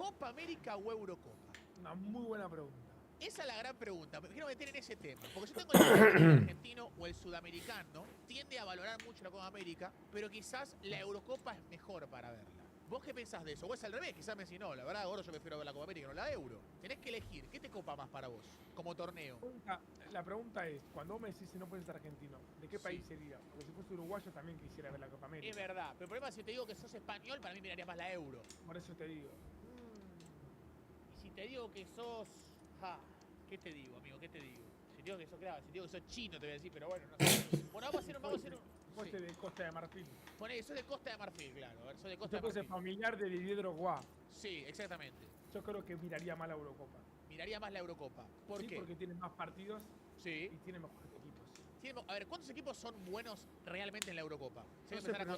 ¿Copa América o Eurocopa? Una muy buena pregunta. Esa es la gran pregunta, pero quiero meter en ese tema. Porque yo tengo el argentino o el sudamericano, tiende a valorar mucho la Copa América, pero quizás la Eurocopa es mejor para verla. ¿Vos qué pensás de eso? ¿O es al revés? Quizás me decís, no, la verdad, ahora yo prefiero ver la Copa América, no la Euro. Tenés que elegir, ¿qué te copa más para vos como torneo? La pregunta es, cuando vos me decís si no puedes ser argentino, ¿de qué país sería? Porque si fuese uruguayo también quisiera ver la Copa América. Es verdad, pero el problema es si te digo que sos español, para mí miraría más la Euro. Por eso te digo. Y si te digo que sos... ¿qué te digo, amigo? ¿Qué te digo? Si te digo que sos, claro, si te digo que sos chino, te voy a decir, pero bueno, no sé. Bueno, vamos a hacer un... Fuese de Costa de Marfil. Poné, sos de Costa de Marfil, claro. A ver, sos de Costa Yo de Marfil. fuese familiar de Didier Drogba. Sí, exactamente. Yo creo que miraría más la Eurocopa. Miraría más la Eurocopa. ¿Por qué? Porque tiene más partidos y tiene mejores equipos. A ver, ¿cuántos equipos son buenos realmente en la Eurocopa? No sé, pero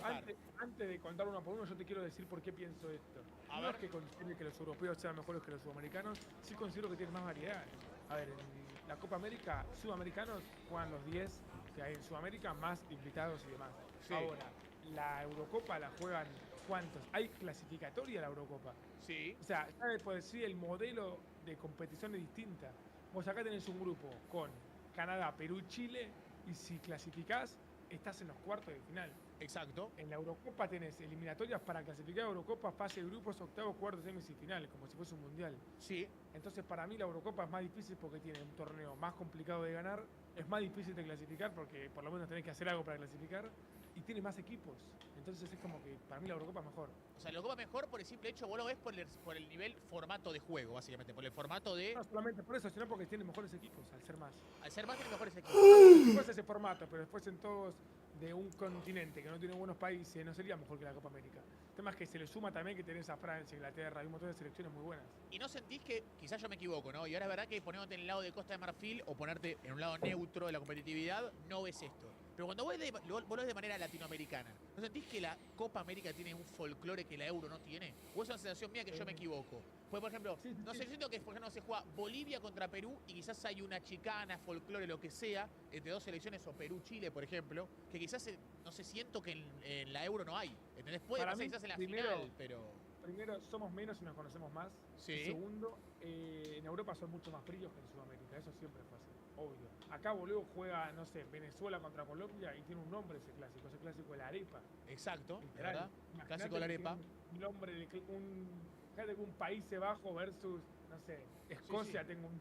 antes de contar uno por uno, yo te quiero decir por qué pienso esto. No es que considere que los europeos sean mejores que los sudamericanos, sí considero que tienen más variedades. A ver, en la Copa América, sudamericanos juegan los 10 que hay en Sudamérica, más invitados y demás. Sí. Ahora, la Eurocopa la juegan, ¿cuántos? Hay clasificatoria la Eurocopa. Sí. O sea, ya de por sí el modelo de competición es distinta. Vos acá tenés un grupo con Canadá, Perú y Chile, y si clasificás, estás en los cuartos de final. Exacto. En la Eurocopa tenés eliminatorias para clasificar a Eurocopa, fase de grupos, octavos, cuartos, semis y finales, como si fuese un mundial. Sí. Entonces para mí la Eurocopa es más difícil porque tiene un torneo más complicado de ganar, es más difícil de clasificar porque por lo menos tenés que hacer algo para clasificar, y tiene más equipos. Entonces es como que para mí la Eurocopa es mejor. O sea, la Eurocopa es mejor por el simple hecho, vos lo ves por el nivel formato de juego, básicamente, por el formato de... No solamente por eso, sino porque tiene mejores equipos, al ser más. Al ser más tiene mejores equipos. Si fuese ese formato, pero después en todos de un continente que no tiene buenos países, no sería mejor que la Copa América. El tema es que se le suma también que tenés a Francia, Inglaterra, hay un montón de selecciones muy buenas. Y no sentís que, quizás yo me equivoco, ¿no? Y ahora es verdad que poniéndote en el lado de Costa de Marfil o ponerte en un lado neutro de la competitividad, no ves esto. Pero cuando vos lo ves de manera latinoamericana, ¿no sentís que la Copa América tiene un folclore que la Euro no tiene? ¿O es una sensación mía que yo me equivoco? Pues, por ejemplo, no sé, siento que por ejemplo se juega Bolivia contra Perú y quizás hay una chicana, folclore, lo que sea, entre dos selecciones, o Perú-Chile, por ejemplo, que quizás, no sé, siento que en la Euro no hay. ¿Entendés? Puede pasar quizás en la final, pero... Primero, somos menos y nos conocemos más. Sí. Y segundo, en Europa son mucho más fríos que en Sudamérica. Eso siempre fue así, obvio. Acá, boludo, juega, no sé, Venezuela contra Colombia y tiene un nombre ese clásico de la arepa. Exacto, literal. ¿verdad? Clásico de la arepa. Un nombre de un Países Bajos versus, no sé, Escocia, tengo un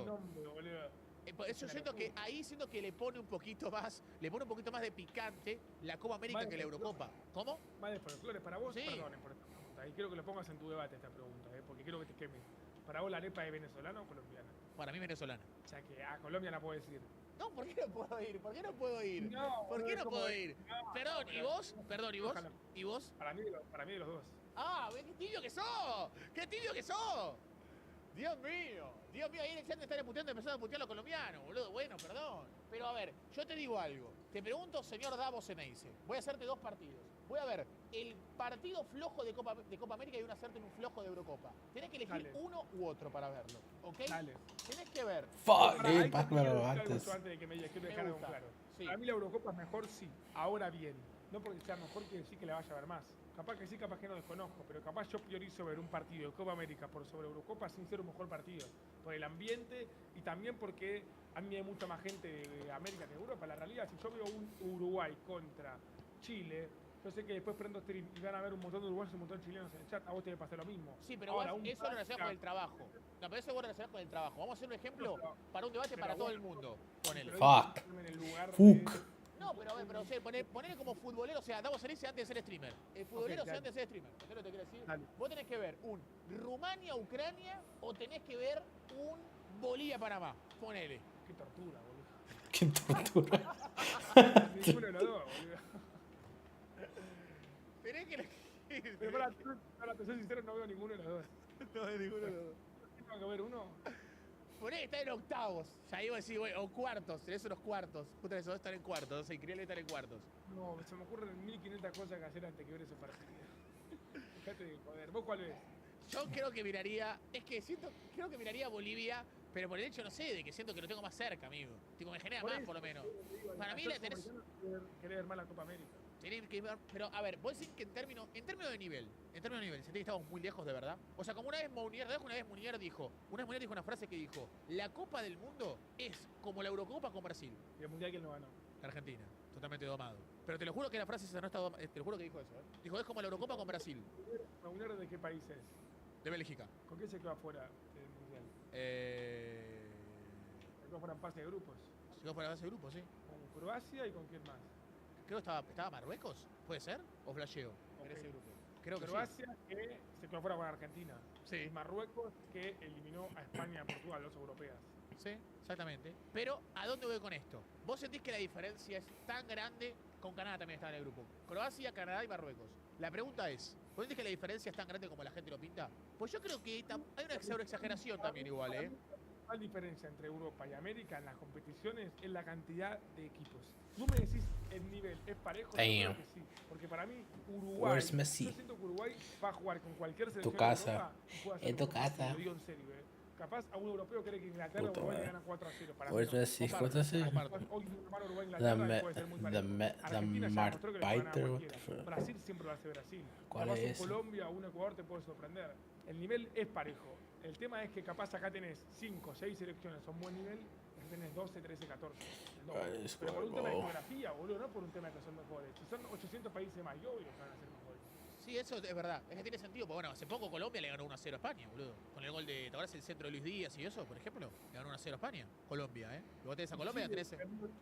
nombre, boludo. Por eso siento que ahí siento que le pone un poquito más de picante la Copa América que la Eurocopa. ¿Cómo? Más de folclore para vos, sí. Perdonen por esta pregunta. Y quiero que lo pongas en tu debate esta pregunta, porque quiero que te queme. ¿Para vos la arepa es venezolana o colombiana? Para mí venezolana. O sea que a Colombia la puedo decir. No, ¿por qué no puedo ir? ¿Por qué no puedo ir? No, ¿Por qué no puedo ir? No, Perdón, ¿y vos? Perdón, ¿y vos? ¿Y vos? Para mí de los dos. Ah, qué tibio que sos. ¡Qué tibio que sos! Dios mío, ahí en el chat me están empezando a putear a los colombianos, boludo. Bueno, perdón. Pero a ver, yo te digo algo. Te pregunto, señor Davos Ceneice. Voy a hacerte dos partidos. Voy a ver el partido flojo de Copa América y uno hacerte un flojo de Eurocopa. Tenés que elegir uno u otro para verlo, ¿ok? Dale. Tenés que ver. Pásmelo antes. Antes de que me quiero dejar algo claro. Sí. Para mí la Eurocopa es mejor, sí. Ahora bien, no porque sea mejor quiere decir que la vaya a ver más. Capaz que sí, capaz que no desconozco, pero capaz yo priorizo ver un partido de Copa América por sobre Eurocopa sin ser un mejor partido. Por el ambiente y también porque a mí hay mucha más gente de América que de Europa. La realidad, si yo veo un Uruguay contra Chile, yo sé que después prendo stream y van a ver un montón de uruguayos y un montón de chilenos en el chat. A vos te va a pasar lo mismo. Sí, pero ahora, eso lo relacionas con el trabajo. No, pero eso vos lo relacionás con el trabajo. Vamos a hacer un ejemplo para un debate para todo el mundo. Ponele. No, pero a ver, o sea, ponele como futbolero, o sea, Davos Ceneice antes de ser streamer. El futbolero antes de ser streamer. ¿Entendés lo que te quiero decir? Dale. Vos tenés que ver un Rumania-Ucrania o tenés que ver un Bolivia-Panamá. Ponele. Qué tortura, boludo. Qué tortura. Ninguno de los dos, boludo. Tenés que elegir. Pero para te soy sincero, no veo ninguno de los dos. No veo ninguno de los dos. Tengo que ver uno. Poné que está en octavos. Ya iba a decir, o cuartos. Tenés unos cuartos. Puta, esos están en cuartos. O sea, increíble estar en cuartos. No, se me ocurren 1500 cosas que hacer antes que ver ese partido. Fíjate de joder. ¿Vos cuál ves? Yo creo que miraría. Creo que miraría Bolivia, pero por el hecho, no sé, de que siento que lo tengo más cerca, amigo. Tipo, me genera más, por lo menos. Para mí la tenés. Querés ver más la Copa América. Tienen que ver, pero a ver, vos decís que en términos de nivel, ¿sentís que estamos muy lejos de verdad? O sea, como una vez Munier dijo una frase que dijo, la Copa del Mundo es como la Eurocopa con Brasil. ¿Y el Mundial quién lo ganó? Argentina, totalmente domado. Pero te lo juro que la frase esa no está domada, te lo juro que dijo eso, ¿eh? Dijo, es como la Eurocopa con Brasil. ¿Munier de qué país es? De Bélgica. ¿Con qué se quedó afuera del Mundial? Se quedó fuera en fase de grupos. Se quedó fuera de fase de grupos, sí. Con Croacia y con quién más. Creo que estaba Marruecos, ¿puede ser? ¿O flasheo? En ese grupo. Creo que Croacia sí. que se quedó fuera con Argentina. Sí. Y Marruecos que eliminó a España y a Portugal, dos europeas. Sí, exactamente. Pero, ¿a dónde voy con esto? ¿Vos sentís que la diferencia es tan grande? Con Canadá también estaba en el grupo. Croacia, Canadá y Marruecos. La pregunta es, ¿vos sentís que la diferencia es tan grande como la gente lo pinta? Pues yo creo que hay una sobreexageración también igual, ¿eh? La diferencia entre Europa y América en las competiciones es la cantidad de equipos. Tú me decís el nivel es parejo, yo creo que sí. Porque para mí, Uruguay, yo siento que Uruguay va a jugar con cualquier selección Tu casa. de Europa y puede hacer Es tu un casa. Lo digo en serio, Capaz a un europeo cree que Inglaterra o Uruguay le ganan 4-0. Para mí Where's no. Messi? What is it? Hoy Uruguay Inglaterra puede ser muy parejo. Argentina ya demostró que le puede ganar a cualquiera. Brasil siempre va a ser Brasil. Capaz un Colombia o un Ecuador te puede sorprender. El nivel es parejo. El tema es que capaz acá tenés 5, 6 selecciones a un buen nivel, y tenés 12, 13, 14. No, pero por un tema de geografía, boludo, no por un tema de que son mejores. Si son 800 países más, yo obvio que van a ser mejores. Sí, eso es verdad. Es que tiene sentido. Pues bueno, hace poco Colombia le ganó 1-0 a España, boludo. Con el gol de, ¿te acordás el centro de Luis Díaz y eso, por ejemplo? Le ganó 1-0 a España. Colombia, ¿eh? Y vos tenés a Colombia, tenés...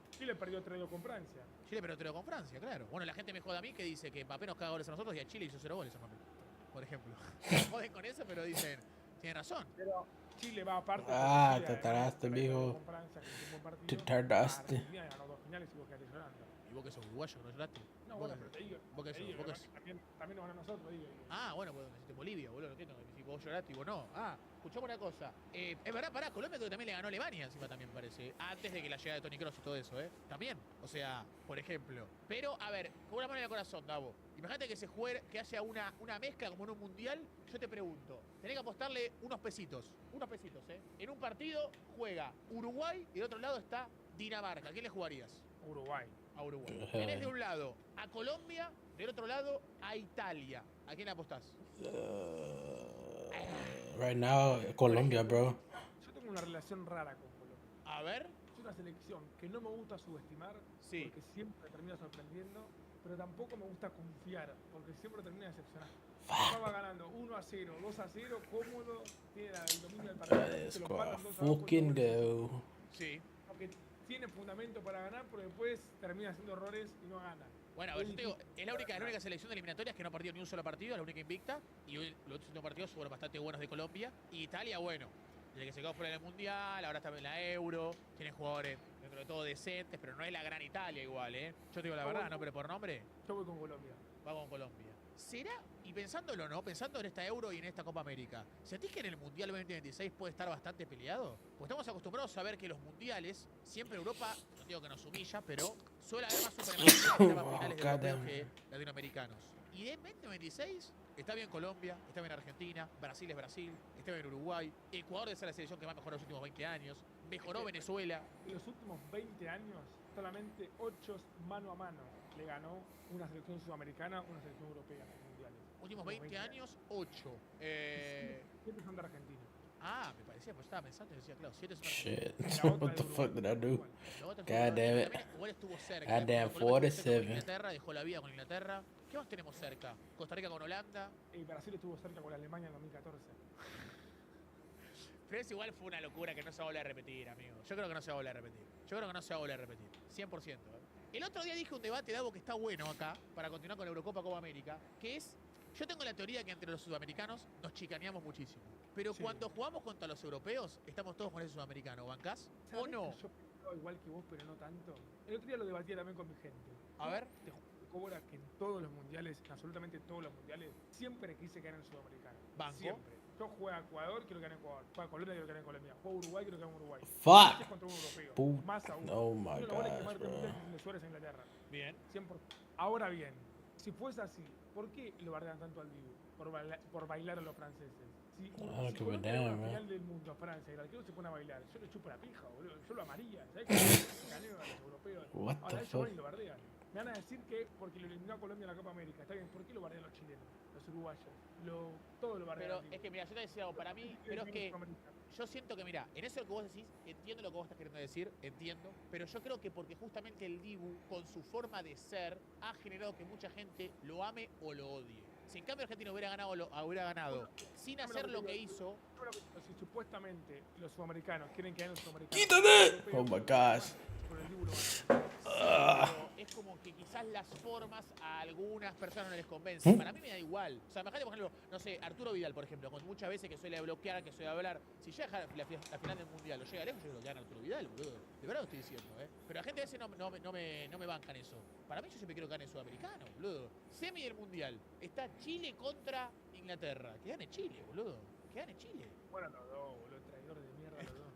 Chile perdió 3-2 con Francia. Chile perdió 3-2 con Francia, claro. Bueno, la gente me joda a mí que dice que Mbappé nos caga goles a nosotros y a Chile hizo 0 goles a Mbappé, por ejemplo. Me joden con eso, pero dicen, tienen razón. Pero Chile va aparte. Te tardaste, mijo. Te tardaste. Argentina ganó 2 finales y vos quedaste llorando. ¿Y vos que sos uruguayo, no lloraste? No, bueno, pero te digo. ¿Vos qué sos? ¿Vos qué sos? También nos ganó a nosotros, digo. Ah, bueno, pues necesito Bolivia, boludo, no entiendo. Si vos lloraste y vos no. Ah, escuchame una cosa. Es verdad, Colombia creo que también le ganó a Alemania encima también me parece. Antes de que la llegada de Toni Kroos y todo eso, También. O sea, por ejemplo. Pero, a ver, con una mano en el corazón, Davo. Imagínate que se juegue, que haya una mezcla como en un mundial. Yo te pregunto, tenés que apostarle unos pesitos, En un partido juega Uruguay y del otro lado está Dinamarca. ¿A quién le jugarías? Uruguay. A Uruguay. Tenés de un lado a Colombia, del otro lado a Italia. ¿A quién apostás? Right now, Colombia, bro. Yo tengo una relación rara con Colombia. A ver. Es una selección que no me gusta subestimar, porque siempre termina sorprendiendo, pero tampoco me gusta confiar, porque siempre termina decepcionando. Estaba ganando 1-0, 2-0, cómodo, tiene el dominio del partido. Se lo empatan 2-2. Fucking go. Sí. Porque tiene fundamento para ganar, pero después termina haciendo errores y no gana. Bueno, yo te digo, es la única selección de eliminatorias que no ha perdido ni un solo partido, la única invicta. Y los últimos partidos fueron bastante buenos de Colombia. Y Italia, bueno, desde que se quedó fuera del Mundial, ahora está en la Euro. Tiene jugadores dentro de todo decentes, pero no es la gran Italia igual, Yo te digo la verdad, ¿no? Pero por nombre. Yo voy con Colombia. Vamos con Colombia. ¿Será? Y pensándolo, ¿no? Pensando en esta Euro y en esta Copa América, ¿sentís que en el Mundial 2026 puede estar bastante peleado? Pues estamos acostumbrados a ver que los mundiales, siempre Europa, no digo que nos humilla, pero suele haber más supremacía en etapas finales de europeos que latinoamericanos. Y en 2026 está bien Colombia, está bien Argentina, Brasil es Brasil, está bien Uruguay, Ecuador es la selección que más mejoró en los últimos 20 años, mejoró Venezuela. En los últimos 20 años, solamente 8 mano a mano le ganó una selección sudamericana, una selección europea en mundiales. Últimos 20 años, 8. Siempre son de Argentina. Ah, me parecía, pues estaba pensando y decía, claro, 7 son Shit. What the fuck did I do? God damn it. Igual estuvo cerca. God damn, 47. Inglaterra, dejó la vida con Inglaterra. ¿Qué más tenemos cerca? Costa Rica con Holanda. Y Brasil estuvo cerca con Alemania en 2014. Pero eso igual fue una locura que no se va a volver a repetir, amigo. Yo creo que no se va a volver a repetir. 100%. El otro día dije un debate, Davo, que está bueno acá, para continuar con la Eurocopa Copa América, que es, yo tengo la teoría que entre los sudamericanos nos chicaneamos muchísimo. Pero cuando jugamos contra los europeos, estamos todos con ese sudamericano. ¿Bancás o no? Yo pienso igual que vos, pero no tanto. El otro día lo debatía también con mi gente. A ver. Te cobra que en todos los mundiales, absolutamente todos los mundiales, siempre quise ganar el sudamericano. Banco. Siempre. Yo juego a Ecuador, quiero ganar en Ecuador. Juego a Colombia, quiero ganar en Colombia. Juego a Uruguay, quiero ganar en Uruguay. Fuck. Contra un europeo. Más aún. Oh my gosh, bro. De Suárez a Inglaterra. Bien. 100%. Ahora bien, si fuese así, ¿por qué lo bardean tanto al Dibu? Por bailar a los franceses. Si Colombia en la final del mundo, Francia, y el arquero se pone a bailar, yo le chupo la pija, boludo. Yo lo amaría. ¿Sabés qué? Ganeo a los europeos. What ahora the ellos fuck? van y lo bardean. Me van a decir que porque lo eliminó a Colombia en la Copa América. Está bien, ¿por qué lo bardean los chilenos, los uruguayos? Todo lo bardean. Pero es que, mira, yo te decía algo, para mí, pero es que yo siento que, mira, en eso que vos decís, entiendo lo que vos estás queriendo decir, entiendo, pero yo creo que porque justamente el Dibu, con su forma de ser, ha generado que mucha gente lo ame o lo odie. Si en cambio Argentina hubiera ganado sin hacer lo que hizo... Si supuestamente los sudamericanos quieren que hayan los sudamericanos... ¡Quítate! Oh my gosh. Con el Dibu lo van es como que quizás las formas a algunas personas no les convencen. Para mí me da igual. O sea, imagínate, por ejemplo, no sé, Arturo Vidal, por ejemplo, con muchas veces que suele bloquear, que suele hablar. Si llega la final del Mundial, lo llega lejos, yo creo que gana Arturo Vidal, boludo. De verdad lo estoy diciendo, ¿eh? Pero la gente a veces no me bancan eso. Para mí yo siempre quiero que gane el sudamericano, boludo. Semi del Mundial. Está Chile contra Inglaterra. Que gane Chile, boludo. Que gane Chile. Bueno, los dos, boludo, traidores de mierda los dos.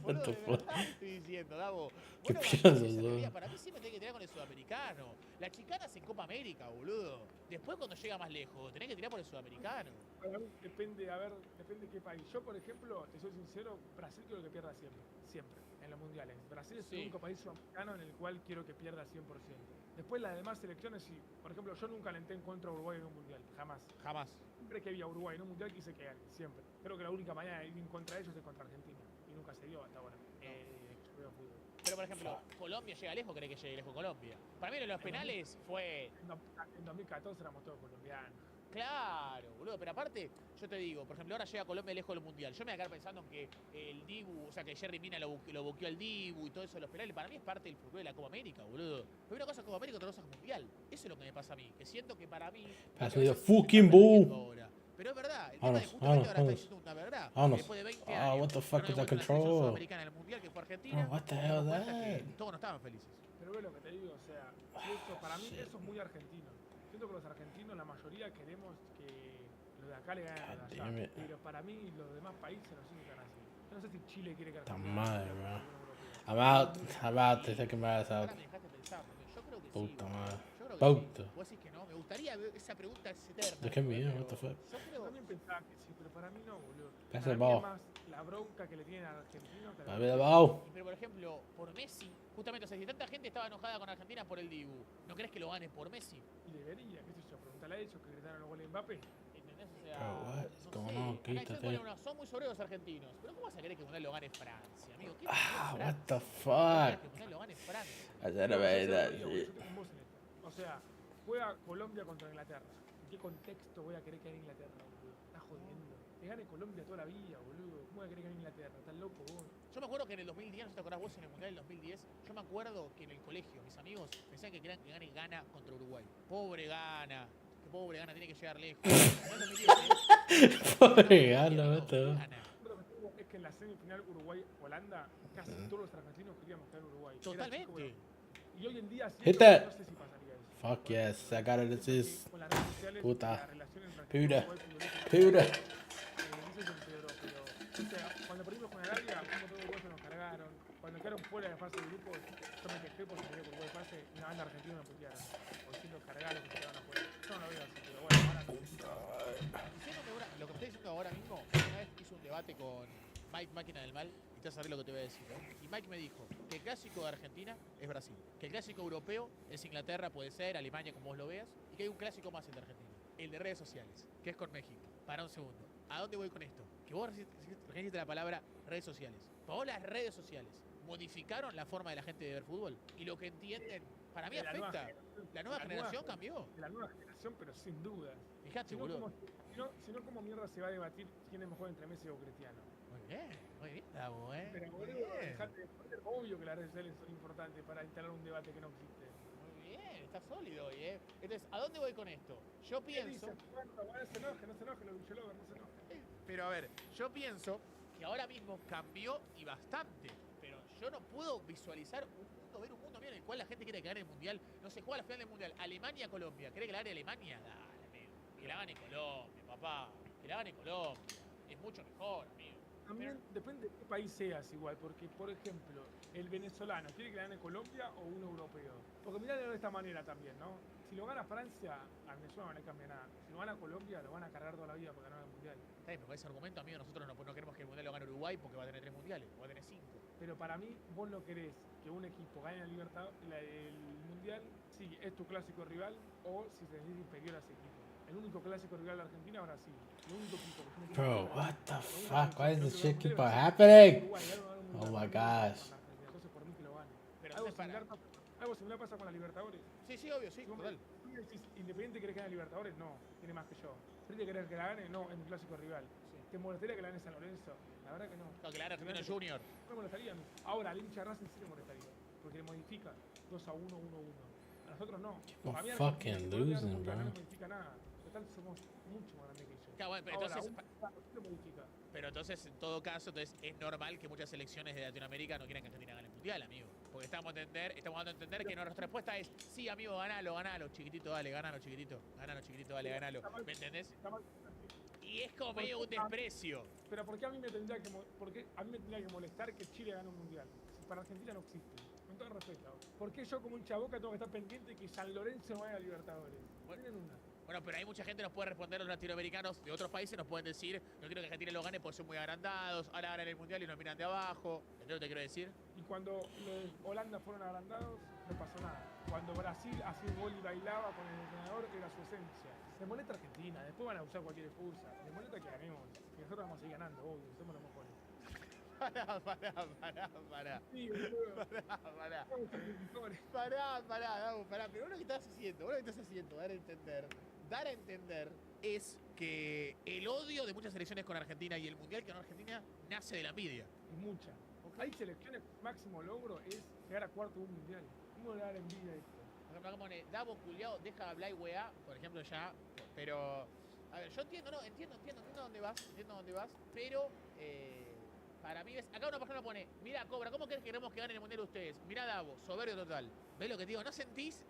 Boludo, de verdad estoy diciendo, Davo. ¿Qué Bueno, piensas, para mí siempre tenés que tirar con el sudamericano. La chicana es en Copa América, boludo. Después cuando llega más lejos, tenés que tirar por el sudamericano. Para mí depende de qué país. Yo, por ejemplo, te soy sincero, Brasil quiero que pierda siempre, en los mundiales. Brasil es el único país sudamericano en el cual quiero que pierda 100%. Después las demás selecciones, sí. Por ejemplo, yo nunca alenté en contra de Uruguay en un mundial, jamás. Siempre que vi a Uruguay en un mundial quise que gane, siempre. Creo que la única manera de ir en contra de ellos es contra Argentina. Y nunca se dio hasta ahora. Pero, por ejemplo, Colombia llega lejos, ¿cree que llegue lejos Colombia? Para mí en los penales fue... En 2014 éramos todos colombianos. Claro, boludo, pero aparte, yo te digo, por ejemplo, ahora llega Colombia lejos del Mundial. Yo me voy a quedar pensando en que el Dibu, o sea, que Jerry Mina lo boqueó al Dibu y todo eso de los penales. Para mí es parte del fútbol de la Copa América, boludo. Pero una cosa es Copa América y otra cosa es Mundial. Eso es lo que me pasa a mí, que siento que para mí... Pass me the fucking ball. Pero es verdad, el tema de justamente ahora está diciendo una verdad. Después de 20 años, what the fuck is that la selección control? sudamericana en el Mundial, que fue Argentina, what the hell is that? todos no estaban felices. Pero ve lo que te digo, o sea, eso, para mí eso es muy argentino. Siento que los argentinos, la mayoría, queremos que los de acá le ganen a los de allá. Pero para mí, los demás países no son tan así. Yo no sé si Chile quiere que Argentina... madre, bro. I'm out. Te taking my ass out. Ahora me dejaste pensar, porque yo creo que Puta sí. madre. Yo creo que Puta. sí. Vos decís que no. Me gustaría ver esa pregunta es eterna. Look at me, yeah, what the fuck? Yo también pensaba que sí, pero para mí no, boludo. Pass Para the mí es ball. más la bronca que le tienen al argentino que Pass me the ball. Pero por ejemplo, por Messi, justamente, o sea, si tanta gente estaba enojada con Argentina por el Dibu, ¿no crees que lo gane por Messi? Y debería, qué sé yo, preguntarle a ellos que gritaron los goles de Mbappé. ¿Entendés? O sea, Bro, what is going on? acá dicen, Quítate. bueno, son muy sobre los argentinos. Pero ¿cómo vas a querer que Mundial lo gane Francia, amigo? ¿Qué What the ¿Cómo fuck? que Mundial lo gane Francia? I said about that Yo shit. estoy con vos en esto. O sea, juega Colombia contra Inglaterra. ¿En qué contexto voy a querer que gane Inglaterra, boludo? Estás jodiendo. Que gane Colombia toda la vida, boludo. ¿Cómo voy a querer que gane Inglaterra? Estás loco vos. Yo me acuerdo que en el 2010, no sé si te acordás vos, en el Mundial del 2010, yo me acuerdo que en el colegio, mis amigos pensaban que querían que gane Ghana contra Uruguay. Pobre Ghana. Que pobre Ghana, tiene que llegar lejos. Pobre Galo, esto. Lo que tengo es que en la semifinal Uruguay-Holanda, casi todos los argentinos queríamos quedar en Uruguay. Totalmente. Y hoy en día sí, Hit that. no sé si pasaría eso. Fuck yes, I got it. This is Con las redes sociales, puta. la relación entre Puta. Uruguay y Uruguay, Pura. no sé si empeoró, pero o sea, cuando perdimos con Arabia, fuimos todos Uruguay, nos cargaron. Cuando quedaron fuera de fase de grupos, yo me quejé porque quería que Uruguay pase y una banda argentina me putearon. Por diciendo cargaron que quedaban afuera. Yo no lo veo así, pero bueno, ahora Lo que me estoy diciendo ahora mismo, una vez hice un debate con Mike Máquina del Mal, y te vas a saber lo que te voy a decir, ¿eh? Y Mike me dijo que el clásico de Argentina es Brasil, que el clásico europeo es Inglaterra, puede ser, Alemania, como vos lo veas, y que hay un clásico más, el de Argentina, el de redes sociales, que es con México. Para un segundo, ¿a dónde voy con esto? Que vos dijiste la palabra redes sociales. Para vos las redes sociales modificaron la forma de la gente de ver fútbol, y lo que entienden, para mí afecta. La nueva generación cambió. de la nueva generación, pero sin duda. Fíjate, Si no, boludo. si no, ¿cómo mierda se va a debatir quién es mejor entre Messi o Cristiano? Muy bien, Davo, Pero boludo, dejate de joder, obvio que las redes sociales son importantes para instalar un debate que no existe. Muy bien, está sólido hoy, ¿eh? Entonces, ¿a dónde voy con esto? Yo pienso... No se enoje, no se enoje, no se enoje. Pero a ver, yo pienso que ahora mismo cambió y bastante. Pero yo no puedo visualizar ver un mundo en el cual la gente quiere que gane el Mundial. No se juega la final del Mundial. Alemania-Colombia. ¿Quiere que la gane Alemania? Dale, amigo. Que la gane Colombia, papá. Que la gane Colombia. Es mucho mejor, amigo. También depende de qué país seas igual, porque por ejemplo, el venezolano, ¿quiere que gane Colombia o un europeo? Porque miralo de esta manera también, ¿no? Si lo gana Francia, a Venezuela no le cambia nada. Si lo gana Colombia, lo van a cargar toda la vida para ganar el Mundial. Está bien, pero con ese argumento, amigo, nosotros no queremos que el mundial lo gane Uruguay porque va a tener 3 mundiales, va a tener 5. Pero para mí, vos no querés que un equipo gane el mundial si es tu clásico rival o si se decide inferior a ese equipo. El único clásico rival de Argentina es Brasil. El único equipo que tiene que Bro, ganar, what the lo único fuck? Why que does this creo shit que keep va on a ser happening? Uruguay, gana un Oh mundial my con Argentina, gosh. entonces por mí que lo gane. Pero Algo entonces similar, algo similar pasa con la Libertadores. Sí, sí, obvio, sí, Si vos total. me decís, Independiente querés que gane Libertadores, no, tiene más que yo. Frente querés que la gane, no, es mi clásico rival. Sí. ¿Te molestaría que la gane San Lorenzo? La verdad que no. No, claro, Argentino Junior. No me molestaría a mí. Ahora, al hincha Racing sí le molestaría. Porque le modifica 2-1, 1-1. A nosotros no. We're A mí fucking Argentina, losing, no bro. le modifica nada. Total, somos mucho más grandes que ellos. Claro, bueno, pero Ahora, entonces, sí lo modifica. pero entonces, en todo caso, entonces es normal que muchas selecciones de Latinoamérica no quieran que Argentina gane el mundial, amigo. Porque estamos dando a entender que nuestra respuesta es sí, amigo, ganalo, chiquitito, dale, ganalo, chiquitito, dale, ganalo. ¿Me entendés? Y es como medio un desprecio. Pero ¿por qué a mí me tendría que molestar que Chile gane un mundial? Si para Argentina no existe. Con todo respeto. ¿Por qué yo como hincha Boca tengo que estar pendiente que San Lorenzo vaya a Libertadores? Tienen una. Bueno, pero hay mucha gente nos puede responder, los latinoamericanos de otros países nos pueden decir, no quiero que Argentina lo gane porque son muy agrandados, ahora ganan el mundial y nos miran de abajo. ¿Entendés lo que te quiero decir? Y cuando los Holanda fueron agrandados, no pasó nada. Cuando Brasil hacía un gol y bailaba con el entrenador, era su esencia. Le molesta Argentina, después van a usar cualquier excusa. Le molesta que ganemos. Y nosotros vamos a seguir ganando, obvio, somos los mejores. Pará. Sí, Pará. Pero vos lo que estás haciendo, dar a entender es que el odio de muchas selecciones con Argentina y el mundial que ganó Argentina nace de la envidia. Y mucha. Hay selecciones, máximo logro es llegar a cuarto de un mundial. ¿Cómo le da la envidia esto? Por ejemplo, como Davo culiao, deja de hablar y weá, por ejemplo, ya. Pero, a ver, yo entiendo dónde vas, pero para mí, ves, acá una persona pone, mira, Cobra, ¿cómo queremos que ganen el mundial ustedes? Mira, Davo, soberbio total. ¿Ves lo que te digo? ¿No sentís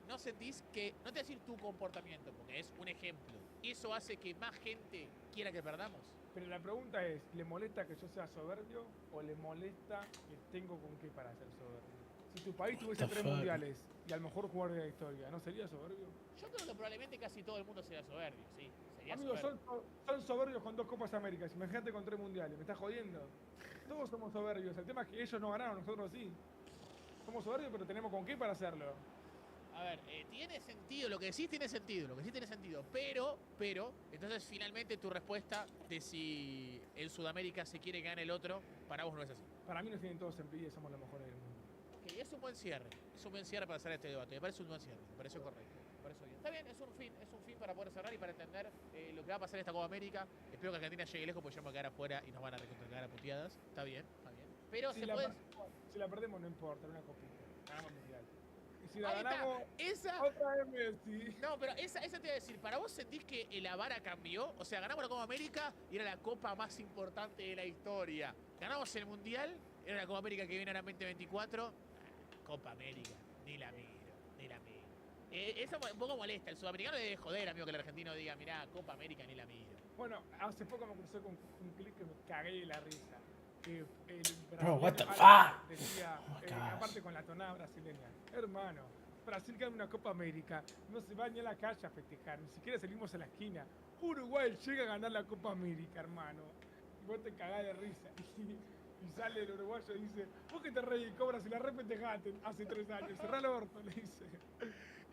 que, no te voy a decir tu comportamiento, porque es un ejemplo, eso hace que más gente quiera que perdamos? Pero la pregunta es, ¿le molesta que yo sea soberbio o le molesta que tengo con qué para ser soberbio? Si tu país tuviese 3 mundiales y al mejor jugador de la historia, ¿no sería soberbio? Yo creo que probablemente casi todo el mundo sería soberbio, sí. Sería Amigos, soberbio. son soberbios con 2 Copas Américas. Imagínate con 3 mundiales. ¿Me estás jodiendo? Todos somos soberbios. El tema es que ellos no ganaron, nosotros sí. Somos soberbios, pero tenemos con qué para hacerlo. A ver, tiene sentido, lo que decís tiene sentido, pero, entonces finalmente tu respuesta de si en Sudamérica se quiere que gane el otro, para vos no es así. Para mí nos tienen todos envidia y somos los mejores del mundo. Ok, es un buen cierre para hacer este debate, me parece un buen cierre, me pareció correcto, me pareció bien. Está bien, es un fin para poder cerrar y para entender lo que va a pasar en esta Copa América. Espero que Argentina llegue lejos porque ya vamos a quedar afuera y nos van a recontracar a puteadas. Está bien. Pero si la perdemos no importa, una copita. Ganamos el mundial. Y si la ganamos, otra vez Messi. No, pero esa te iba a decir, ¿para vos sentís que la vara cambió? O sea, ganamos la Copa América y era la copa más importante de la historia. Ganamos el mundial, era la Copa América que viene ahora en 2024. Copa América, ni la miro. Eso un poco molesta. El sudamericano debe joder, amigo, que el argentino diga, mirá, Copa América, ni la miro. Bueno, hace poco me crucé con un clip que me cagué de la risa. Que Bro, what the fuck? Decía, aparte con la tonada brasileña, hermano, Brasil gana una Copa América, no se va ni a la calle a festejar, ni siquiera salimos a la esquina. Uruguay llega a ganar la Copa América, hermano. Y vos te cagás de risa. Y sale el uruguayo y dice, vos que te reís, Cobra, si la repestejaste hace 3 años, cerrá el orto, le dice.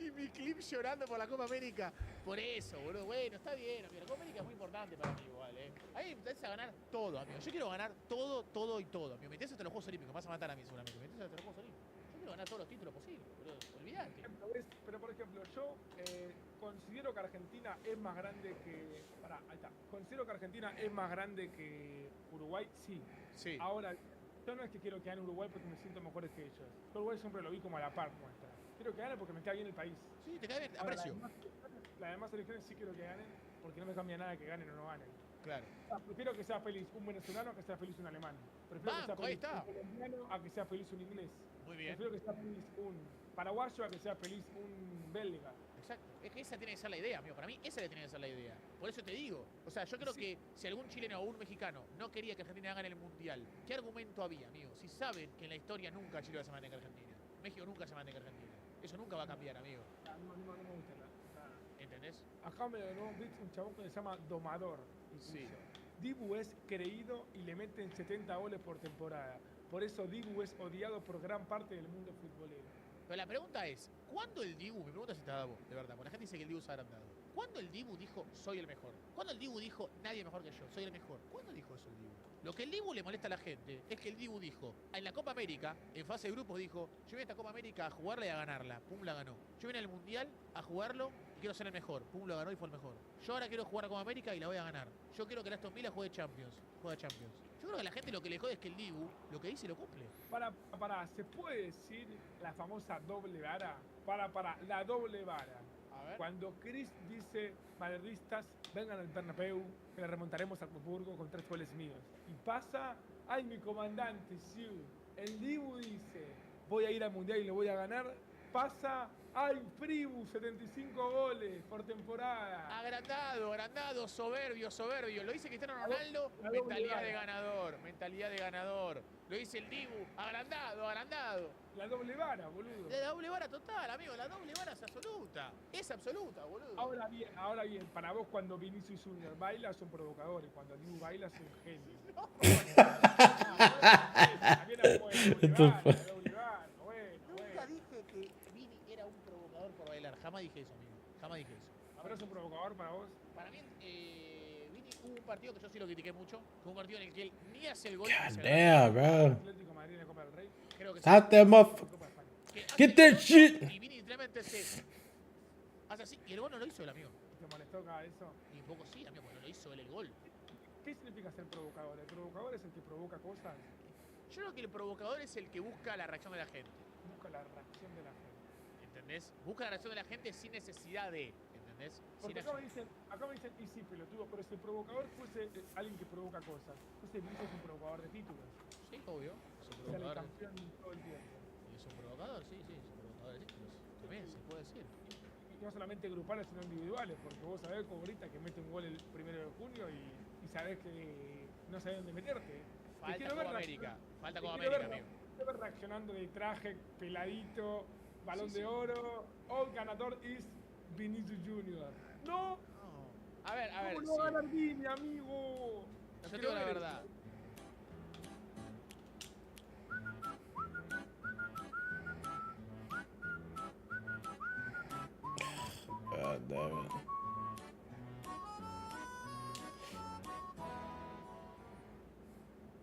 Y mi clip llorando por la Copa América. Por eso, boludo. Bueno, está bien, amigo. La Copa América es muy importante para mí igual, Ahí me interesa ganar todo, amigo. Yo quiero ganar todo, amigo. Me interesa hasta los Juegos Olímpicos. Me vas a matar a mí seguramente. Me interesa hasta los Juegos Olímpicos. Yo quiero ganar todos los títulos posibles, boludo. Olvídate. Pero por ejemplo, yo considero que Argentina es más grande que... ahí está. Considero que Argentina es más grande que Uruguay, sí. Ahora, yo no es que quiero que gane Uruguay porque me siento mejores que ellos. Yo Uruguay siempre lo vi como a la par nuestra. Quiero que gane porque me cae bien el país. Sí, te cae bien, aprecio. Las demás selecciones sí quiero que ganen porque no me cambia nada que ganen o no ganen. Claro. Prefiero que sea feliz un venezolano a que sea feliz un alemán. Prefiero que sea feliz un colombiano a que sea feliz un inglés. Muy bien. Prefiero que sea feliz un paraguayo a que sea feliz un belga. Exacto. Es que esa tiene que ser la idea, amigo. Para mí esa tiene que ser la idea. Por eso te digo. O sea, yo creo que si algún chileno o un mexicano no quería que Argentina gane el mundial, ¿qué argumento había, amigo? Si saben que en la historia nunca Chile va a se mantenga Argentina. México nunca se mantenga Argentina. Eso nunca va a cambiar, amigo. No me gusta ¿Entendés? Acá me ganó un chabón que se llama Domador. Sí. Dibu es creído y le meten 70 goles por temporada. Por eso Dibu es odiado por gran parte del mundo futbolero. Pero la pregunta es, ¿cuándo el Dibu, me pregunta si está vos, de verdad, porque la gente dice que el Dibu se ha agrandado. ¿Cuándo el Dibu dijo, soy el mejor? ¿Cuándo el Dibu dijo, nadie mejor que yo, soy el mejor? ¿Cuándo dijo eso el Dibu? Lo que el Dibu le molesta a la gente es que el Dibu dijo, en la Copa América, en fase de grupos dijo, yo vine a esta Copa América a jugarla y a ganarla, pum, la ganó. Yo vine al Mundial a jugarlo y quiero ser el mejor, pum, lo ganó y fue el mejor. Yo ahora quiero jugar a Copa América y la voy a ganar. Yo quiero que el Aston Villa juegue Champions, juega Champions. Yo creo que a la gente lo que le jode es que el Dibu, lo que dice lo cumple. ¿Se puede decir la famosa doble vara? La doble vara. A ver. Cuando Chris dice, madridistas, vengan al Bernabéu, que le remontaremos a Hamburgo con 3 goles míos. Y pasa, ay, mi comandante, Siu. El Dibu dice, voy a ir al Mundial y lo voy a ganar. Pasa, ay, Fribu, 75 goles por temporada. Agrandado, soberbio. Lo dice Cristiano Ronaldo, mentalidad de ganador. Lo dice el Dibu, agrandado. La doble vara, boludo. La doble vara total, amigo, la doble vara es absoluta. Es absoluta, boludo. Ahora bien, para vos cuando Vinicius Junior baila son provocadores, cuando Dibu baila es un genio. Nunca dije que Vini era un provocador por bailar, jamás dije eso, amigo, jamás dije eso. ¿Ahora es un provocador para vos? Para mí, Vini hubo un partido que yo sí lo critiqué mucho, fue un partido en el que él ni hace el gol. God damn, bro. Atlético Madrid en la Copa del Rey. Creo que Stop that motherfucker. Get that shit. Y Vini literalmente se hace así, y el gol no lo hizo el amigo. ¿Te molestó cada eso? Y un poco sí, amigo, porque no lo hizo él el gol. ¿Qué significa ser provocador? ¿El provocador es el que provoca cosas? Yo creo que el provocador es el que busca la reacción de la gente. Busca la reacción de la gente. ¿Entendés? Busca la reacción de la gente sin necesidad de, ¿entendés? Porque acá me dicen, y sí, pelotudo, pero si el provocador fuese alguien que provoca cosas, entonces Vinicius es un provocador de títulos. Sí, obvio. Es un Sale provocador. campeón todo el tiempo. ¿Y es un provocador? Sí, es un provocador de títulos. También se puede decir. Y no solamente grupales, sino individuales, porque vos sabés como ahorita que mete un gol el 1 de junio y sabés que no sabés dónde meterte. Falta Copa América. Falta Copa América, amigo. Te ver reaccionando de traje, peladito, balón de oro. All ganador is Vinicius Junior. ¡No! A ver, ¿Cómo no va a ganar Vini, amigo? Yo te digo la verdad. God damn it.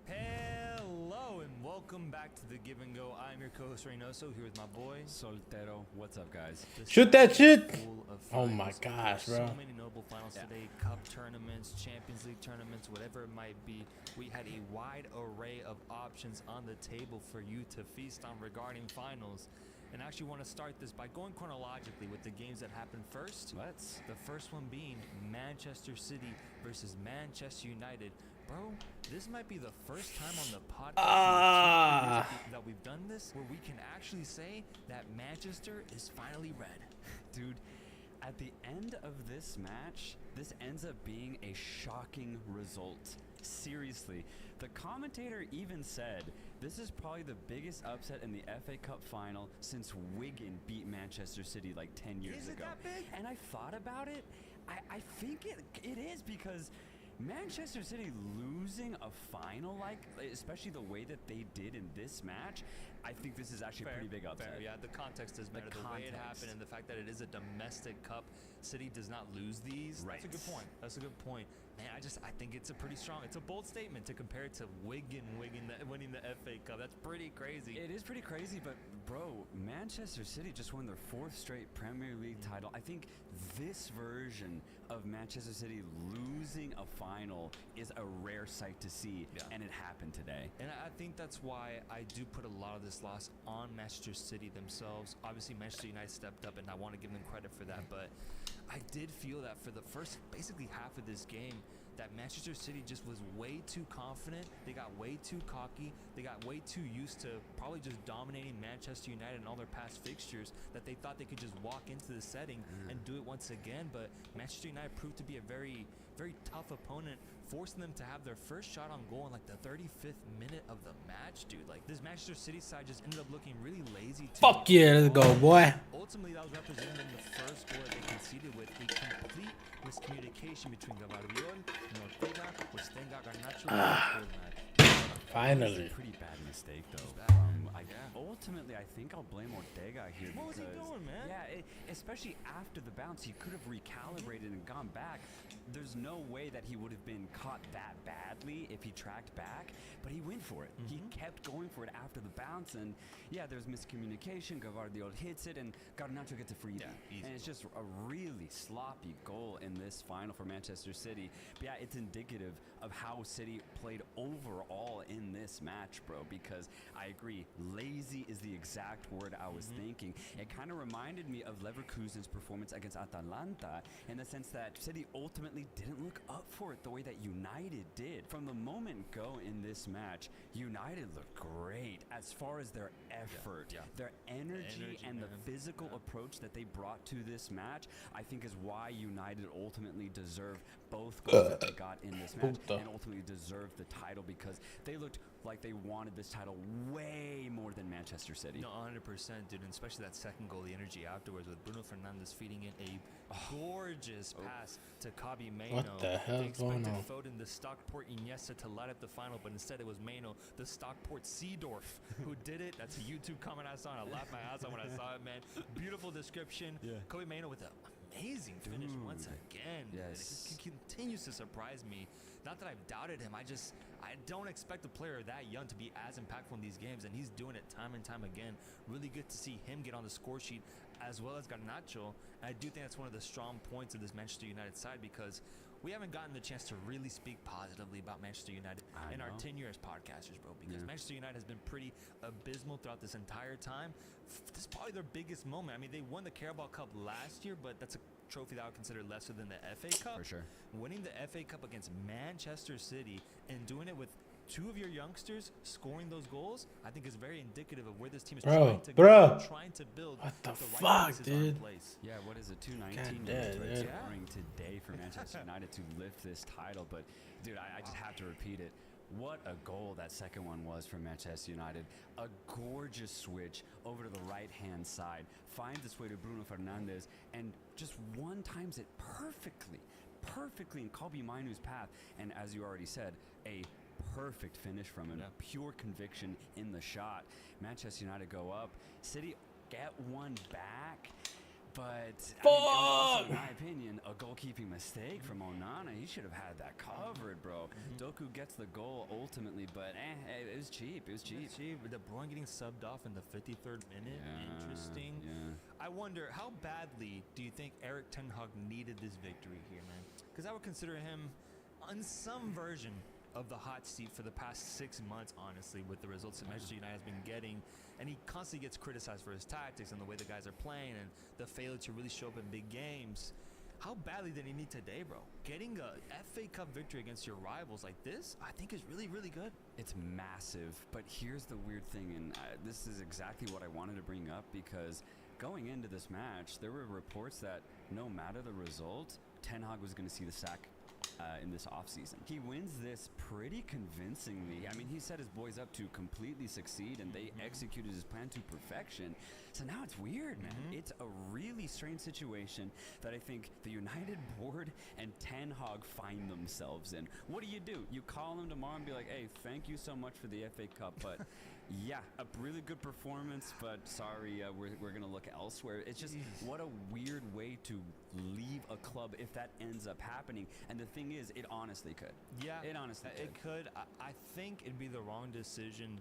Hello and welcome back to the Give and Go. I'm your co-host Reynoso here with my boy Soltero. What's up, guys? Shoot that shit. Full of Oh my finals. gosh, bro. So many notable finals today. Cup tournaments, Champions League tournaments, whatever it might be. We had a wide array of options on the table for you to feast on regarding finals. And I actually want to start this by going chronologically with the games that happened first. Let's. The first one being Manchester City versus Manchester United. Bro, this might be the first time on the podcast that we've done this where we can actually say that Manchester is finally red. Dude, at the end of this match, this ends up being a shocking result. Seriously, the commentator even said this is probably the biggest upset in the FA Cup final since Wigan beat Manchester City like 10 years ago. That big? And I thought about it. I think it is because Manchester City losing a final, like, especially the way that they did in this match, I think this is actually a pretty big upset. Fair. Yeah, the context is better. The way it happened and the fact that it is a domestic cup, City does not lose these. Right. That's a good point. That's a good point. Man, I think it's a pretty strong, it's a bold statement to compare it to Wigan winning the FA Cup. That's pretty crazy. It is pretty crazy, but bro, Manchester City just won their 4th straight Premier League title. I think this version of Manchester City losing a final is a rare sight to see, and it happened today. And I think that's why I do put a lot of this loss on Manchester City themselves. Obviously, Manchester United stepped up, and I want to give them credit for that, but I did feel that for the first basically half of this game, that Manchester City just was way too confident. They got way too cocky. They got way too used to probably just dominating Manchester United in all their past fixtures that they thought they could just walk into the setting and do it once again. But Manchester United proved to be a very, very tough opponent, forcing them to have their first shot on goal in like the 35th minute of the match, dude. Like this Manchester City side just ended up looking really lazy. Fuck yeah, let's go, boy. Ultimately, that was represented in the first goal that they conceded with a complete miscommunication between Gavardiol and Ortega, which then got absolutely for the match. Finally. It's a pretty bad mistake, though. bad, man. Ultimately, I think I'll blame Ortega here. What was he because, doing, man? Yeah, especially after the bounce, he could have recalibrated and gone back. There's no way that he would have been caught that badly if he tracked back, but he went for it. He kept going for it after the bounce, and yeah, there's miscommunication. Gavardiol hits it, and Garnacho gets a freebie. Yeah, and it's just a really sloppy goal in this final for Manchester City. But yeah, it's indicative of how City played overall in this match, bro, because I agree, lazy is the exact word I was thinking. It kind of reminded me of Leverkusen's performance against Atalanta in the sense that City ultimately didn't look up for it the way that United did. From the moment go in this match, United looked great as far as their effort, their energy and the physical approach that they brought to this match, I think is why United ultimately deserved both goals that they got in this match and ultimately deserved the title, because they looked like they wanted this title way more than Manchester City. No, 100%, dude, and especially that second goal, the energy afterwards with Bruno Fernandes feeding in a gorgeous pass to Kobbie Mainoo. What the hell They is going expected on? Foden, the Stockport Iniesta, to light up the final, but instead it was Mainoo, the Stockport Seedorf, who did it. That's a YouTube comment I saw, and I laughed my ass off when I saw it, man. Beautiful description. Kobbie Mainoo with an amazing finish once again. Yes. It continues to surprise me. Not that I've doubted him. I don't expect a player that young to be as impactful in these games, and he's doing it time and time again. Really good to see him get on the score sheet as well as Garnacho. And I do think that's one of the strong points of this Manchester United side, because we haven't gotten the chance to really speak positively about Manchester United in our tenure as podcasters, bro, because Manchester United has been pretty abysmal throughout this entire time. This is probably their biggest moment. I mean, they won the Carabao Cup last year, but that's a trophy that I would consider lesser than the FA Cup. For sure. Winning the FA Cup against Manchester City and doing it with two of your youngsters scoring those goals, I think is very indicative of where this team is trying to go, trying to build What the right fuck, dude? place. Yeah, what is it? 219 God minutes damn, right, dude. scoring today for Manchester United to lift this title. But dude, I just have to repeat it. What a goal that second one was for Manchester United. A gorgeous switch over to the right-hand side, finds its way to Bruno Fernandes, and just one times it perfectly in Kobbie Mainoo's path. And as you already said, a perfect finish from him. Pure conviction in the shot. Manchester United go up. City get one back. But I mean, it was also, in my opinion, a goalkeeping mistake from Onana. He should have had that covered, bro. Doku gets the goal ultimately, but it was cheap. It was cheap. De Bruyne getting subbed off in the 53rd minute. Interesting. Yeah. I wonder, how badly do you think Erik ten Hag needed this victory here, man? Because I would consider him on some version of the hot seat for the past 6 months, honestly, with the results that Manchester United has been getting. And he constantly gets criticized for his tactics and the way the guys are playing and the failure to really show up in big games. How badly did he need today, bro? Getting a FA Cup victory against your rivals like this, I think is really, really good. It's massive, but here's the weird thing, and this is exactly what I wanted to bring up, because going into this match, there were reports that no matter the result, Ten Hag was going to see the sack in this offseason. He wins this pretty convincingly. I mean, he set his boys up to completely succeed, and they executed his plan to perfection. So now it's weird, man. It's a really strange situation that I think the United board and Ten Hag find themselves in. What do? You call him tomorrow and be like, hey, thank you so much for the FA Cup, but yeah, a really good performance, but sorry, we're going to look elsewhere. It's just, what a weird way to leave a club if that ends up happening. And the thing is, it honestly could. Yeah, it honestly could. It could. I think it'd be the wrong decision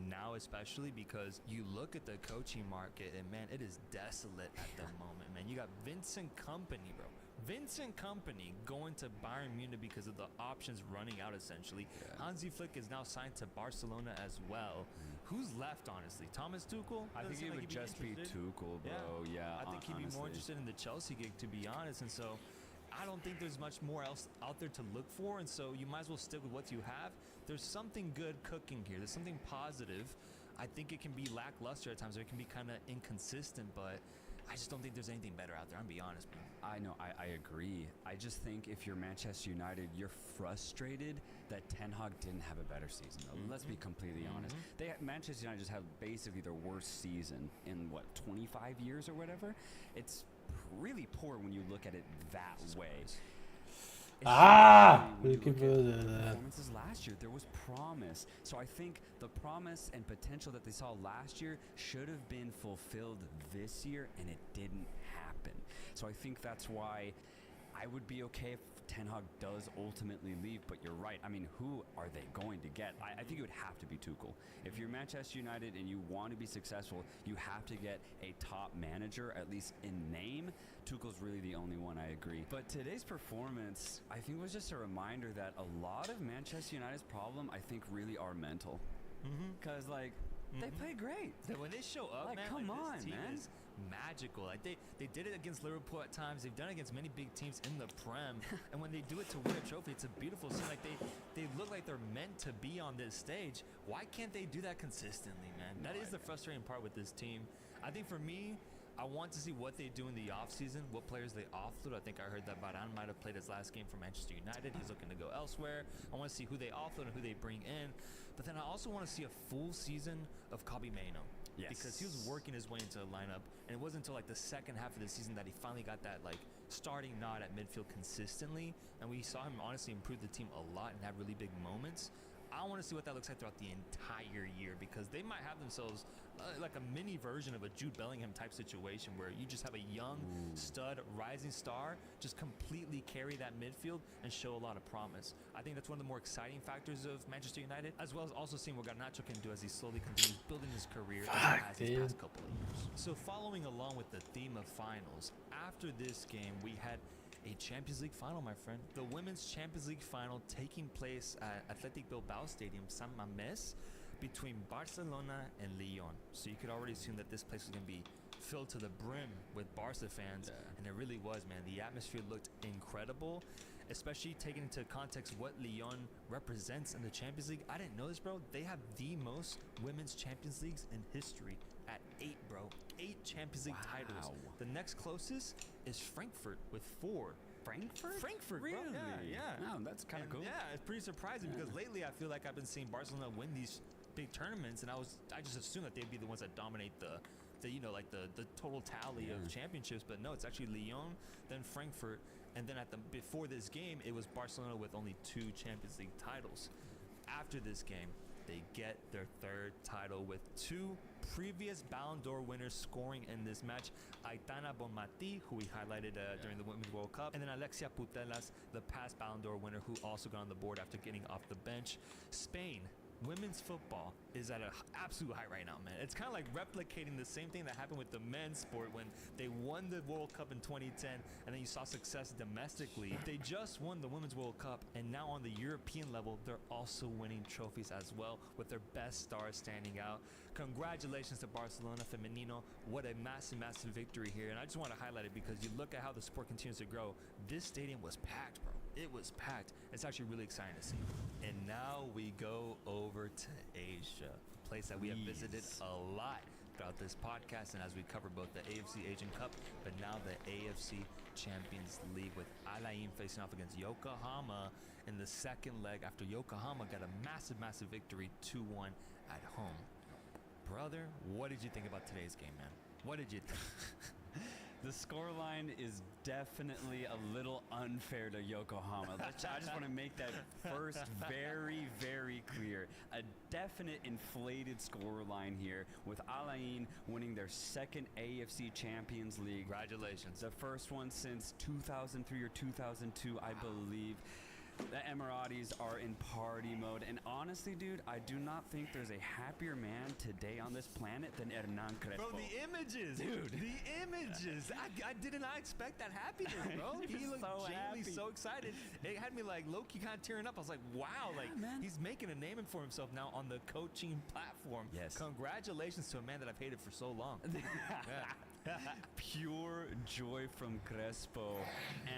now, especially because you look at the coaching market and, man, it is desolate at the moment, man. You got Vincent Kompany, bro. Vincent Kompany going to Bayern Munich because of the options running out, essentially. Hansi Flick is now signed to Barcelona as well. Who's left, honestly? Thomas Tuchel? I think it would just be Tuchel, bro. Yeah, I think he'd be more interested in the Chelsea gig, to be honest. And so I don't think there's much more else out there to look for. And so you might as well stick with what you have. There's something good cooking here. There's something positive. I think it can be lackluster at times, or it can be kind of inconsistent, but I just don't think there's anything better out there. I'm gonna be honest, man. I know, I agree. I just think if you're Manchester United, you're frustrated that Ten Hag didn't have a better season. Let's be completely honest. Manchester United just have basically their worst season in, 25 years or whatever? It's really poor when you look at it that way. Ah! When you We keep look at the performances last year, there was promise. So I think the promise and potential that they saw last year should have been fulfilled this year, and it didn't happen. So I think that's why I would be okay if Ten Hag does ultimately leave, but you're right. I mean, who are they going to get? I think it would have to be Tuchel. If you're Manchester United and you want to be successful, you have to get a top manager, at least in name. Tuchel's really the only one, I agree. But today's performance, I think, was just a reminder that a lot of Manchester United's problem, I think, really are mental. Because, like, they play great. When they show up, Like, man, come like, on, this team man. is magical. Like they did it against Liverpool at times. They've done it against many big teams in the Prem. And when they do it to win a trophy, it's a beautiful scene. Like they look like they're meant to be on this stage. Why can't they do that consistently, man? That is the frustrating part with this team. I think for me, I want to see what they do in the offseason, what players they offload. I think I heard that Varane might have played his last game for Manchester United. He's looking to go elsewhere. I want to see who they offload and who they bring in. But then I also want to see a full season of Kobbie Mainoo. Yes. Because he was working his way into the lineup, and it wasn't until like the second half of the season that he finally got that like starting nod at midfield consistently, and we saw him honestly improve the team a lot and have really big moments. I want to see what that looks like throughout the entire year, because they might have themselves like a mini version of a Jude Bellingham type situation where you just have a young stud rising star just completely carry that midfield and show a lot of promise. I think that's one of the more exciting factors of Manchester United, as well as also seeing what Garnacho can do as he slowly continues building his career as he has these past couple of years. So following along with the theme of finals, after this game we had a Champions League final, my friend. The Women's Champions League final taking place at Athletic Bilbao Stadium, San Mamés, between Barcelona and Lyon. So you could already assume that this place was going to be filled to the brim with Barca fans, and it really was, man. The atmosphere looked incredible, especially taking into context what Lyon represents in the Champions League. I didn't know this, bro. They have the most Women's Champions Leagues in history at 8, bro. 8 Champions League titles. The next closest is Frankfurt with 4. Frankfurt, Really? bro. Yeah. No, that's kind of cool. Yeah, it's pretty surprising because lately I feel like I've been seeing Barcelona win these big tournaments, and I just assumed that they'd be the ones that dominate the total tally of championships. But no, it's actually Lyon, then Frankfurt, and then before this game it was Barcelona with only 2 Champions League titles. After this game, they get their 3rd title with 2 previous Ballon d'Or winners scoring in this match. Aitana Bonmati, who we highlighted during the Women's World Cup, and then Alexia Putellas, the past Ballon d'Or winner, who also got on the board after getting off the bench. Spain, women's football is at an absolute height right now, man. It's kind of like replicating the same thing that happened with the men's sport when they won the World Cup in 2010 and then you saw success domestically. They just won the Women's World Cup, and now on the European level, they're also winning trophies as well, with their best stars standing out. Congratulations to Barcelona Femenino. What a massive, massive victory here. And I just want to highlight it because you look at how the sport continues to grow. This stadium was packed, bro. It was packed. It's actually really exciting to see. And now we go over to Asia, a place that we have visited a lot throughout this podcast, and as we cover both the AFC Asian Cup, but now the AFC Champions League, with Al Ain facing off against Yokohama in the second leg after Yokohama got a massive, massive victory 2-1 at home. Brother, what did you think about today's game, man? What did you think? The scoreline is definitely a little unfair to Yokohama. I just want to make that first very, very clear. A definite inflated scoreline here, with Al Ain winning their 2nd AFC Champions League. Congratulations. The first one since 2003 or 2002, I believe. The Emiratis are in party mode, and honestly, dude, I do not think there's a happier man today on this planet than Hernan Crespo. Bro, the images, dude. The images. I did not expect that happiness, bro. He looked so genuinely happy. so excited. It had me like low-key kind of tearing up. I was like, wow, like man. he's making a name for himself now on the coaching platform. Yes. Congratulations to a man that I've hated for so long. Pure joy from Crespo.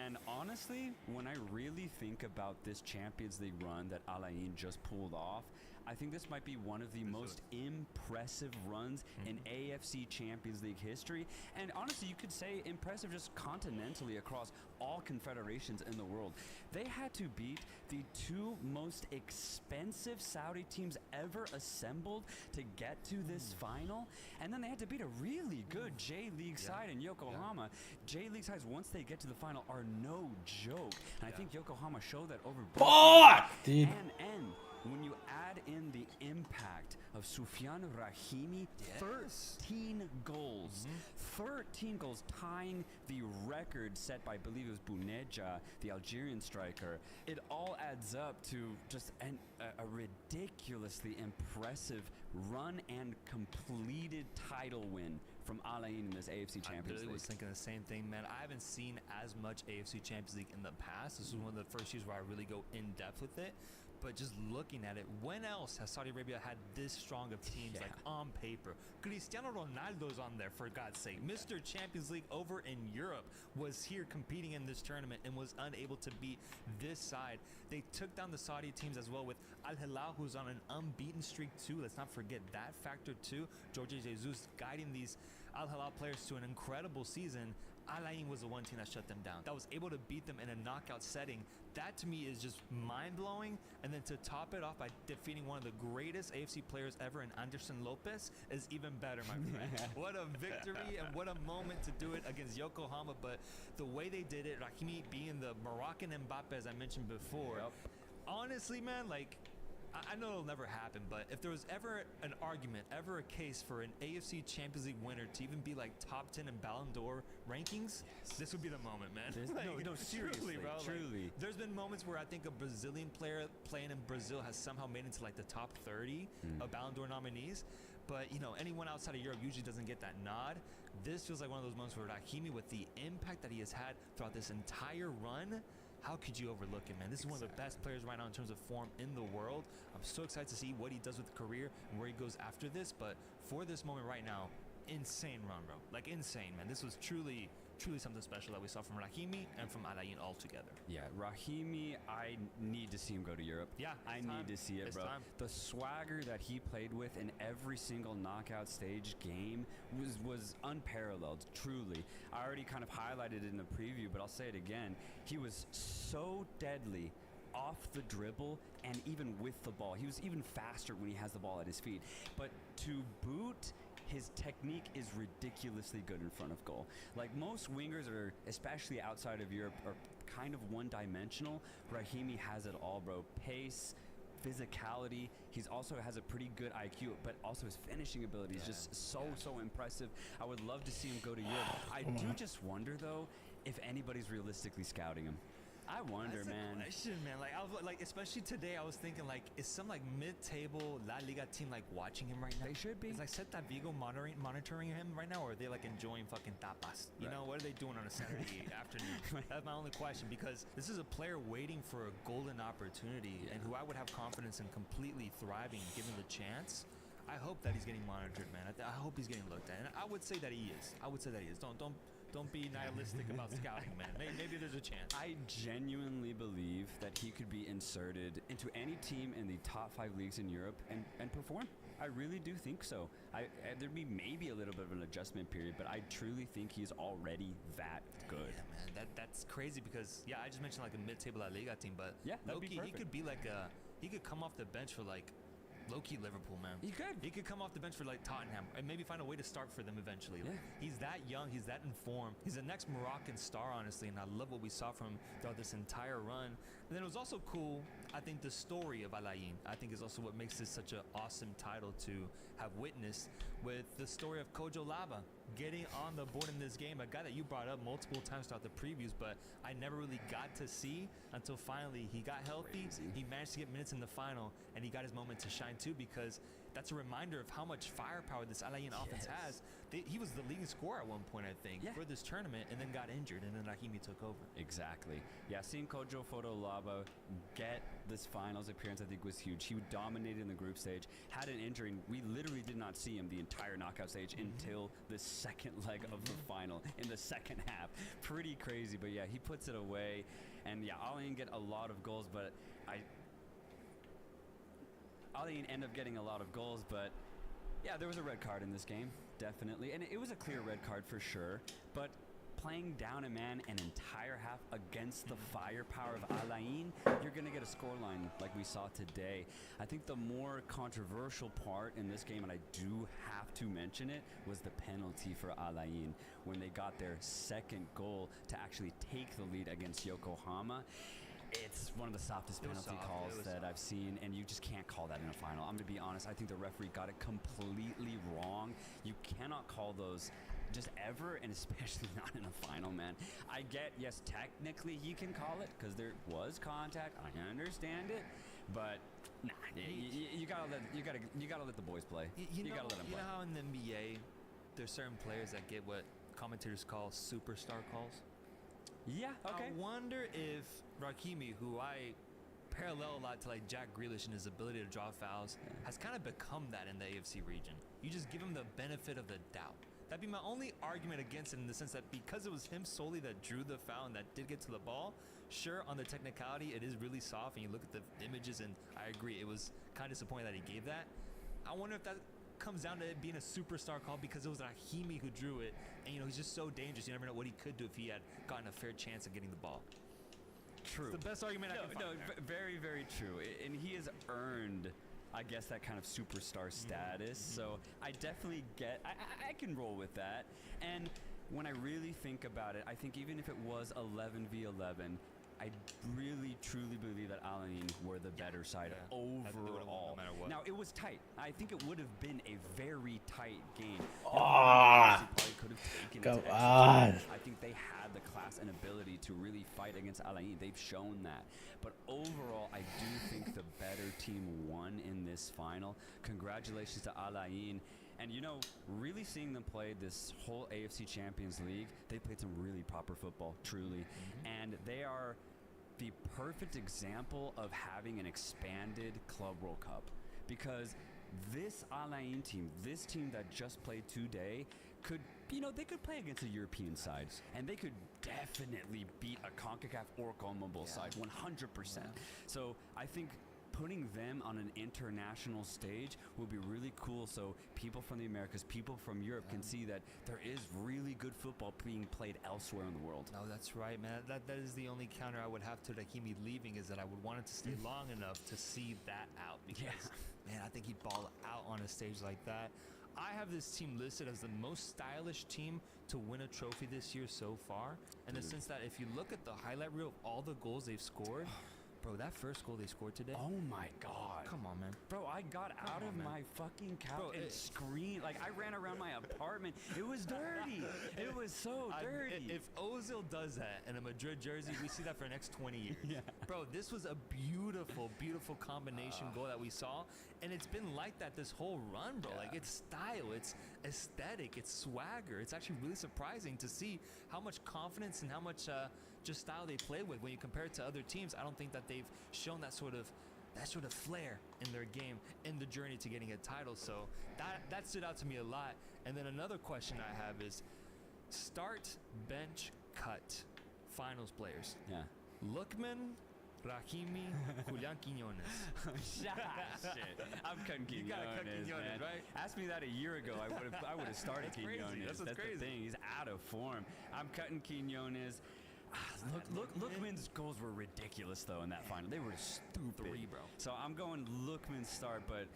And honestly, when I really think about this Champions League run that Al Ain just pulled off, I think this might be one of the most impressive runs in AFC Champions League history. And honestly, you could say impressive just continentally across all confederations in the world. They had to beat the two most expensive Saudi teams ever assembled to get to this final. And then they had to beat a really good J-League side in Yokohama. J-League sides, once they get to the final, are no joke. And I think Yokohama showed that over Fuck, dude. and when you add in the impact of Soufiane Rahimi, 13 goals. 13 goals, tying the record set by, I believe it was Buneja, the Algerian striker. It all adds up to just a ridiculously impressive run and completed title win from Al Ain in this AFC Champions League. I was thinking the same thing, man. I haven't seen as much AFC Champions League in the past. This is one of the first years where I really go in depth with it. But just looking at it, when else has Saudi Arabia had this strong of teams, like on paper? Cristiano Ronaldo's on there, for God's sake. Mr. Champions League over in Europe was here competing in this tournament and was unable to beat this side. They took down the Saudi teams as well with Al Hilal, who's on an unbeaten streak too. Let's not forget that factor too. Jorge Jesus guiding these Al Hilal players to an incredible season. Al Ain was the one team that shut them down, that was able to beat them in a knockout setting. That to me is just mind-blowing. And then to top it off by defeating one of the greatest AFC players ever in Anderson Lopez is even better, my friend. What a victory and what a moment to do it against Yokohama. But the way they did it, Rahimi being the Moroccan Mbappe, as I mentioned before, honestly, man, like, I know it'll never happen, but if there was ever an argument, ever a case for an AFC Champions League winner to even be like top 10 in Ballon d'Or rankings, this would be the moment, man. Like, no, seriously, bro. Truly. Like, there's been moments where I think a Brazilian player playing in Brazil has somehow made it to like the top 30 of Ballon d'Or nominees. But, you know, anyone outside of Europe usually doesn't get that nod. This feels like one of those moments where Rahimi, with the impact that he has had throughout this entire run, how could you overlook it, man? This is one of the best players right now in terms of form in the world. I'm so excited to see what he does with the career and where he goes after this. But for this moment right now, insane run, bro. Like, insane, man. This was truly something special that we saw from Rahimi and from Al Ain all together. Yeah, Rahimi, I need to see him go to Europe. Yeah, I need to see it, bro. The swagger that he played with in every single knockout stage game was unparalleled, truly. I already kind of highlighted it in the preview, but I'll say it again. He was so deadly off the dribble and even with the ball. He was even faster when he has the ball at his feet. But to boot, his technique is ridiculously good in front of goal. Like, most wingers, are, especially outside of Europe, are kind of one-dimensional. Rahimi has it all, bro. Pace, physicality. He's also has a pretty good IQ, but also his finishing ability is just so impressive. I would love to see him go to Europe. I do just wonder, though, if anybody's realistically scouting him. I wonder, That's man. A question, man. Like, I was like, especially today, I was thinking, like, is some like mid-table La Liga team like watching him right now? They should be. Is like Celta Vigo monitoring him right now, or are they like enjoying fucking tapas? You know, what are they doing on a Saturday afternoon? That's my only question, because this is a player waiting for a golden opportunity, and who I would have confidence in completely thriving given the chance. I hope that he's getting monitored, man. I hope he's getting looked at, and I would say that he is. Don't be nihilistic about scouting, man. Maybe there's a chance. I genuinely believe that he could be inserted into any team in the top 5 leagues in Europe and perform. I really do think so. There'd be maybe a little bit of an adjustment period, but I truly think he's already that good. Yeah, man. That's crazy, because, I just mentioned like a mid-table La Liga team, but low-key, he could be like he could come off the bench for like low-key Liverpool, man. He could. He could come off the bench for like Tottenham and maybe find a way to start for them eventually. Yeah. He's that young. He's that informed. He's the next Moroccan star, honestly, and I love what we saw from him throughout this entire run. And then it was also cool, I think, the story of Al Ain, I think, is also what makes this such an awesome title to have witnessed, with the story of Kojo Laba getting on the board in this game, a guy that you brought up multiple times throughout the previews, but I never really got to see until finally he got healthy. He managed to get minutes in the final, and he got his moment to shine too, because that's a reminder of how much firepower this Al Ain offense has. He was the leading scorer at one point, I think, for this tournament, and then got injured, and then Rahimi took over. Exactly. Yeah, seeing Kojo Laba get this finals appearance, I think, was huge. He dominated in the group stage, had an injury, and we literally did not see him the entire knockout stage until the second leg of the final in the second half. Pretty crazy, but yeah, he puts it away. And yeah, Al Ain get a lot of goals, but Alain end up getting a lot of goals, but yeah, there was a red card in this game, definitely. And it was a clear red card for sure, but playing down a man an entire half against the firepower of Alain, you're going to get a scoreline like we saw today. I think the more controversial part in this game, and I do have to mention it, was the penalty for Alain when they got their second goal to actually take the lead against Yokohama. It's one of the softest penalty calls that I've seen, and you just can't call that in a final. I'm going to be honest, I think the referee got it completely wrong. You cannot call those just ever, and especially not in a final, man. I get, yes, technically he can call it because there was contact. I understand it, but nah, you gotta let the boys play. You gotta let them play. You know how in the NBA there's certain players that get what commentators call superstar calls? Yeah, okay. I wonder if Rahimi, who I parallel a lot to like Jack Grealish in his ability to draw fouls, has kind of become that in the AFC region. You just give him the benefit of the doubt. That'd be my only argument against it, in the sense that because it was him solely that drew the foul and that did get to the ball, sure, on the technicality, it is really soft, and you look at the images, and I agree, it was kind of disappointing that he gave that. I wonder if that comes down to it being a superstar call because it was Rahimi who drew it, and he's just so dangerous. You never know what he could do if he had gotten a fair chance of getting the ball. True. It's the best argument I can find. Very, very true. And he has earned, I guess, that kind of superstar status. So I definitely I can roll with that. And when I really think about it, I think even if it was 11v11, I really, truly believe that Alain were the better side overall. No matter what. Now, it was tight. I think it would have been a very tight game. Ah, Could have taken it come to extra on. time. I think they had the class and ability to really fight against Alain. They've shown that. But overall, I do think the better team won in this final. Congratulations to Alain. And really seeing them play this whole AFC Champions League, they played some really proper football, truly. And they are the perfect example of having an expanded Club World Cup. Because this Alain team, this team that just played today, could, they could play against a European side, and they could definitely beat a CONCACAF or CONMEBOL side, 100%. So I think putting them on an international stage will be really cool, so people from the Americas, people from Europe can see that there is really good football being played elsewhere in the world. No, that's right, man. That is the only counter I would have to Rahimi leaving, is that I would want it to stay long enough to see that out, because man, I think he'd ball out on a stage like that. I have this team listed as the most stylish team to win a trophy this year so far, in the sense that if you look at the highlight reel of all the goals they've scored, bro, that first goal they scored today. Oh my God. Come on, man. Bro, I got out of my fucking couch and screamed. Like, I ran around my apartment. It was dirty. It was so dirty. If Ozil does that in a Madrid jersey, we see that for the next 20 years. Bro, this was a beautiful, beautiful combination goal that we saw. And it's been like that this whole run, bro. Like, it's style, it's aesthetic, it's swagger. It's actually really surprising to see how much confidence and how much just style they play with. When you compare it to other teams, I don't think that they've shown that sort of flair in their game in the journey to getting a title. So that stood out to me a lot. And then another question I have is start, bench, cut finals players. Lookman, Rahimi, Julian Quiñones. Shit. I'm cutting Quiñones. You gotta cut Quiñones, man. right? Ask me that a year ago, I would have started That's crazy. Quiñones. That's what's crazy. The thing. He's out of form. I'm cutting Quiñones. Lookman's goals were ridiculous though in that final. They were stupid. 3, bro. So I'm going Lookman start, but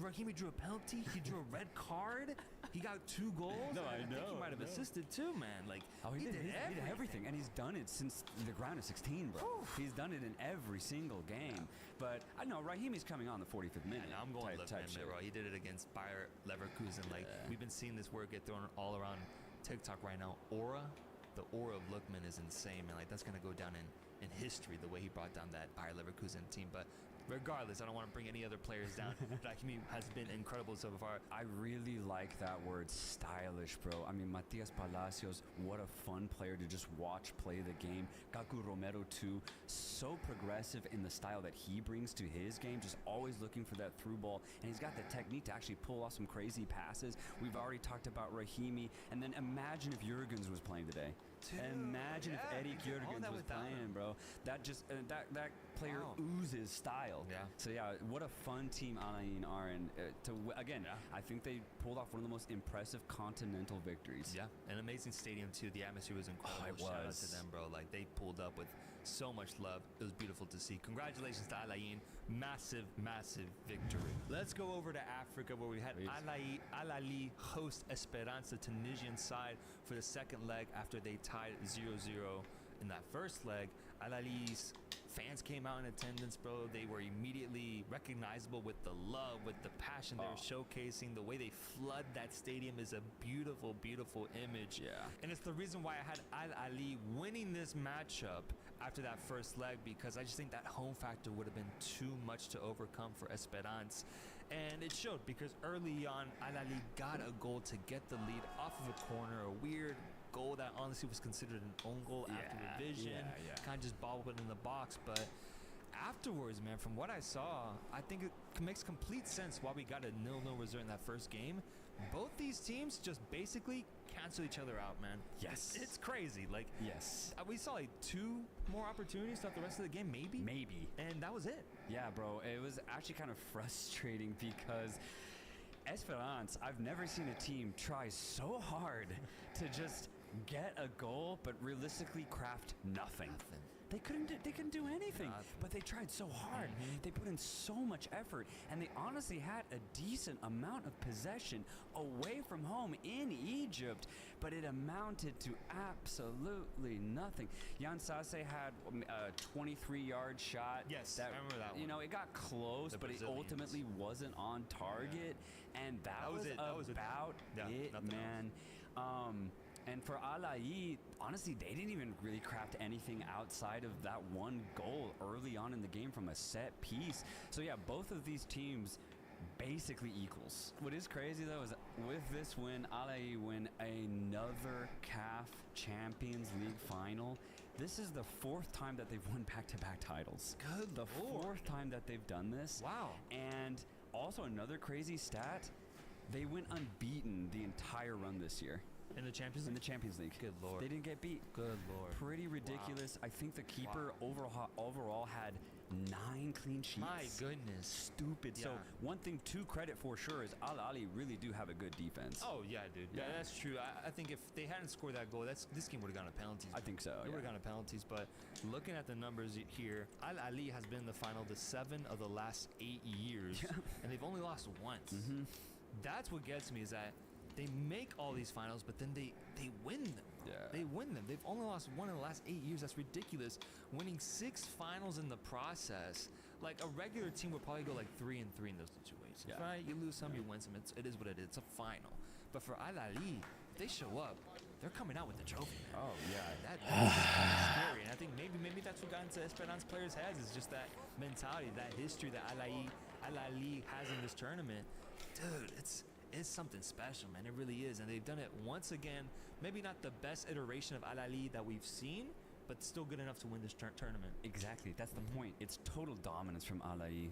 Rahimi drew a penalty. He drew a red card. He got 2 goals. No, I think know, he might have assisted too, man. Like, he did everything. everything, and he's done it since the round of 16, bro. He's done it in every single game. But I know Rahimi's coming on the 45th minute. And I'm going type Lookman, shit. bro. He did it against Bayer Leverkusen. Like, we've been seeing this word get thrown all around TikTok right now. The aura of Lookman is insane, man. Like, that's gonna go down in history, the way he brought down that Bayer Leverkusen team. But regardless, I don't want to bring any other players down. Rahimi has been incredible so far. I really like that word, stylish, bro. I mean, Matias Palacios, what a fun player to just watch play the game. Kaku Romero too, so progressive in the style that he brings to his game, just always looking for that through ball, and he's got the technique to actually pull off some crazy passes. We've already talked about Rahimi, and then imagine if Jurgens was playing today. Dude, Imagine if Eddie he did all Jurgens that was without playing, him. bro. That just that player Wow. oozes style. Yeah. So yeah, what a fun team Alain are, and again, Yeah. I think they pulled off one of the most impressive continental victories. Yeah, an amazing stadium too. The atmosphere was incredible. it Shout out was. to them, bro. Like they pulled up with so much love. It was beautiful to see. Congratulations to Alain. Massive, massive victory. Let's go over to Africa where we had Please. Al Ahly host Esperance, the Tunisian side, for the second leg after they tied 0-0 in that first leg. Al Ahly's fans came out in attendance, bro. They were immediately recognizable with the love, with the passion they were showcasing. The way they flood that stadium is a beautiful, beautiful image. Yeah. And it's the reason why I had Al Ahly winning this matchup after that first leg, because I just think that home factor would have been too much to overcome for Esperance. And it showed, because early on, Al Ahly got a goal to get the lead off of a corner, a weird goal that honestly was considered an own goal after revision. Kind of just bobbled it in the box. But afterwards, man, from what I saw, I think it makes complete sense why we got a 0-0 result in that first game. Both these teams just basically cancel each other out, man. Yes. It's crazy. Like, Yes. we saw like 2 more opportunities throughout the rest of the game, maybe. And that was it. Yeah, bro. It was actually kind of frustrating because Esperance, I've never seen a team try so hard to just get a goal, but realistically craft nothing. They couldn't do anything, but they tried so hard. They put in so much effort, and they honestly had a decent amount of possession away from home in Egypt, but it amounted to absolutely nothing. Jan Sase had a 23-yard shot. Yes, I remember that one. You know, it got close, but it Brazilians. ultimately wasn't on target, and that was it. That was it. about it, nothing man. And for Al Ahly, honestly, they didn't even really craft anything outside of that one goal early on in the game from a set piece. So yeah, both of these teams basically equals. What is crazy though is with this win, Al Ahly win another CAF Champions League final. This is the 4th time that they've won back-to-back titles. Good The Lord. 4th time that they've done this. Wow. And also another crazy stat, they went unbeaten the entire run this year. In the Champions In League? the Champions League. Good Lord. They didn't get beat. Good Lord. Pretty ridiculous. I think the keeper overall had 9 clean sheets. My goodness. Stupid. So Yeah. one thing to credit for sure is Al Ahly really do have a good defense. Oh, yeah, dude. Yeah. That's true. I think if they hadn't scored that goal, this game would have gone to penalties. I think so. It would have gone to penalties, but looking at the numbers here, Al Ahly has been in the final the 7 of the last 8 years, and they've only lost once. That's what gets me, is that they make all these finals, but then they win them. Yeah. They win them. They've only lost 1 in the last 8 years. That's ridiculous. Winning 6 finals in the process. Like a regular team would probably go like 3-3 in those situations. Yeah. Right? You lose some, you win some. It is what it is. It's a final. But for Al Ahly, if they show up, they're coming out with the trophy. Oh yeah. That's scary. And I think maybe that's what got into Esperance players' heads, is just that mentality, that history that Al Ahly has in this tournament. Dude, it's something special, man. It really is. And they've done it once again. Maybe not the best iteration of Al Ahly that we've seen, but still good enough to win this tournament. Exactly. That's the point. It's total dominance from Al Ahly.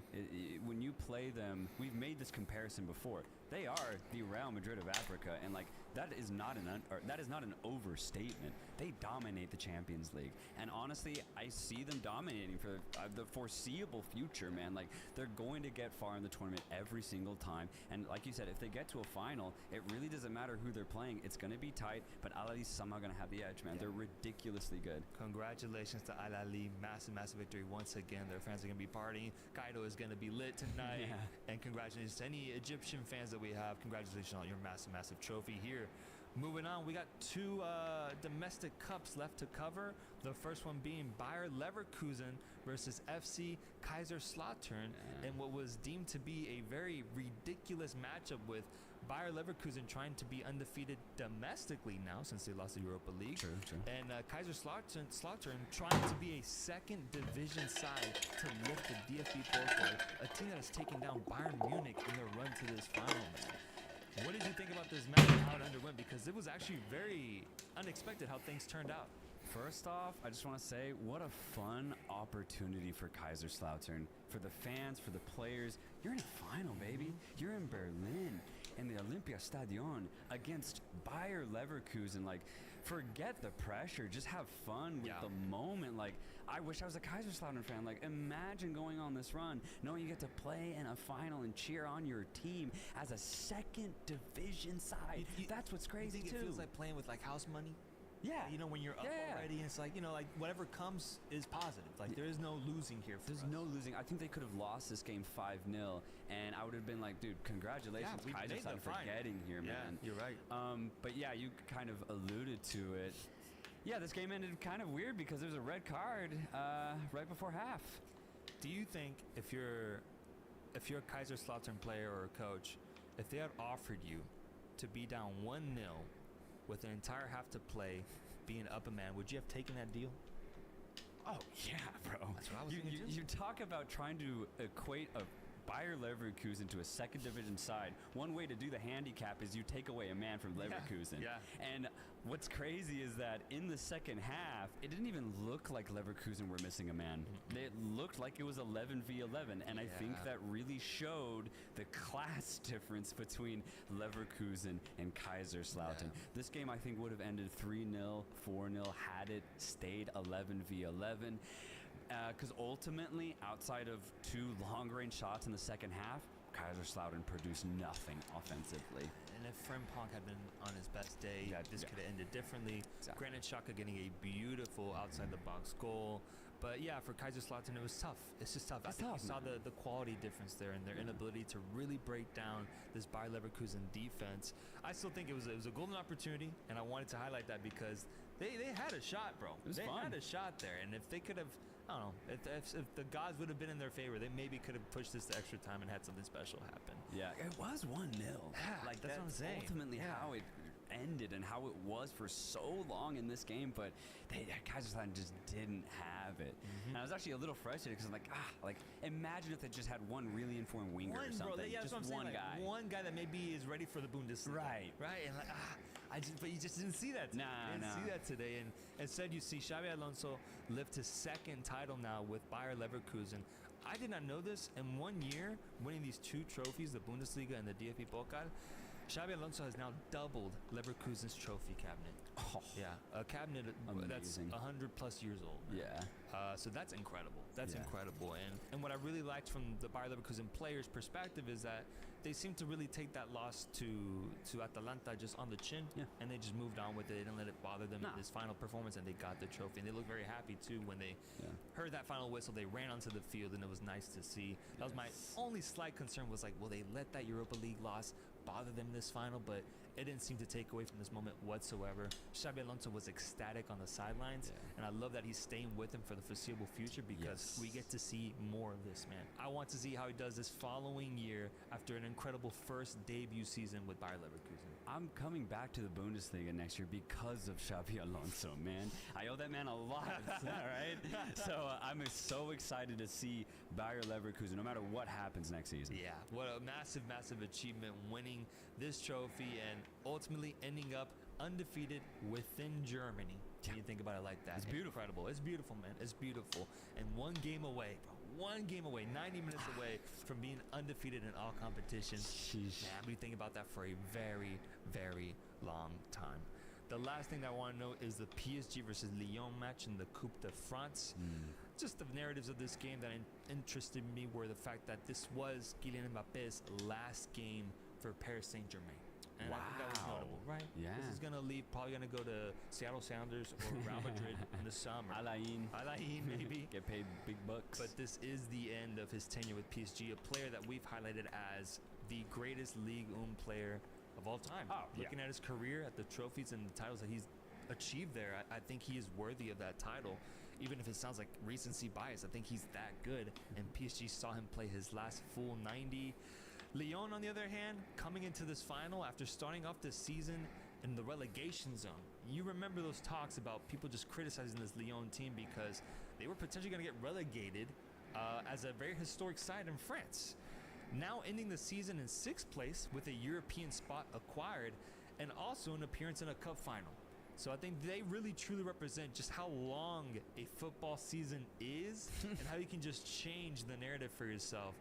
When you play them, we've made this comparison before. They are the Real Madrid of Africa, and like that is not an overstatement. They dominate the Champions League, and honestly, I see them dominating for the foreseeable future, man. Like they're going to get far in the tournament every single time, and like you said, if they get to a final, it really doesn't matter who they're playing. It's going to be tight, but Al Ahly's somehow going to have the edge, man. They're ridiculously good. Congratulations to Al Ahly. Massive victory once again. Their fans are going to be partying. Kaido is going to be lit tonight. And congratulations to any Egyptian fans that we have. Congratulations on your massive trophy here. Moving on, we got 2 domestic cups left to cover. The first one being Bayer Leverkusen versus FC Kaiserslautern, and what was deemed to be a very ridiculous matchup with Bayer Leverkusen trying to be undefeated domestically now since they lost the Europa League. True. And Kaiserslautern trying to be a second division side to lift the DFB Pokal, a team that has taken down Bayern Munich in their run to this final, man. What did you think about this match and how it underwent? Because it was actually very unexpected how things turned out. First off, I just want to say what a fun opportunity for Kaiserslautern, for the fans, for the players. You're in a final, baby. You're in Berlin in the Olympiastadion against Bayer Leverkusen. Like, forget the pressure. Just have fun with the moment. Like, I wish I was a Kaiserslautern fan. Like, imagine going on this run, knowing you get to play in a final and cheer on your team as a second division side. That's what's crazy, you think too. It feels like playing with, like, house money? Yeah. You know, when you're up already, and it's like, you know, like, whatever comes is positive. Like, there is no losing here for us. There's no losing. I think they could have lost this game 5-0, and I would have been like, dude, congratulations, Kaiserslautern, for getting here, man. You're right. But yeah, you kind of alluded to it. Yeah, this game ended kind of weird because there was a red card right before half. Do you think if you're a Kaiserslautern player or a coach, if they had offered you to be down 1-0 with an entire half to play, being up a man, would you have taken that deal? Oh, yeah, bro. That's what I was thinking too. You talk about trying to equate a Bayer Leverkusen to a second division side. One way to do the handicap is you take away a man from Leverkusen. Yeah. And what's crazy is that in the second half, it didn't even look like Leverkusen were missing a man. It looked like it was 11v11, and I think that really showed the class difference between Leverkusen and Kaiserslautern. This game, I think, would have ended 3-0, 4-0 had it stayed 11v11. Because ultimately, outside of 2 long-range shots in the second half, Kaiserslautern produced nothing offensively. And if Frimpong had been on his best day, this could have ended differently. Exactly. Granted, Xhaka getting a beautiful outside-the-box goal. But yeah, for Kaiserslautern, it was tough. It's just tough. I think you saw the quality difference there and their inability to really break down this Bayer Leverkusen defense. I still think it was a golden opportunity, and I wanted to highlight that because they had a shot, bro. They had a shot there, and if they could have, I don't know, if the gods would have been in their favor, they maybe could have pushed this to extra time and had something special happen. Yeah, it was 1-0. Yeah, like that's what I'm saying. Ultimately, how it ended and how it was for so long in this game, but Kaiserslautern just didn't have it. And I was actually a little frustrated because I'm like, imagine if they just had one really informed winger or something. Bro, just that's what I'm saying, one guy. One guy that maybe is ready for the Bundesliga. Right, and like, but you just didn't see that today. You didn't see that today, and instead you see Xabi Alonso lift his second title now with Bayer Leverkusen. I did not know this. In 1 year, winning these 2 trophies, the Bundesliga and the DFB Pokal, Xabi Alonso has now doubled Leverkusen's trophy cabinet. Oh, yeah, a cabinet that's 100+ years old. Man. Yeah. So that's incredible. That's incredible. And what I really liked from the Bayer Leverkusen players' perspective is that they seem to really take that loss to Atalanta just on the chin, and they just moved on with it. They didn't let it bother them in this final performance, and they got the trophy. And they looked very happy too when they heard that final whistle. They ran onto the field, and it was nice to see. That was my only slight concern was like, will they let that Europa League loss bother them this final? But it didn't seem to take away from this moment whatsoever. Xabi Alonso was ecstatic on the sidelines, and I love that he's staying with him for the foreseeable future because we get to see more of this man. I want to see how he does this following year after an incredible first debut season with Bayer Leverkusen. I'm coming back to the Bundesliga next year because of Xabi Alonso, man. I owe that man a lot, all right? So I'm so excited to see Bayer Leverkusen no matter what happens next season. Yeah, what a massive, massive achievement, winning this trophy and ultimately ending up undefeated within Germany. When you think about it like that. It's beautiful. Incredible. It's beautiful, man. It's beautiful. And 1 game away, bro. 1 game away, 90 minutes away from being undefeated in all competitions. Sheesh. Man, we think about that for a very, very long time. The last thing I want to note is the PSG versus Lyon match in the Coupe de France. Just the narratives of this game that interested me were the fact that this was Kylian Mbappe's last game for Paris Saint-Germain. And I think that was notable, right? Yeah. This is going to leave, probably going to go to Seattle Sounders or Real Madrid in the summer. Alain, maybe. Get paid big bucks. But this is the end of his tenure with PSG, a player that we've highlighted as the greatest Ligue 1 player of all time. Looking at his career, at the trophies and the titles that he's achieved there, I think he is worthy of that title. Even if it sounds like recency bias, I think he's that good. And PSG saw him play his last full 90. Lyon, on the other hand, coming into this final after starting off this season in the relegation zone. You remember those talks about people just criticizing this Lyon team because they were potentially going to get relegated as a very historic side in France. Now ending the season in 6th place with a European spot acquired and also an appearance in a cup final. So I think they really truly represent just how long a football season is and how you can just change the narrative for yourself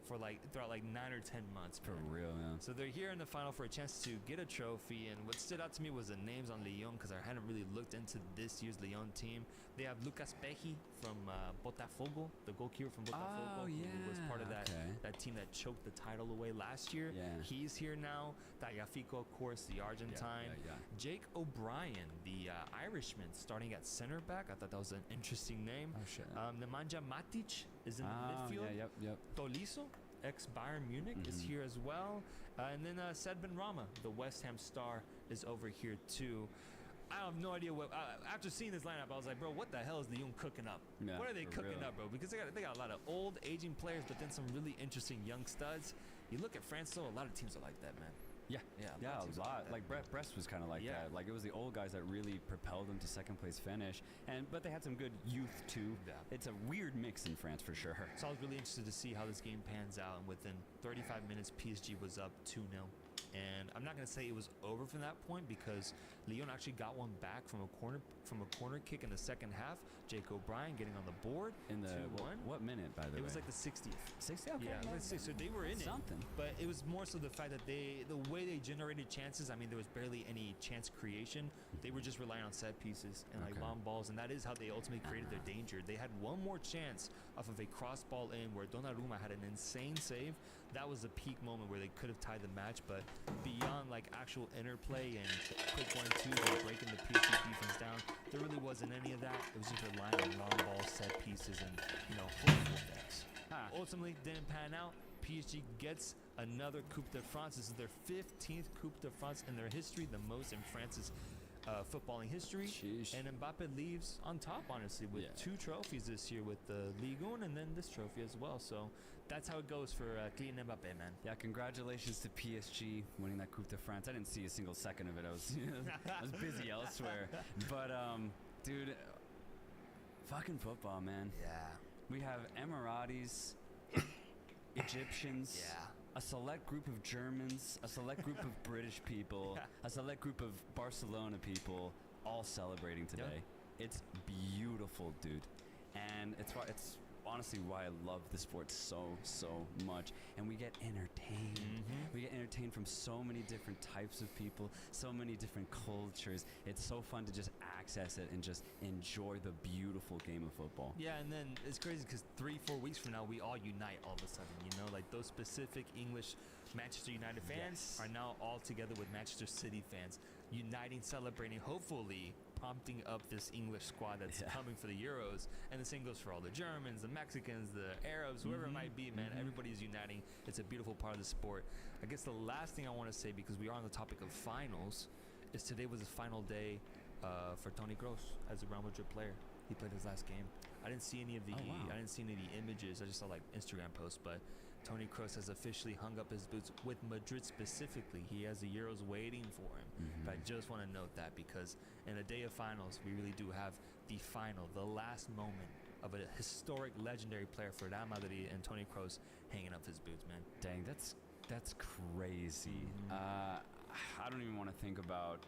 for throughout 9 or 10 months. For real, man. So they're here in the final for a chance to get a trophy. And what stood out to me was the names on Lyon, because I hadn't really looked into this year's Lyon team. They have Lucas Peji from Botafogo, the goalkeeper from Botafogo, who was part of that team that choked the title away last year. Yeah. He's here now. Tagliafico, of course, the Argentine. Jake O'Brien, the Irishman, starting at center back. I thought that was an interesting name. Oh, shit. Nemanja Matic is in the midfield. Yep. Tolisso, ex-Bayern Munich, is here as well. And then Said Benrahma, the West Ham star, is over here too. I have no idea what. After seeing this lineup, I was like, bro, what the hell is Lyon cooking up? Yeah, what are they cooking up, bro? Because they got a lot of old, aging players, but then some really interesting young studs. You look at France, though, a lot of teams are like that, man. Yeah, a lot. Like Brest was kind of like Yeah. that. Like it was the old guys that really propelled them to second place finish, but they had some good youth too. Yeah. It's a weird mix in France for sure. So I was really interested to see how this game pans out. And within 35 minutes, PSG was up 2-0. And I'm not going to say it was over from that point, because Lyon actually got one back from a corner kick in the second half. Jake O'Brien getting on the board. In the 2-1. what minute, by the way? It was like the 60th. 60th? Okay. Yeah, let's say so they were in Something. it, but it was more so the fact that the way they generated chances. I mean, there was barely any chance creation. They were just relying on set pieces and long balls, and that is how they ultimately created their danger. They had one more chance off of a cross ball in where Donnarumma had an insane save. That was the peak moment where they could have tied the match, but beyond actual interplay and quick 1-2 and breaking the PSG defense down, there really wasn't any of that. It was just relying on long ball, set pieces, and hopeful things. Ultimately, didn't pan out. PSG gets another Coupe de France. This is their 15th Coupe de France in their history, the most in France's footballing history. Sheesh. And Mbappe leaves on top, honestly, with 2 trophies this year, with the Ligue 1 and then this trophy as well. So that's how it goes for Kylian Mbappe, man. Yeah, congratulations to PSG winning that Coupe de France. I didn't see a single second of it. I was busy elsewhere. But dude, fucking football, man. Yeah. We have Emiratis, Egyptians. Yeah. A select group of Germans, a select group of British people, a select group of Barcelona people, all celebrating today. It's beautiful, dude, and it's honestly why I love the sport so much. And we get entertained. We get entertained from so many different types of people, so many different cultures. It's so fun to just access it and just enjoy the beautiful game of football. Yeah, and then it's crazy because 3-4 weeks from now, we all unite all of a sudden, like those specific English Manchester United fans are now all together with Manchester City fans, uniting, celebrating, hopefully prompting up this English squad that's coming for the Euros. And the same goes for all the Germans, the Mexicans, the Arabs, whoever it might be, man. Everybody's uniting. It's a beautiful part of the sport. I guess the last thing I want to say, because we are on the topic of finals, is today was the final day for Toni Kroos as a Real Madrid player. He played his last game. I didn't see any of the I didn't see any of the images. I just saw Instagram posts, but Toni Kroos has officially hung up his boots with Madrid specifically. He has the Euros waiting for him. But I just want to note that, because in a day of finals, we really do have the final, the last moment of a historic, legendary player for Real Madrid, and Toni Kroos hanging up his boots, man. Dang, that's crazy. I don't even want to think about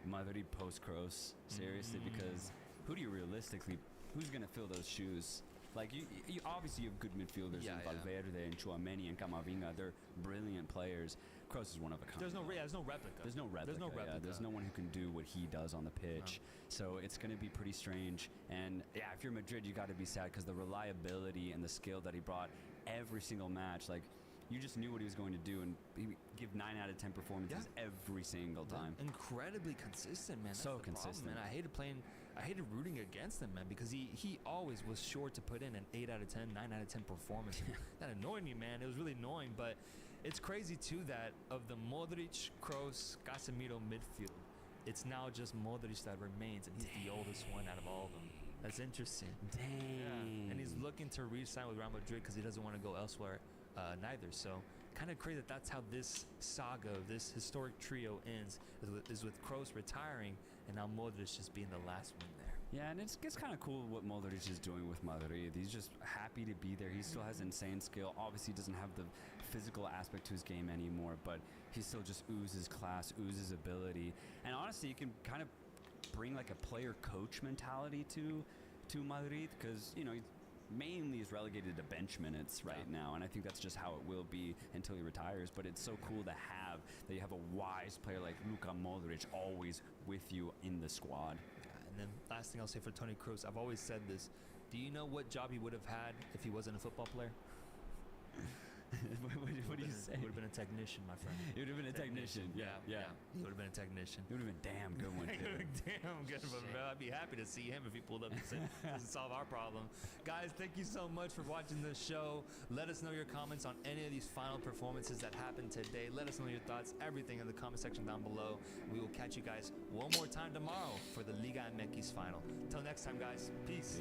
Madrid post-Kroos, seriously, because who's going to fill those shoes? Like, you obviously you have good midfielders in Valverde and Chouameni and Camavinga. They're brilliant players. Kroos is one of a kind. There's no replica. There's no replica. There's no one who can do what he does on the pitch. So it's going to be pretty strange. And if you're Madrid, you got to be sad, because the reliability and the skill that he brought every single match, you just knew what he was going to do, and he would give 9 out of 10 performances every single time. Incredibly consistent, man. That's so the consistent, problem, man. I hated rooting against him, man, because he always was sure to put in an 8 out of 10, 9 out of 10 performance. That annoyed me, man. It was really annoying, but it's crazy too that of the Modric, Kroos, Casemiro midfield, it's now just Modric that remains, and he's the oldest one out of all of them. That's interesting. Dang. Yeah. And he's looking to re-sign with Real Madrid because he doesn't want to go elsewhere neither. So kind of crazy that's how this saga, this historic trio ends, is with Kroos retiring and now Modric just being the last one there. Yeah, and it's kind of cool what Modric is doing with Madrid. He's just happy to be there. He still has insane skill. Obviously, doesn't have the physical aspect to his game anymore, but he still just oozes class, oozes ability. And honestly, you can kind of bring a player-coach mentality to Madrid, because mainly is relegated to bench minutes right now, and I think that's just how it will be until he retires. But it's so cool to have that you have a wise player like Luka Modric always with you in the squad. And then last thing I'll say for Toni Kroos, I've always said this. Do you know what job he would have had if he wasn't a football player? What do you say? He would have been a technician, my friend. He would have been a technician. Yeah. He would have been a technician. It would have been damn good one too. Damn good one, bro. I'd be happy to see him if he pulled up and said, doesn't solve our problem. Guys, thank you so much for watching the show. Let us know your comments on any of these final performances that happened today. Let us know your thoughts, everything in the comment section down below. We will catch you guys one more time tomorrow for the Liga MX final. Till next time, guys. Peace.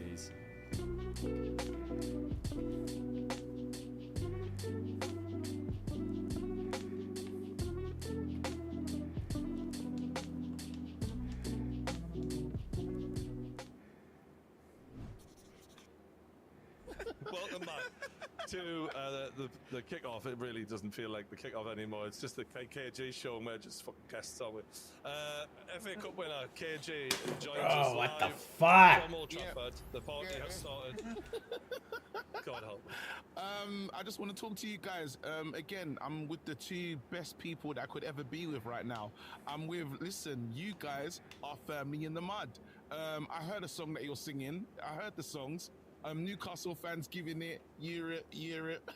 Welcome back to the kickoff. It really doesn't feel like the kickoff anymore. It's just the KG show, and we're just fucking guests, aren't we? FA Cup winner KG joins us what live the fuck? from Old Trafford. The party has started. God help me. I just want to talk to you guys. Again, I'm with the two best people that I could ever be with right now. Listen, you guys are firmly in the mud. I heard a song that you're singing. I heard the songs. Newcastle fans giving it Europe.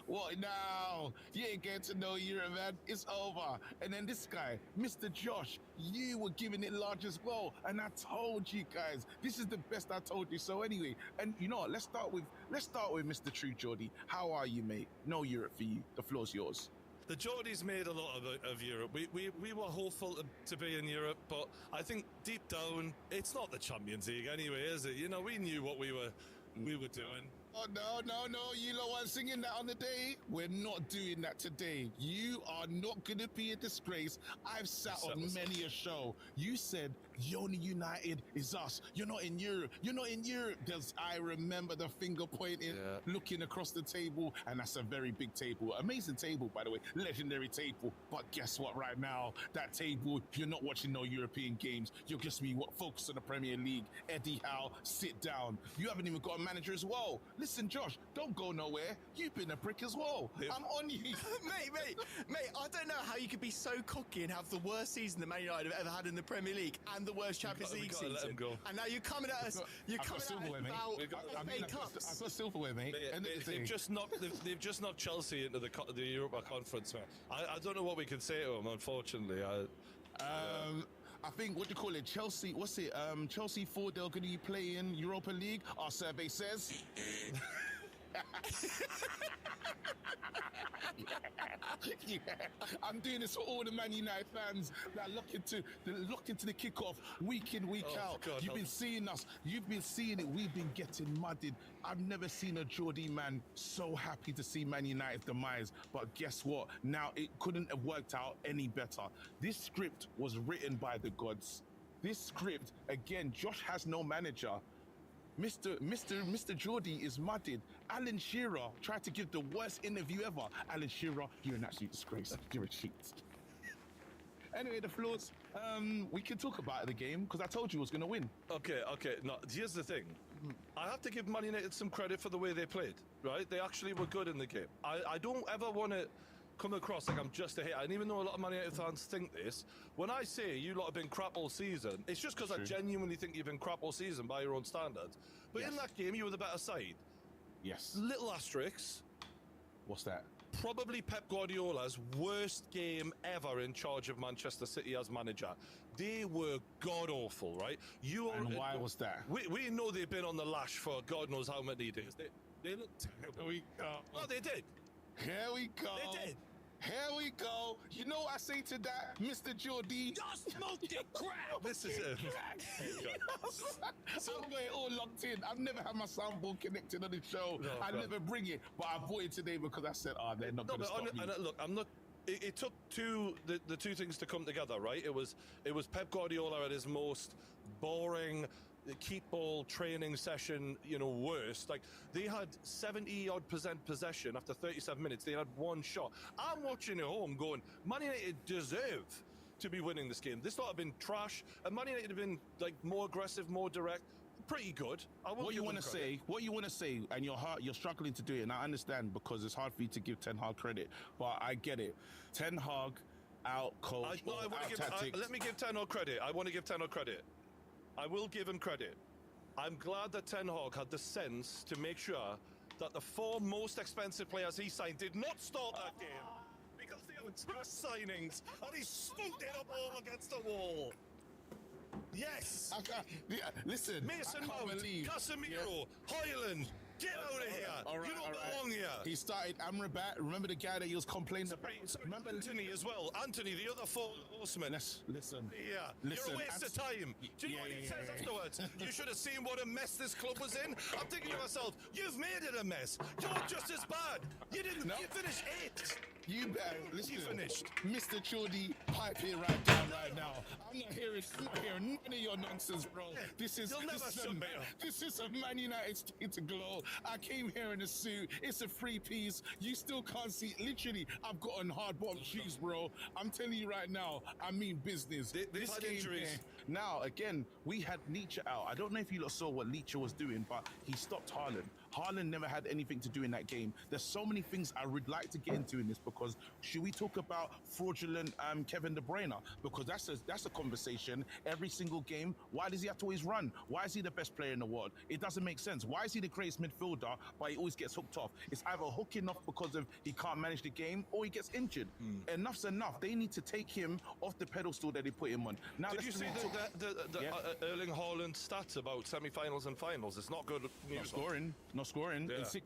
What now? You ain't getting to know Europe, man. It's over. And then this guy, Mr. Josh, you were giving it large as well. And I told you guys, this is the best I told you. So anyway, and you know what? Let's start with Mr. True Geordie. How are you, mate? No Europe for you. The floor's yours. The Geordies made a lot of Europe. We were hopeful to be in Europe, but I think deep down, it's not the Champions League anyway, is it? You know, we knew what we were doing. Oh, no, you lot weren't singing that on the day. We're not doing that today. You are not going to be a disgrace. I've sat on many a show. You said, the only United is us. You're not in Europe. You're not in Europe. I remember the finger pointing, looking across the table, and that's a very big table. Amazing table, by the way. Legendary table. But guess what right now? That table, you're not watching no European games. You're just focused on the Premier League. Eddie Howe, sit down. You haven't even got a manager as well. Listen, Josh, don't go nowhere. You've been a prick as well. Yeah. I'm on you. mate, I don't know how you could be so cocky and have the worst season that Man United have ever had in the Premier League and the worst Champions League season. Let him go. And now you're coming at us. You're coming at us about FA Cups. I've got silverware, mate. They've just knocked Chelsea into the Europa Conference, man. I don't know what we can say to them, unfortunately. I think, what do you call it? Chelsea, what's it? Chelsea 4, they're going to be playing Europa League. Our survey says. Yeah. I'm doing this for all the Man United fans that are locked into the kickoff week in, week out. God, you've been seeing us. You've been seeing it. We've been getting mudded. I've never seen a Geordie man so happy to see Man United's demise. But guess what? Now, it couldn't have worked out any better. This script was written by the gods. This script, again, Josh has no manager. Mr. Geordie is mudded. Alan Shearer tried to give the worst interview ever. Alan Shearer, you're an absolute disgrace. You're a cheat. Anyway, the floors, we can talk about the game because I told you I was going to win. Okay. No, here's the thing. I have to give Man United some credit for the way they played, right? They actually were good in the game. I don't ever want to come across like I'm just a hater. And even though a lot of Man United fans think this, when I say you lot have been crap all season, it's just because I genuinely think you've been crap all season by your own standards. But in that game, you were the better side. Yes. Little asterisks. What's that? Probably Pep Guardiola's worst game ever in charge of Manchester City as manager. They were god-awful, right? And why was that? We know they've been on the lash for God knows how many days. They looked terrible. Oh, they did. Here we go. They did. Here we go. You know what I say to that, Mr. Geordie? Just smoke it, crap. This is it. So I'm going all locked in. I've never had my soundboard connected on the show. No, I never bring it, but I bought it today because I said, they're not going to stop me. Look, I'm not. It took the two things to come together, right? It was Pep Guardiola at his most boring, keep ball training session, worst. Like, they had 70-odd% possession after 37 minutes. They had one shot. I'm watching at home going, Man United deserve to be winning this game. This lot have been trash, and Man United have been like more aggressive, more direct. pretty good. What you want to say, and you're struggling to do it, and I understand because it's hard for you to give Ten Hag credit, but I get it. Ten Hag out coach, let me give Ten Hag credit. I want to give Ten Hag credit. I will give him credit. I'm glad that Ten Hag had the sense to make sure that the 4 most expensive players he signed did not start that game because they were trust signings, and he smoked it up all against the wall. Yes. Listen, Mason Mount, Casemiro, Highland, get out of here. You don't belong here. He started Amrabat. Remember the guy that he was complaining about? Remember Anthony as well. Anthony, the other 4 horsemen. Listen. Yeah, you're a waste of time. Do you know what he says afterwards? You should have seen what a mess this club was in. I'm thinking to myself, you've made it a mess. You're just as bad. You didn't. You finished 8th. You better listen. You finished. Mr. Chordy, pipe it right down right now. I'm not hearing none of your nonsense, bro. This is a Man United state to glow. I came here in a suit. It's a 3-piece. You still can't see. Literally, I've got on hard bottom shoes, bro. I'm telling you right now. I mean business. This had injuries. Now, again, we had Nietzsche out. I don't know if you lot saw what Nietzsche was doing, but he stopped Haaland. Haaland never had anything to do in that game. There's so many things I would like to get into in this because should we talk about fraudulent Kevin De Bruyne? Because that's a conversation every single game. Why does he have to always run? Why is he the best player in the world? It doesn't make sense. Why is he the greatest midfielder, but he always gets hooked off? It's either hooking off because of he can't manage the game or he gets injured. Enough's enough. They need to take him off the pedestal that they put him on. Now, did you see the Erling Haaland stats about semi-finals and finals? It's not good news. Not scoring. Yeah.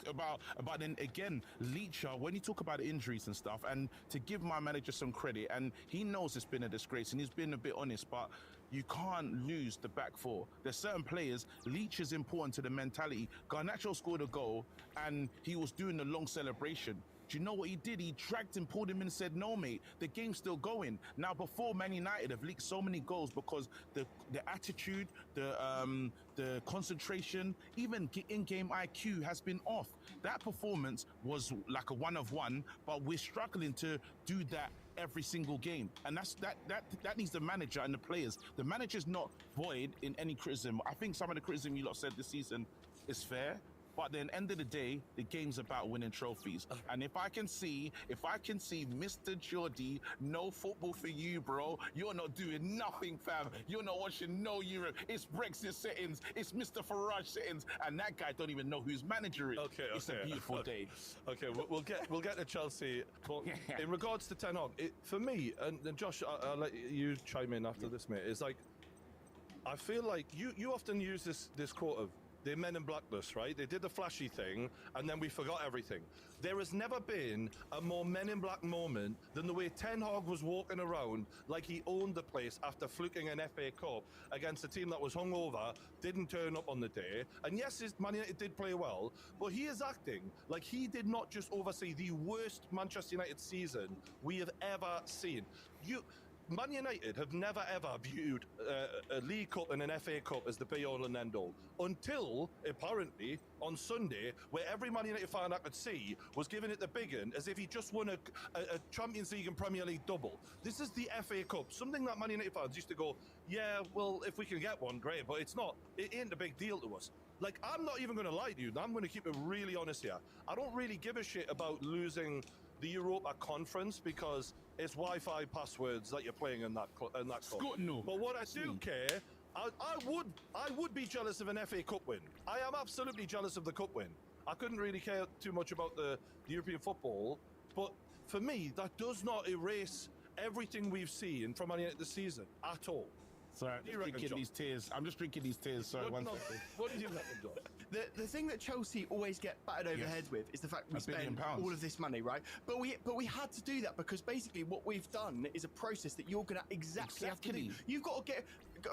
About then again, Leacher, when you talk about injuries and stuff, and to give my manager some credit, and he knows it's been a disgrace and he's been a bit honest, but you can't lose the back 4. There's certain players, Leach is important to the mentality. Garnacho scored a goal and he was doing the long celebration. Do you know what he did? He dragged him, pulled him in and said, no, mate, the game's still going. Now, before Man United have leaked so many goals because the attitude, the concentration, even in-game IQ has been off. That performance was like a 1 of 1, but we're struggling to do that every single game. And that needs the manager and the players. The manager's not void in any criticism. I think some of the criticism you lot said this season is fair. But at the end of the day, the game's about winning trophies. And if I can see Mr. Jordy, no football for you, bro. You're not doing nothing, fam. You're not watching no Europe. It's Brexit settings. It's Mr. Farage settings. And that guy don't even know whose manager it is. It's a beautiful day. Okay, we'll get to Chelsea. But in regards to Ten Hag, for me, and Josh, I'll let you chime in after this, mate. It's like, I feel like you often use this quote of, they're Men in Blacklist, right? They did the flashy thing, and then we forgot everything. There has never been a more Men in Black moment than the way Ten Hag was walking around like he owned the place after fluking an FA Cup against a team that was hungover, didn't turn up on the day. And yes, his Man United did play well, but he is acting like he did not just oversee the worst Manchester United season we have ever seen. Man United have never ever viewed a League Cup and an FA Cup as the be-all and end-all until, apparently, on Sunday, where every Man United fan I could see was giving it the big one as if he just won a Champions League and Premier League double. This is the FA Cup, something that Man United fans used to go, yeah, well, if we can get one, great, but it's not. It ain't a big deal to us. Like, I'm not even going to lie to you. I'm going to keep it really honest here. I don't really give a shit about losing the Europa Conference because it's Wi-Fi passwords that you're playing in that club. But what I do care, I would be jealous of an FA Cup win. I am absolutely jealous of the Cup win. I couldn't really care too much about the European football, but for me, that does not erase everything we've seen from Man United this season at all. Sorry, I'm just drinking these tears. Sorry, one second. What did you reckon, John? The thing that Chelsea always get battered over the head with is the fact we spend all of this money, right? But we had to do that because basically what we've done is a process that you're going to exactly have to do. You've got to get...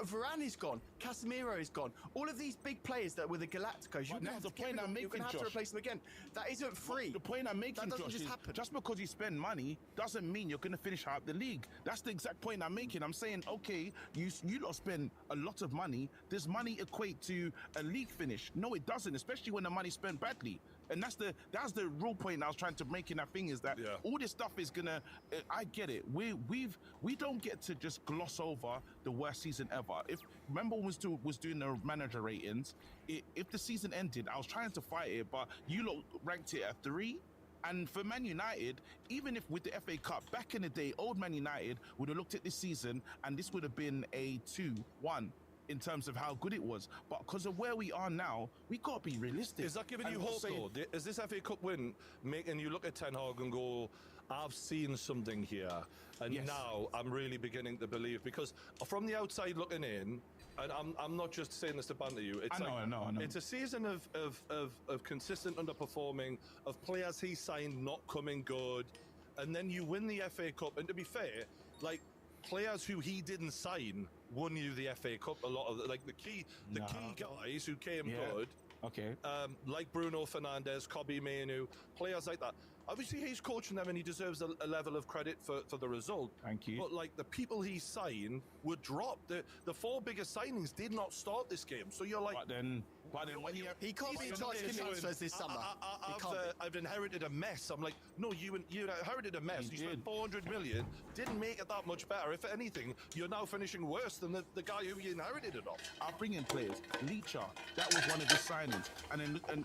Varane is gone. Casemiro is gone. All of these big players that were the Galacticos, you're going to have to replace them again. That isn't free. The point I'm making, Josh, is just because you spend money doesn't mean you're going to finish high up the league. That's the exact point I'm making. I'm saying, okay, you lot spend a lot of money. Does money equate to a league finish? No, it doesn't, especially when the money's spent badly. And that's the real point I was trying to make in that thing, is that all this stuff is gonna. I get it. We don't get to just gloss over the worst season ever. If remember was doing the manager ratings, if the season ended, I was trying to fight it, but you lot ranked it at 3. And for Man United, even if with the FA Cup, back in the day, old Man United would have looked at this season and this would have been a 2-1 in terms of how good it was. But because of where we are now, we got to be realistic. Is that giving you hope, though? Is this FA Cup win making you look at Ten Hag and go, I've seen something here, and now I'm really beginning to believe? Because from the outside looking in, and I'm not just saying this to banter you. It's I know. It's a season of consistent underperforming, of players he signed not coming good, and then you win the FA Cup. And to be fair, like players who he didn't sign won you the FA Cup. A lot of like the key guys who came good. Okay. Like Bruno Fernandes, Kobbie Mainoo, players like that. Obviously, he's coaching them and he deserves a level of credit for the result. Thank you. But, like, the people he signed were dropped. The 4 biggest signings did not start this game. So you're like... But then when he can't be in charge of transfers this summer. I've inherited a mess. I'm like, no, you inherited a mess. You spent 400 million, didn't make it that much better. If anything, you're now finishing worse than the guy who you inherited it off. I'll bring in players. Leacher, that was one of his signings. And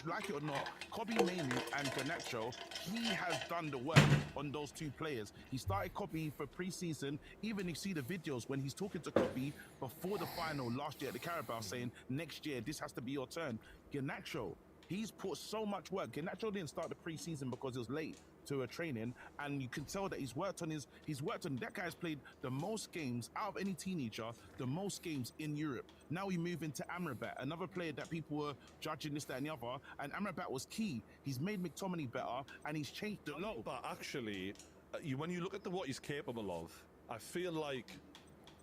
like it or not, Kobbie Mainoo and Garnacho, he has done the work on those 2 players. He started Kobbie for pre-season. Even you see the videos when he's talking to Kobbie before the final last year at the Carabao, saying next year this has to be your turn. Garnacho, he's put so much work. Garnacho didn't start the pre-season because it was late to a training, and you can tell that he's worked on that guy's played the most games out of any teenager, the most games in Europe. Now we move into Amrabat, another player that people were judging this, that and the other, and Amrabat was key. He's made McTominay better and he's changed the lot. But actually, when you look at what he's capable of, I feel like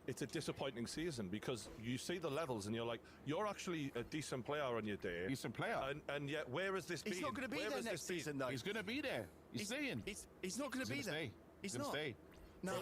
it's a disappointing season, because you see the levels and you're like, you're actually a decent player on your day. Decent player. And yet, where has this been? He's not going to be there next season, though. He's going to be there. He's staying. He's not going to be there. He's not. Stay. No,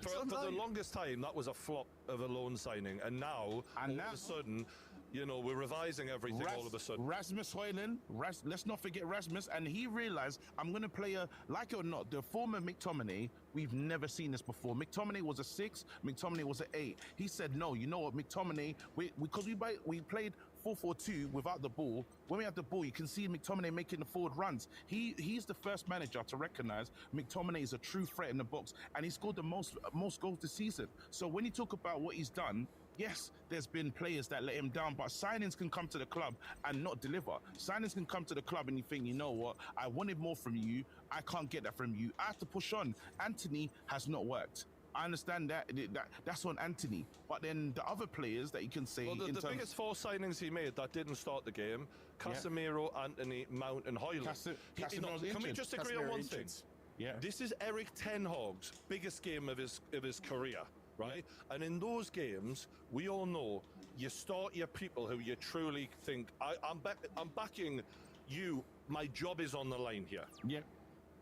for the longest time, that was a flop of a loan signing, and now all of a sudden, you know, we're revising everything all of a sudden. Rasmus Højlund, let's not forget Rasmus, and he realized, I'm going to play like it or not, the former McTominay, we've never seen this before. McTominay was a 6, McTominay was an 8. He said, no, you know what, McTominay, because we played 4-4-2 without the ball. When we have the ball, you can see McTominay making the forward runs. He's the first manager to recognize McTominay is a true threat in the box, and he scored the most goals this season. So when you talk about what he's done, yes, there's been players that let him down, but signings can come to the club and not deliver. Signings can come to the club and you think, you know what, I wanted more from you. I can't get that from you. I have to push on. Anthony has not worked. I understand that's on Anthony, but then the other players that you can say... Well, the biggest 4 signings he made that didn't start the game, Casemiro, Anthony, Mount and Højlund. Can we just agree on one thing? Yeah. This is Erik ten Hag's biggest game of his career, right? And in those games, we all know you start your people who you truly think, I'm backing you, my job is on the line here. Yeah.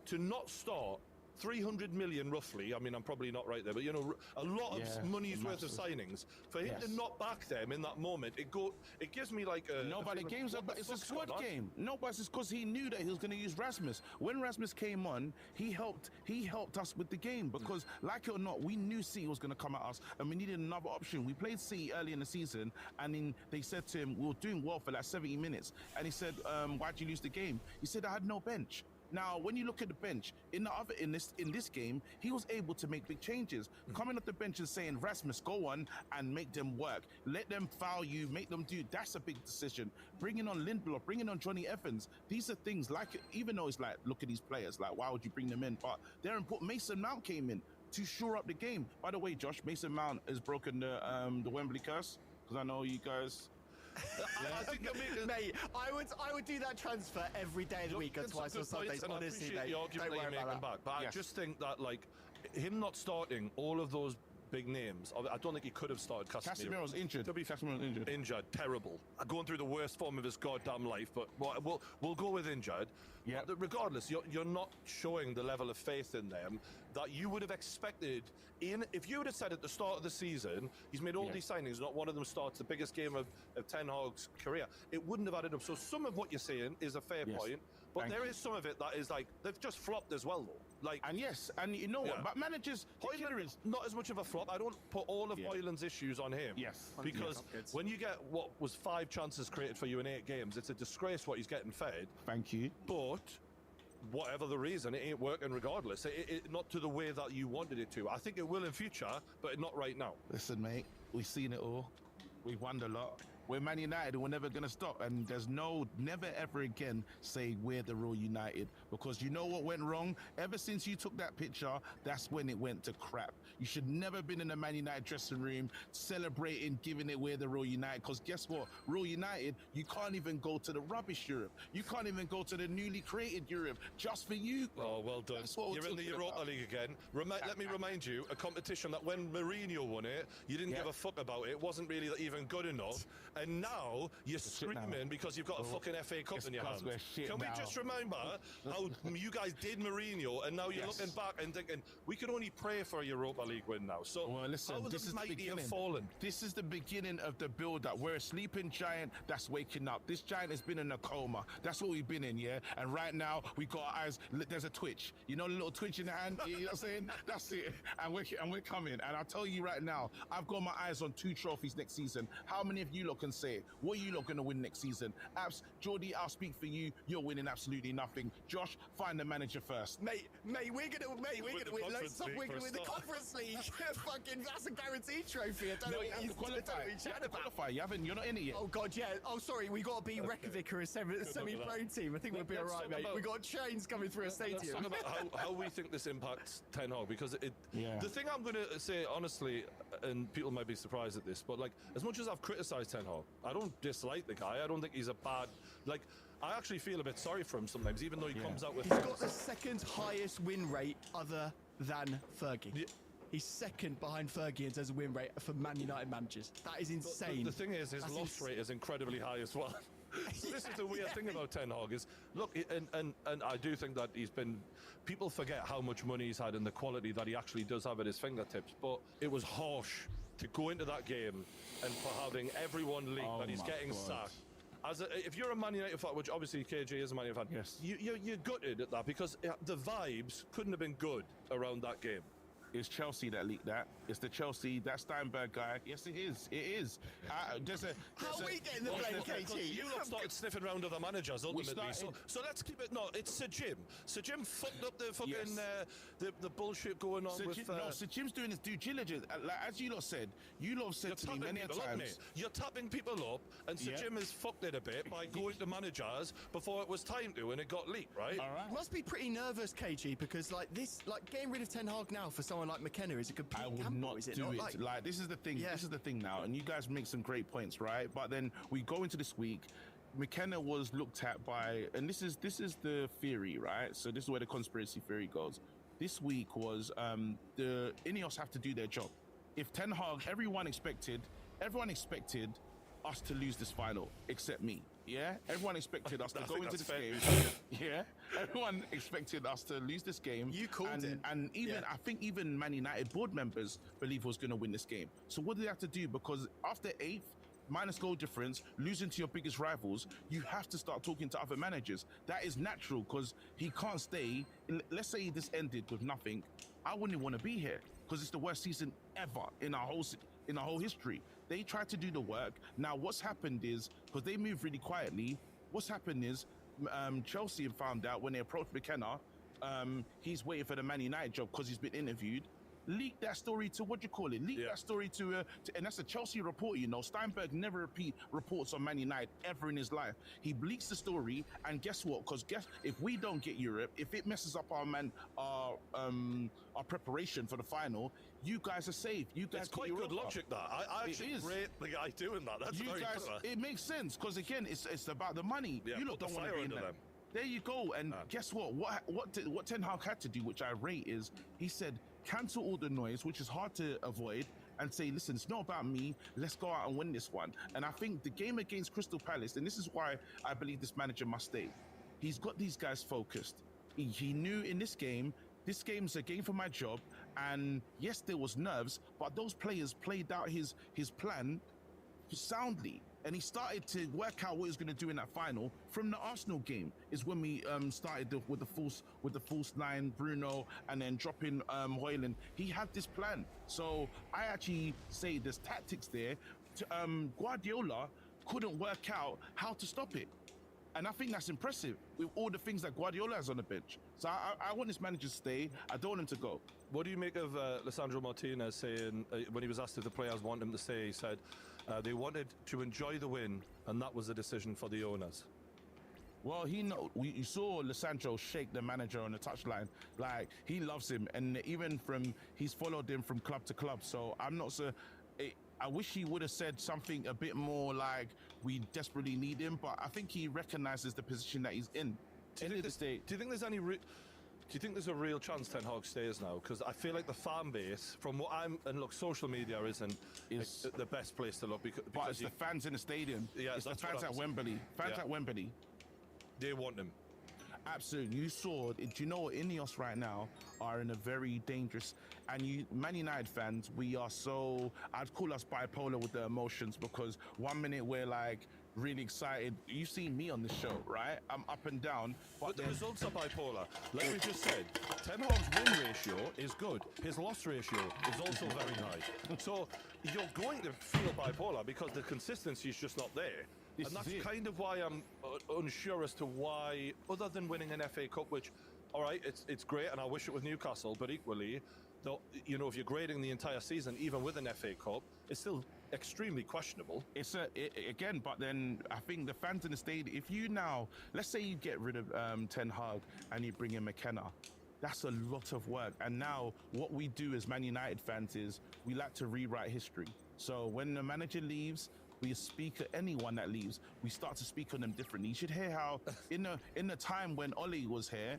To not start 300 million roughly, I mean, I'm probably not right there, but you know, a lot of money's worth of signings. For him to not back them in that moment, it gives me like a... No, but the game's it's a squad game. No, but it's because he knew that he was going to use Rasmus. When Rasmus came on, he helped us with the game, because like it or not, we knew City was going to come at us and we needed another option. We played City early in the season, and then they said to him, we were doing well for like 70 minutes. And he said, why'd you lose the game? He said, I had no bench. Now, when you look at the bench, in this game, he was able to make big changes. Coming off the bench and saying, Rasmus, go on and make them work. Let them foul you, make them do. That's a big decision. Bringing on Lindelof, bringing on Johnny Evans. These are things like, even though it's like, look at these players, like, why would you bring them in? But they're important. Mason Mount came in to shore up the game. By the way, Josh, Mason Mount has broken the Wembley curse, because I know you guys... Mate, I would do that transfer every day of the week and twice on Sundays. Honestly, mate, don't worry about that. But I just think that, like, him not starting all of those big names. I don't think he could have started Casemiro. Casemiro's injured. Casemiro's injured. Injured, terrible. Going through the worst form of his goddamn life, but we'll go with injured. Yeah. Regardless, you're not showing the level of faith in them that you would have expected. If you would have said at the start of the season, he's made all these signings, not one of them starts the biggest game of Ten Hag's career, it wouldn't have added up. So some of what you're saying is a fair point, but there is some of it that is like they've just flopped as well, though. Like, and yes, and you know what? But managers, Højlund is not as much of a flop. I don't put all of Højlund's issues on him. Yes, because when you get what was 5 chances created for you in 8 games, it's a disgrace what he's getting fed. Thank you. But whatever the reason, it ain't working regardless. It not to the way that you wanted it to. I think it will in future, but not right now. Listen, mate, we've seen it all. We've won a lot. We're Man United and we're never going to stop. And there's never ever again say we're the Royal United. Because you know what went wrong? Ever since you took that picture, that's when it went to crap. You should never have been in the Man United dressing room celebrating, giving it we're the Royal United. Because guess what? Royal United, you can't even go to the rubbish Europe. You can't even go to the newly created Europe just for you. Oh, well done. You're in the Europa League again. Let me remind you, a competition that when Mourinho won it, you didn't give a fuck about it. It wasn't really even good enough. And now you're screaming because you've got a fucking FA Cup in your hands. Can we just remember how you guys did Mourinho, and now you're looking back and thinking we could only pray for a Europa League win now. So well, listen, how this the is mighty the beginning. have fallen? This is the beginning of the build-up. We're a sleeping giant that's waking up. This giant has been in a coma. That's what we've been in, yeah? And right now, we got our eyes, there's a twitch. You know the little twitch in the hand? You know what I'm saying? That's it. And we're coming. And I'll tell you right now, I've got my eyes on 2 trophies next season. How many of you lot can say it? What are you lot going to win next season? Geordie, I'll speak for you. You're winning absolutely nothing. Josh, find the manager first. Mate, we're gonna win. Let's stop. We're gonna win the Conference League. Fucking, that's a guaranteed trophy. I don't know what you're chatting about. Qualify. You're not in it yet. Oh God, yeah. Oh, sorry. We got to be Reykjavik or a semi-pro team. I think we'll be all right, mate. We got trains coming through a stadium. Let's talk about how we think this impacts Ten Hag, because the thing I'm going to say honestly, and people might be surprised at this, but like as much as I've criticised Ten Hag, I don't dislike the guy. I don't think he's a bad I actually feel a bit sorry for him sometimes, even though he comes out with. He's got the second highest win rate other than Fergie. Yeah. He's second behind Fergie in terms of win rate for Man United managers. That is insane. The thing is, his loss rate is incredibly high as well. So this is the weird thing about Ten Hag is, look, and I do think that people forget how much money he's had and the quality that he actually does have at his fingertips, but it was harsh to go into that game and for having everyone leak that he's getting sacked. If you're a Man United fan, which obviously KJ is a Man United fan, you're gutted at that because the vibes couldn't have been good around that game. It's Chelsea that leaked that. It's the Chelsea, that Steinberg guy. Yes, it is. It is. How are we getting the blame, KT? You lot started sniffing around other managers ultimately. So let's keep it. No, it's Sir Jim. Sir Jim fucked up the fucking the bullshit going on with. Sir Jim's doing his due diligence. As you lot said, said to me many times. You're tapping people up, and Sir Jim has fucked it a bit by going to managers before it was time to, and it got leaked, right? All right. Must be pretty nervous, KG, because getting rid of Ten Hag now for someone like McKenna is a complete gamble. I would not do it. Like this is the thing. This is the thing now, and you guys make some great points, right? But then we go into this week. McKenna was looked at by, and this is the theory, right? So this is where the conspiracy theory goes. This week was the Ineos have to do their job. If Ten Hag, everyone expected us to lose this final, except me. Yeah, everyone expected us to go into this game. Yeah, everyone expected us to lose this game. You called it, and even I think even Man United board members believe was going to win this game. So what do they have to do? Because after 8th, minus goal difference, losing to your biggest rivals, you have to start talking to other managers. That is natural because he can't stay. Let's say this ended with nothing. I wouldn't want to be here because it's the worst season ever in our whole history. They tried to do the work. Now, what's happened is, because they moved really quietly, what's happened is Chelsea found out when they approached McKenna, he's waiting for the Man United job because he's been interviewed. Leak that story to, that story to and that's a Chelsea report, you know. Steinberg never reports on Man United ever in his life. He leaks the story, and guess what? Because if we don't get Europe, if it messes up our preparation for the final, you guys are safe. You guys it's quite good logic, that. I actually rate the guy doing that. That's very clever. It makes sense, because again, it's about the money. Yeah, you lot don't want to be in there. There you go. And guess what? What Ten Hag had to do, which I rate, is he said cancel all the noise, which is hard to avoid, and say, listen, it's not about me. Let's go out and win this one. And I think the game against Crystal Palace, and this is why I believe this manager must stay. He's got these guys focused. He knew in this game's a game for my job. And yes, there was nerves, but those players played out his plan soundly. And he started to work out what he was going to do in that final. From the Arsenal game is when we started with the false nine, Bruno, and then dropping Hoyland. He had this plan. So I actually say there's tactics there. Guardiola couldn't work out how to stop it. And I think that's impressive with all the things that Guardiola has on the bench. So I want this manager to stay. I don't want him to go. What do you make of Lisandro Martinez saying, when he was asked if the players want him to stay, he said they wanted to enjoy the win, and that was a decision for the owners? Well, you saw Lisandro shake the manager on the touchline. Like, he loves him. And even he's followed him from club to club. So I'm not so... I wish he would have said something a bit more like, we desperately need him, but I think he recognizes the position that he's in. Do you think there's a real chance Ten Hag stays now? Because I feel like the fan base, from what and look, social media isn't the best place to look. Because it's the fans in the stadium. Yeah, it's the fans at Wembley. At Wembley. They want him. Absolutely. You saw, do you know what, Ineos right now are in a very dangerous, and Man United fans, we are so, I'd call us bipolar with the emotions, because 1 minute we're like really excited. You've seen me on this show, right? I'm up and down. But the results are bipolar. Like we just said, Ten Hag's win ratio is good. His loss ratio is also very high. So you're going to feel bipolar because the consistency is just not there. And that's kind of why I'm unsure as to why, other than winning an FA Cup, which, all right, it's great, and I wish it was Newcastle, but equally, though, you know, if you're grading the entire season, even with an FA Cup, it's still extremely questionable. Again, but then I think the fans in the stadium, if you now, let's say you get rid of Ten Hag and you bring in McKenna, that's a lot of work. And now what we do as Man United fans is we like to rewrite history. So when the manager leaves, we speak at anyone that leaves, we start to speak on them differently. You should hear how in the time when Oli was here,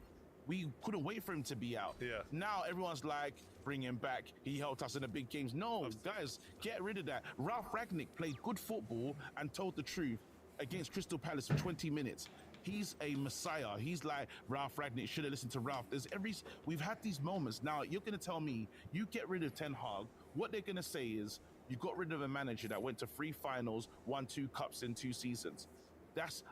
we couldn't wait for him to be out. Yeah. Now everyone's like, bring him back. He helped us in the big games. No, guys, get rid of that. Ralph Rangnick played good football and told the truth against Crystal Palace for 20 minutes. He's a messiah. He's like, Ralph Rangnick should have listened to Ralph. We've had these moments. Now you're going to tell me, you get rid of Ten Hag, what they're going to say is, you got rid of a manager that went to 3 finals, won 2 cups in 2 seasons.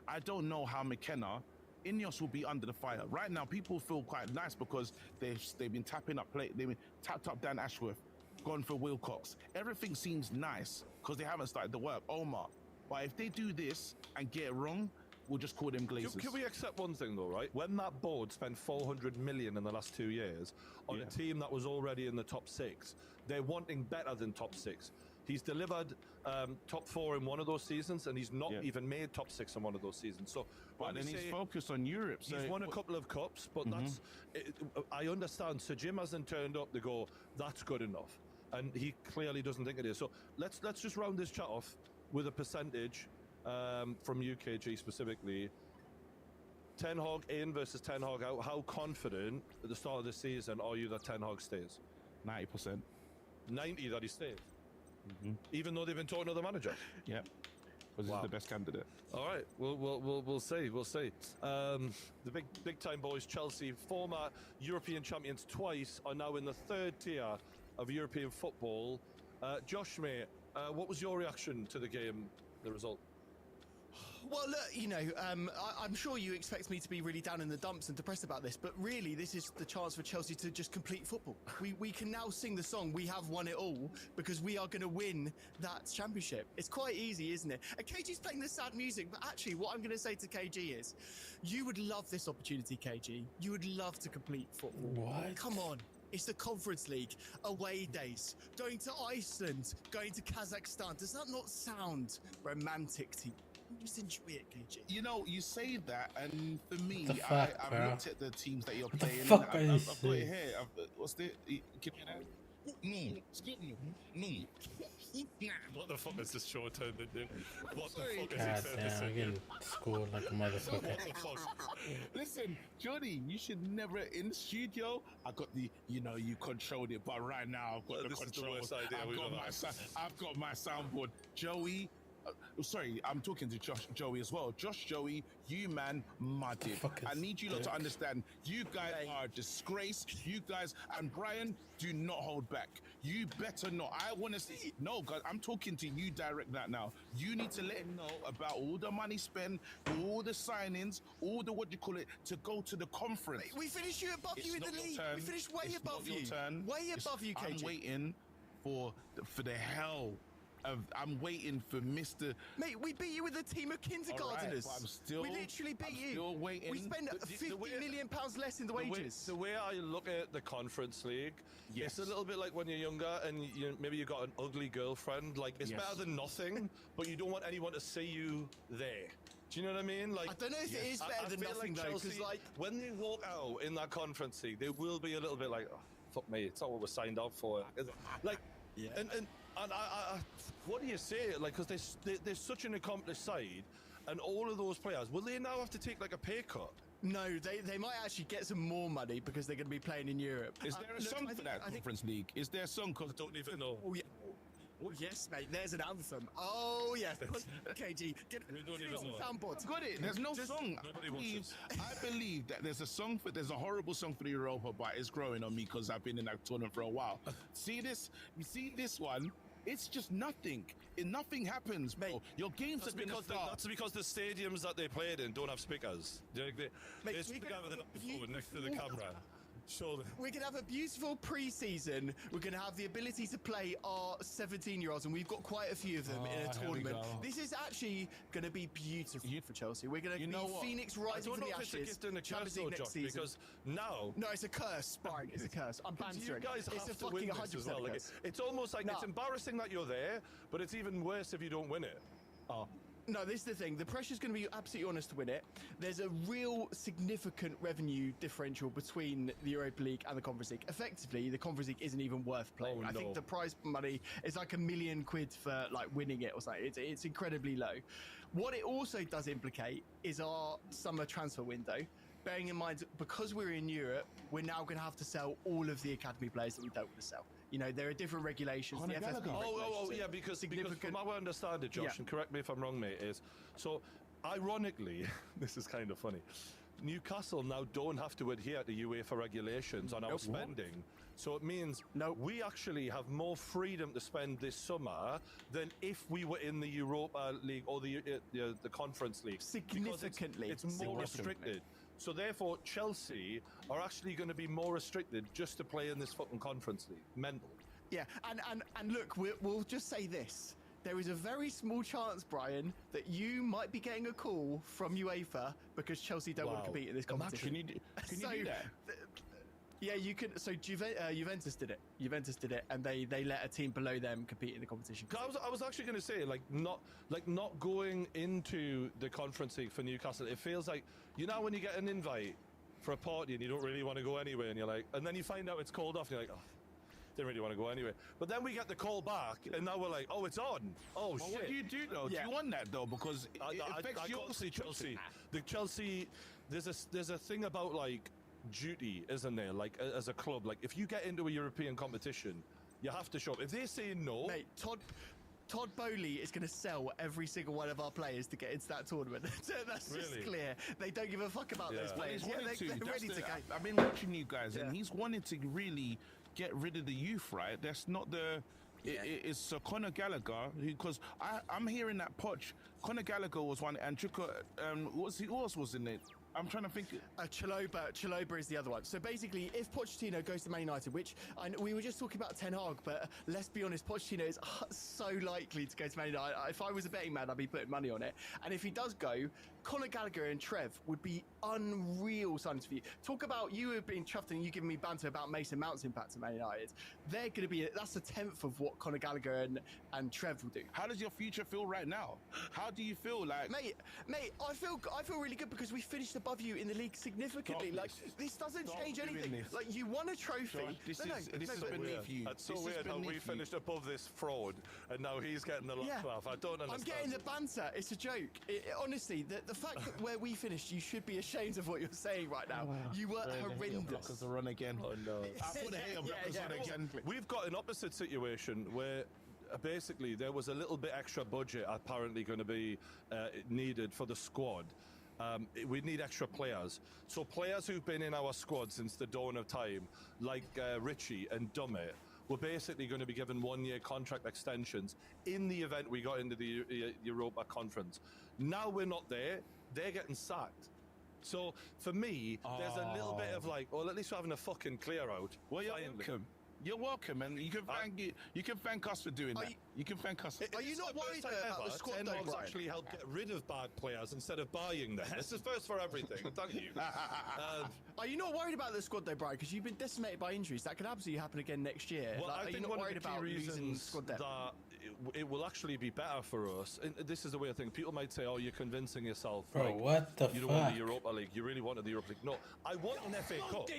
I don't know how McKenna, Ineos will be under the fire. Right now, people feel quite nice because they've been tapping up, they've been tapped up Dan Ashworth, gone for Wilcox. Everything seems nice because they haven't started the work, Omar. But if they do this and get it wrong, we'll just call them Glazers. Can we accept one thing though, right? When that board spent 400 million in the last 2 years on a team that was already in the top 6, they're wanting better than top 6. He's delivered top 4 in one of those seasons, and he's not even made top 6 in one of those seasons. So, but then he's focused on Europe. So he's won a couple of cups, but I understand. Sir Jim hasn't turned up to go, that's good enough, and he clearly doesn't think it is. So let's just round this chat off with a percentage from UKG specifically. Ten Hag in versus Ten Hag out. How confident at the start of the season are you that Ten Hag stays? 90%. 90 that he stays. Even though they've been talking to the manager. Yeah, because he's the best candidate. All right, we'll see. The big time boys, Chelsea, former European champions twice, are now in the 3rd tier of European football. Josh, mate, what was your reaction to the game, the result? Well, look, you know, I'm sure you expect me to be really down in the dumps and depressed about this, but really, this is the chance for Chelsea to just complete football. We can now sing the song, we have won it all, because we are going to win that championship. It's quite easy, isn't it? And KG's playing this sad music, but actually, what I'm going to say to KG is, you would love this opportunity, KG. You would love to complete football. What? Come on. It's the Conference League, away days, going to Iceland, going to Kazakhstan. Does that not sound romantic to you? Just enjoy it, KG. You know, you say that, and for me, I've looked at the teams that you're playing. Fuck I've got it here. What's the? Give me that. No. What the fuck is this show turned into? What the fuck is God he damn, I'm getting scored like a motherfucker. What the fuck? Listen, Johnny, you should never in the studio. I got the, you controlled it, but right now I've got the This control. is the worst idea we've ever had. I've got my soundboard. Joey, sorry, I'm talking to Joey as well. Joey, you man mudded. I need you lot to understand. You guys are a disgrace. You guys and Brian, do not hold back. You better not. I want to see. No, God, I'm talking to you direct that now. You need to let him know about all the money spent, all the signings, all the to go to the conference. We finished you above you in the league. We finished way above you. Way above you, KG. I'm waiting for the hell. I'm waiting for Mr. Mate, we beat you with a team of kindergarteners. Right, we literally beat you. Still waiting. We spent £50 million less in the wages. The way I look at the Conference League, it's a little bit like when you're younger and maybe you got an ugly girlfriend. Like, it's better than nothing, but you don't want anyone to see you there. Do you know what I mean? Like, I don't know if it is better than nothing, though, because, like, when they walk out in that Conference League, they will be a little bit like, oh, fuck me, it's not what we're signed up for. Like, and I what do you say? Like, because they're such an accomplished side, and all of those players, will they now have to take like a pay cut? No, they might actually get some more money because they're going to be playing in Europe. Is there a song for that Conference League? Is there a song? Because I don't even know. Oh, yeah. Oh, yes, mate. There's an anthem. Oh, yes. KG, get soundboard. Got it. There's no song. I believe that there's a horrible song for the Europa, but it's growing on me because I've been in that tournament for a while. See this? You see this one? It's just nothing. Nothing happens, mate. Your games have been that's because the stadiums that they played in don't have speakers. They speak out with the phone next to the camera. Sure. We can have a beautiful pre-season. We're going to have the ability to play our 17-year-olds, and we've got quite a few of them in a tournament. This is actually going to be beautiful for Chelsea. We're going to be Phoenix rising from the ashes. Champions League next season. Because now... No, it's a curse, Brian. It's a curse. I'm bantering. You guys have to win this as well. Like, it's almost like it's embarrassing that you're there, but it's even worse if you don't win it. No, this is the thing. The pressure's going to be absolutely honest to win it. There's a real significant revenue differential between the Europa League and the Conference League. Effectively, the Conference League isn't even worth playing. I think the prize money is like £1 million for like winning it or something. It's incredibly low. What it also does implicate is our summer transfer window. Bearing in mind, because we're in Europe, we're now going to have to sell all of the academy players that we don't want to sell. You know, there are different regulations. The FFP regulations. Because from how I understand it, Josh, and correct me if I'm wrong, mate, is so ironically, this is kind of funny. Newcastle now don't have to adhere to UEFA regulations on our spending. So it means we actually have more freedom to spend this summer than if we were in the Europa League or the Conference League. Significantly. It's more restricted. So therefore, Chelsea are actually going to be more restricted just to play in this fucking Conference League. Mental. Yeah, and look, we'll just say this. There is a very small chance, Brian, that you might be getting a call from UEFA because Chelsea don't want to compete in this competition. Can you do that? Yeah, you can. So Juventus did it. Juventus did it, and they let a team below them compete in the competition. I was actually going to say, not going into the Conference League for Newcastle. It feels like, when you get an invite for a party and you don't really want to go anywhere, and you're like, and then you find out it's called off, and you're like, oh, didn't really want to go anywhere. But then we get the call back, and now we're like, oh, it's on. Oh, shit. What do you do though? Yeah. Do you want that though? Because it affects your Chelsea. The Chelsea, there's a thing about like duty, isn't there? Like as a club, like if you get into a European competition, you have to show up. If they say no, mate, Todd Bowley is going to sell every single one of our players to get into that tournament. That's just clear. They don't give a fuck about those players. They're ready to go. I've been watching you guys, and he's wanted to really get rid of the youth, right? That's not the... It's Conor Gallagher, because I'm hearing that Poch. Conor Gallagher was one, and Chuka, who else was in it? I'm trying to think. Chalobah is the other one. So basically, if Pochettino goes to Man United, which we were just talking about Ten Hag, but let's be honest, Pochettino is so likely to go to Man United. If I was a betting man, I'd be putting money on it. And if he does go, Conor Gallagher and Trev would be unreal signings for you. Talk about you have been chuffed and you giving me banter about Mason Mount's impact at Man United. They're going to be, that's a tenth of what Conor Gallagher and Trev will do. How does your future feel right now? How do you feel like? Mate, I feel really good because we finished above you in the league significantly. Like, this doesn't change anything. This. Like, you won a trophy. This is beneath you. That's so weird how we finished above this fraud and now he's getting the laugh. I don't understand. I'm getting the banter. It's a joke. Honestly, the fact that where we finished, you should be ashamed of what you're saying right now. You were horrendous. Blockers are on again. Oh no. I thought the hater blockers on again. We've got an opposite situation where basically there was a little bit extra budget apparently going to be needed for the squad. We need extra players. So players who've been in our squad since the dawn of time, like Richie and Dummett, were basically going to be given 1-year contract extensions in the event we got into the Europa Conference. Now we're not there. They're getting sacked. So for me, there's a little bit of like, well, at least we're having a fucking clear out. Well, you're welcome. You're welcome, and you can thank us for doing that. You can thank us. Are you not worried about the squad though, Brian? Actually helped get rid of bad players instead of buying them. This is first for everything. Thank you. Are you not worried about the squad though, Brian? Because you've been decimated by injuries. That could absolutely happen again next year. Well, like, I think one of the key reasons that it will actually be better for us. And this is the way I think. People might say, "Oh, you're convincing yourself." Bro, like, what the you don't want the Europa League. You really wanted the Europa League. No, I want an FA Cup.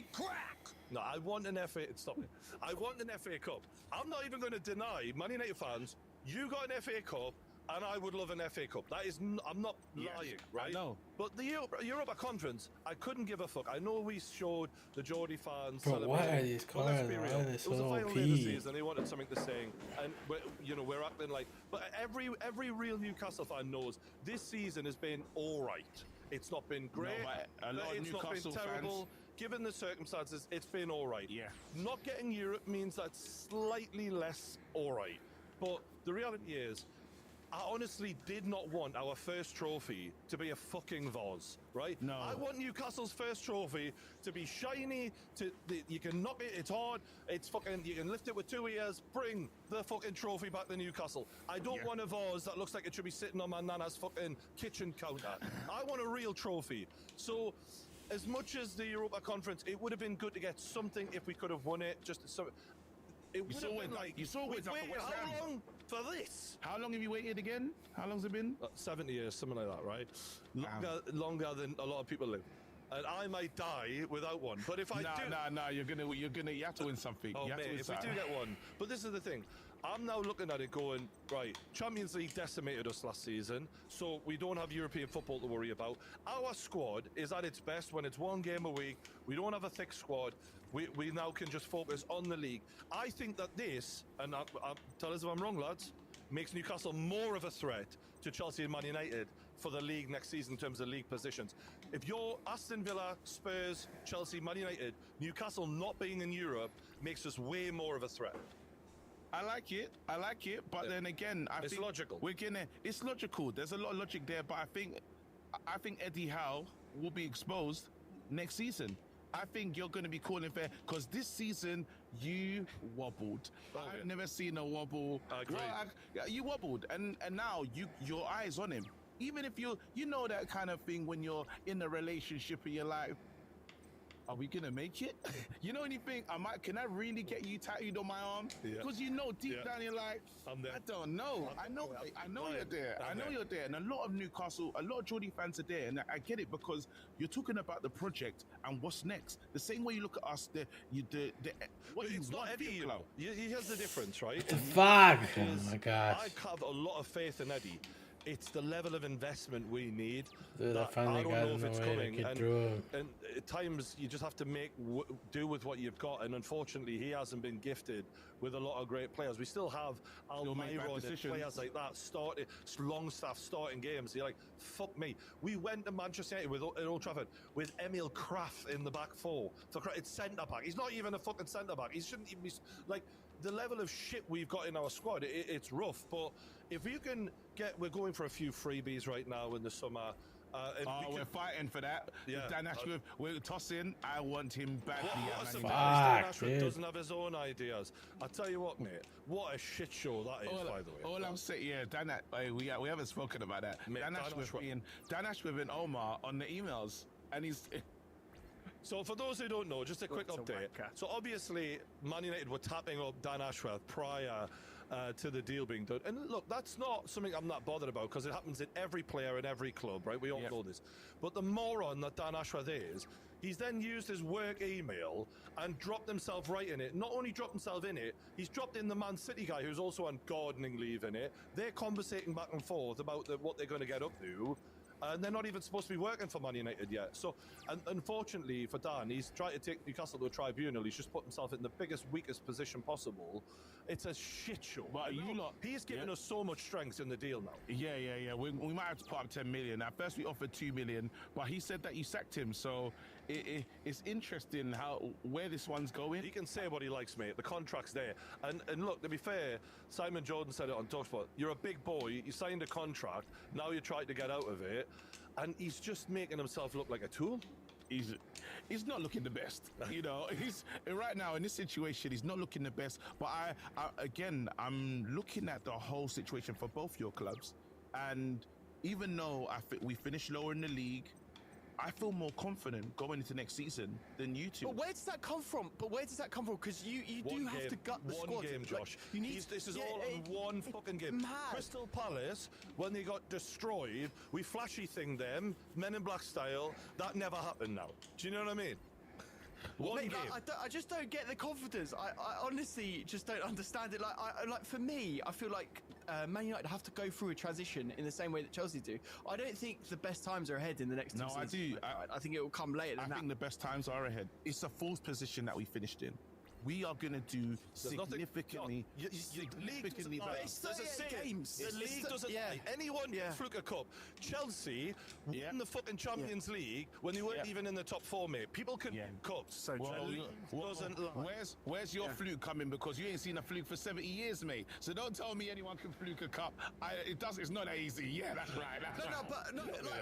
No, I want an FA. Stop it. I want an FA Cup. I'm not even going to deny Man United fans. You got an FA Cup, and I would love an FA Cup. That is, I'm not lying, right? No. But the Europa Conference, I couldn't give a fuck. I know we showed the Geordie fans. Bro, why are these cars? Why are they so It was the final OP? day of the season. They wanted something to sing, and we're acting like. But every real Newcastle fan knows this season has been all right. It's not been great. No, a lot of it's not Newcastle been terrible. fans. Given the circumstances, it's been all right. Yeah. Not getting Europe means that's slightly less all right. But the reality is, I honestly did not want our first trophy to be a fucking vase, right? No. I want Newcastle's first trophy to be shiny, you can knock it, it's hard, it's fucking, you can lift it with 2 ears, bring the fucking trophy back to Newcastle. I don't want a vase that looks like it should be sitting on my nana's fucking kitchen counter. I want a real trophy. So, as much as the Europa Conference, it would have been good to get something if we could have won it. Just so it would have been like you saw we've it waited West Ham. how long for this? How long have you waited again? How long's it been? 70 years, something like that, right? Longer than a lot of people live. And I might die without one. But if I do, you have to win something. oh you have mate, to win if we something. do get one. But this is the thing. I'm now looking at it going, right, Champions League decimated us last season, so we don't have European football to worry about. Our squad is at its best when it's 1 game a week. We don't have a thick squad. We now can just focus on the league. I think that this, and tell us if I'm wrong, lads, makes Newcastle more of a threat to Chelsea and Man United for the league next season in terms of league positions. If you're Aston Villa, Spurs, Chelsea, Man United, Newcastle not being in Europe makes us way more of a threat. I like it, but then again, I think logical. It's logical. There's a lot of logic there, but I think Eddie Howe will be exposed next season. I think you're going to be calling fair because this season you wobbled. I've never seen a wobble. I agree. You wobbled, and now your eyes on him. Even if you know that kind of thing when you're in a relationship and you're like, are we gonna make it? You know, when you think, can I really get you tattooed on my arm? Because you know deep down you're like, I'm there. I don't know. I know you're there. I know you're there. And a lot of Newcastle, a lot of Geordie fans are there. And I get it because you're talking about the project and what's next. The same way you look at us, what you it's not want. Eddie, you know. Here's the difference, right? Fuck! Oh my gosh. I have a lot of faith in Eddie. It's the level of investment we need. Dude, I finally got in the way to get through him. And at times you just have to make do with what you've got. And unfortunately, he hasn't been gifted with a lot of great players. We still have Almiron and players like that Longstaff starting games. You're like, fuck me. We went to Manchester United at Old Trafford with Emil Kraft in the back four. It's centre back. He's not even a fucking centre back. He shouldn't even be like. The level of shit we've got in our squad, it's rough. But if you can we're going for a few freebies right now in the summer. We're fighting for that. Yeah. Dan Ashworth, we're tossing. I want him badly. What's the Fuck, Dan Ashworth dude. doesn't have his own ideas. I tell you what, mate. What a shit show that is, by the way. All I'm saying, yeah, we haven't spoken about that. Mate, Dan Ashworth and Omar on the emails, and he's. So for those who don't know, just a quick update. So obviously, Man United were tapping up Dan Ashworth prior to the deal being done. And look, that's not something I'm not bothered about because it happens in every player in every club, right? We all know this. But the moron that Dan Ashworth is, he's then used his work email and dropped himself right in it. Not only dropped himself in it, he's dropped in the Man City guy who's also on gardening leave in it. They're conversating back and forth about what they're going to get up to. And they're not even supposed to be working for Man United yet. So, and unfortunately for Dan, he's tried to take Newcastle to a tribunal. He's just put himself in the biggest, weakest position possible. It's a shit show. But he's given us so much strength in the deal now. Yeah. We might have to put up 10 million. At first we offered 2 million, but he said that you sacked him. So it's interesting where this one's going. He can say what he likes, mate. The contract's there. And look, to be fair, Simon Jordan said it on TalkSport. You're a big boy. You signed a contract. Now you're trying to get out of it. And he's just making himself look like a tool. He's not looking the best, you know. He's right now in this situation. He's not looking the best. But I'm looking at the whole situation for both your clubs, and even though we finished lower in the league, I feel more confident going into next season than you two. But where does that come from? Because you do have to gut the squad. One game, Josh. This is all on one fucking game. Mad. Crystal Palace, when they got destroyed, we flashy thinged them, Men in Black style. That never happened now. Do you know what I mean? Mate, I just don't get the confidence. I honestly just don't understand it. Like for me, I feel like Man United have to go through a transition in the same way that Chelsea do. I don't think the best times are ahead in the next 2 seasons. No, I do. I think it will come later than that. I think the best times are ahead. It's a false position that we finished in. We are going to do significantly better. Games. The league doesn't lie. Anyone can fluke a cup. Chelsea won the fucking Champions League when they weren't even in the top 4, mate. People can win cups. So doesn't lie. Where's your fluke coming? Because you ain't seen a fluke for 70 years, mate. So don't tell me anyone can fluke a cup. It's not that easy. Yeah, that's right.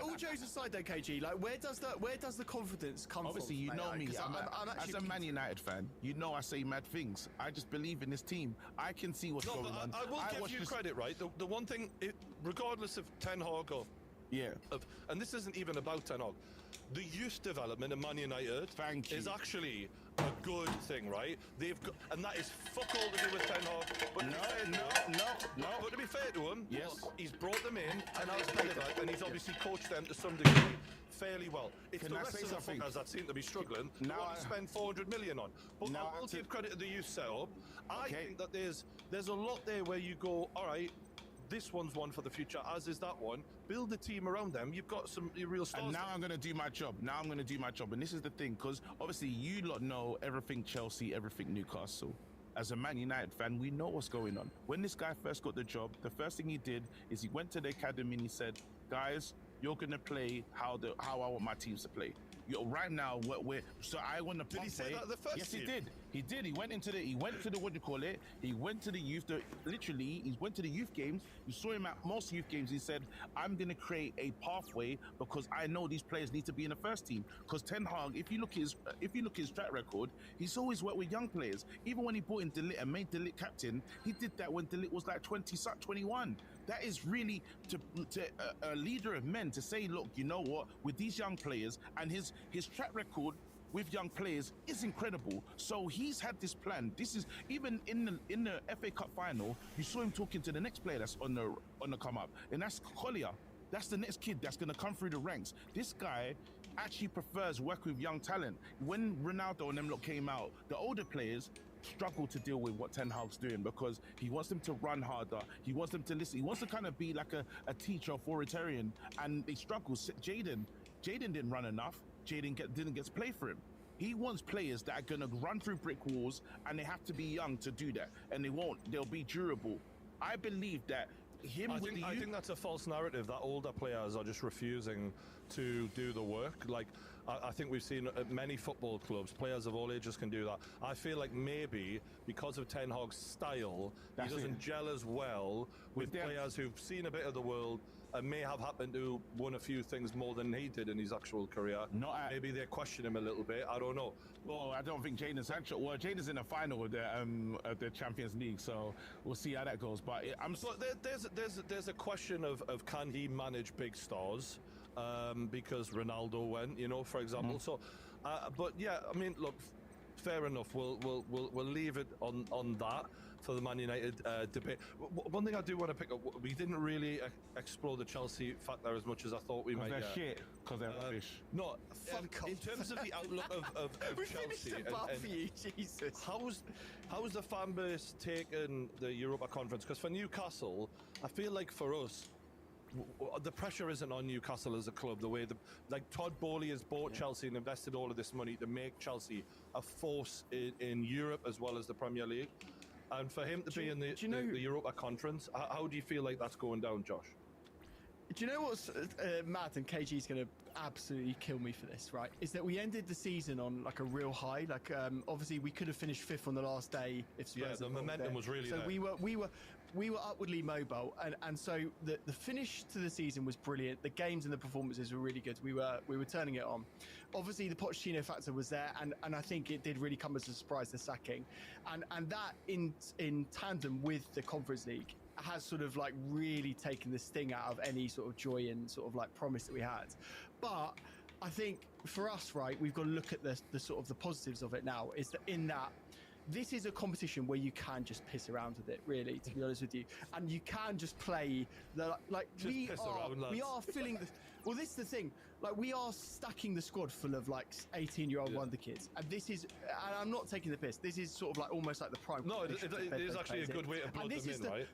All jokes aside, though, KG, like where does the confidence come Obviously, from? Obviously, you know me. As a Man United fan, you know I say mad things. I just believe in this team. I can see what's going on. I will give you credit, right? The one thing, regardless of Ten Hag and this isn't even about Ten Hag, the youth development of Man United is actually a good thing, right? They've got, and that is fuck all to do with Ten Hag. But no. But to be fair to him, he's brought them in and he's obviously coached them to some degree fairly well. It's the rest of the fuckers that seem to be struggling now to spend 400 million on. But I will give credit to the youth setup. I think that there's a lot there where you go, all right, this one's one for the future, as is that one. Build a team around them. You've got some real stars. And now I'm going to do my job. And this is the thing, because obviously you lot know everything Chelsea, everything Newcastle. As a Man United fan, we know what's going on. When this guy first got the job, the first thing he did is he went to the academy and he said, guys, you're going to play how I want my teams to play. Right now, I want to. Did he say that the first? Yes, he did. He went to the He went to the youth. He went to the youth games. You saw him at most youth games. He said, "I'm going to create a pathway because I know these players need to be in the first team." Because Ten Hag, if you look at his track record, he's always worked with young players. Even when he brought in De Ligt and made De Ligt captain, he did that when De Ligt was like 21. That is really to a leader of men to say, look, you know what? With these young players and his track record with young players is incredible. So he's had this plan. This is even in the FA Cup final. You saw him talking to the next player that's on the come up, and that's Collier. That's the next kid that's going to come through the ranks. This guy actually prefers working with young talent. When Ronaldo and them lot came out, the older players struggle to deal with what Ten Hag's doing because he wants them to run harder. He wants them to listen. He wants to kind of be like a teacher, authoritarian, and they struggle. Jaden didn't run enough. Jaden didn't get to play for him. He wants players that are going to run through brick walls, and they have to be young to do that, and they won't. They'll be durable. I believe that I think that's a false narrative that older players are just refusing to do the work. Like, I think we've seen at many football clubs, players of all ages can do that. I feel like maybe because of Ten Hag's style, he doesn't gel as well with players who've seen a bit of the world and may have happened to won a few things more than he did in his actual career. Maybe they question him a little bit. I don't know. Well, I don't think Jadon's actually. Well, Jadon's in the final of the Champions League, so we'll see how that goes. But there's a question of can he manage big stars, because Ronaldo went, you know, for example. So, but yeah, I mean, look, fair enough. We'll leave it on that for the Man United debate. One thing I do want to pick up, we didn't really explore the Chelsea factor as much as I thought we might. They're shit, because they're rubbish. No, in terms of the outlook of Chelsea, and Jesus. How's the fan base taken the Europa Conference? Because for Newcastle, I feel like for us, the pressure isn't on Newcastle as a club. The way like Todd Bowley has bought Chelsea and invested all of this money to make Chelsea a force in Europe as well as the Premier League. And for him to be in the Europa Conference, how do you feel like that's going down, Josh? Do you know what's mad, and KG's going to absolutely kill me for this, right? Is that we ended the season on like a real high. Like obviously we could have finished fifth on the last day if Spurs the momentum was really there. So we were upwardly mobile, and so the finish to the season was brilliant. The games and the performances were really good. We were turning it on. Obviously, the Pochettino factor was there, and I think it did really come as a surprise, the sacking, and that in tandem with the Conference League has sort of like really taken the sting out of any sort of joy and sort of like promise that we had. But I think for us, right, we've got to look at the sort of the positives of it now. Is that in that this is a competition where you can just piss around with it, really, to be honest with you, and you can just play we are filling the. Well, this is the thing. Like, we are stacking the squad full of like 18-year-old wonder kids, and this is. And I'm not taking the piss. This is sort of like almost like the prime. No, it is actually a good way to plug them in, right?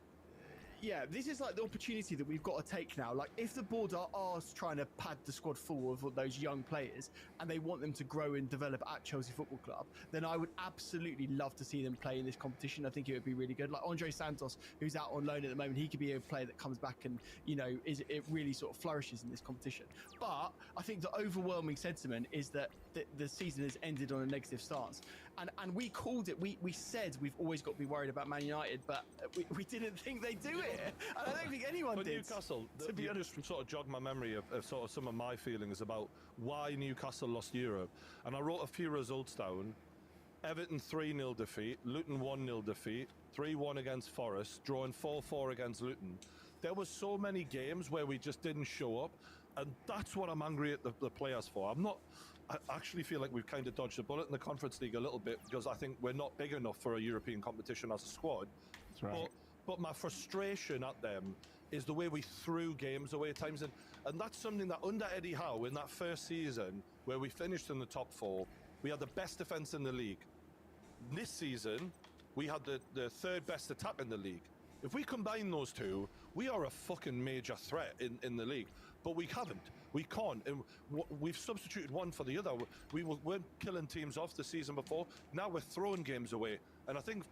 Yeah, this is like the opportunity that we've got to take now. Like, if the board are trying to pad the squad full of those young players and they want them to grow and develop at Chelsea Football Club, then I would absolutely love to see them play in this competition. I think it would be really good. Like Andre Santos, who's out on loan at the moment, he could be a player that comes back and, you know, it really sort of flourishes in this competition. But I think the overwhelming sentiment is that the season has ended on a negative stance. And we called it. We said we've always got to be worried about Man United, but we didn't think they'd do it. And I don't think anyone did. Newcastle, to be honest, sort of jogged my memory of sort of some of my feelings about why Newcastle lost Europe. And I wrote a few results down. Everton 3-0 defeat, Luton 1-0 defeat, 3-1 against Forest, drawing 4-4 against Luton. There were so many games where we just didn't show up, and that's what I'm angry at the players for. I actually feel like we've kind of dodged the bullet in the Conference League a little bit because I think we're not big enough for a European competition as a squad. That's right. But my frustration at them is the way we threw games away at times. And that's something that under Eddie Howe in that first season where we finished in the top four, we had the best defence in the league. This season, we had the third best attack in the league. If we combine those two, we are a fucking major threat in the league. But we haven't. We can't. And we've substituted one for the other. We weren't killing teams off the season before. Now we're throwing games away. And I think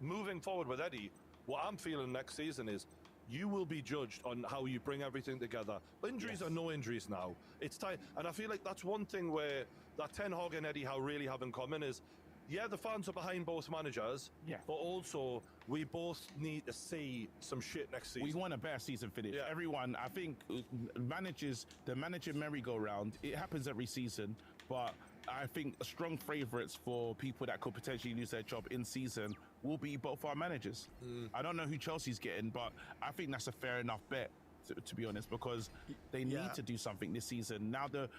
moving forward with Eddie, what I'm feeling next season is you will be judged on how you bring everything together. Injuries are no injuries now. It's time. And I feel like that's one thing where that Ten Hag and Eddie Howe really have in common is, yeah, the fans are behind both managers, but also we both need to see some shit next season. We want a better season finish. Yeah. Everyone, I think the manager merry-go-round, it happens every season, but I think strong favourites for people that could potentially lose their job in season will be both our managers. I don't know who Chelsea's getting, but I think that's a fair enough bet, to be honest, because they need to do something this season. Now the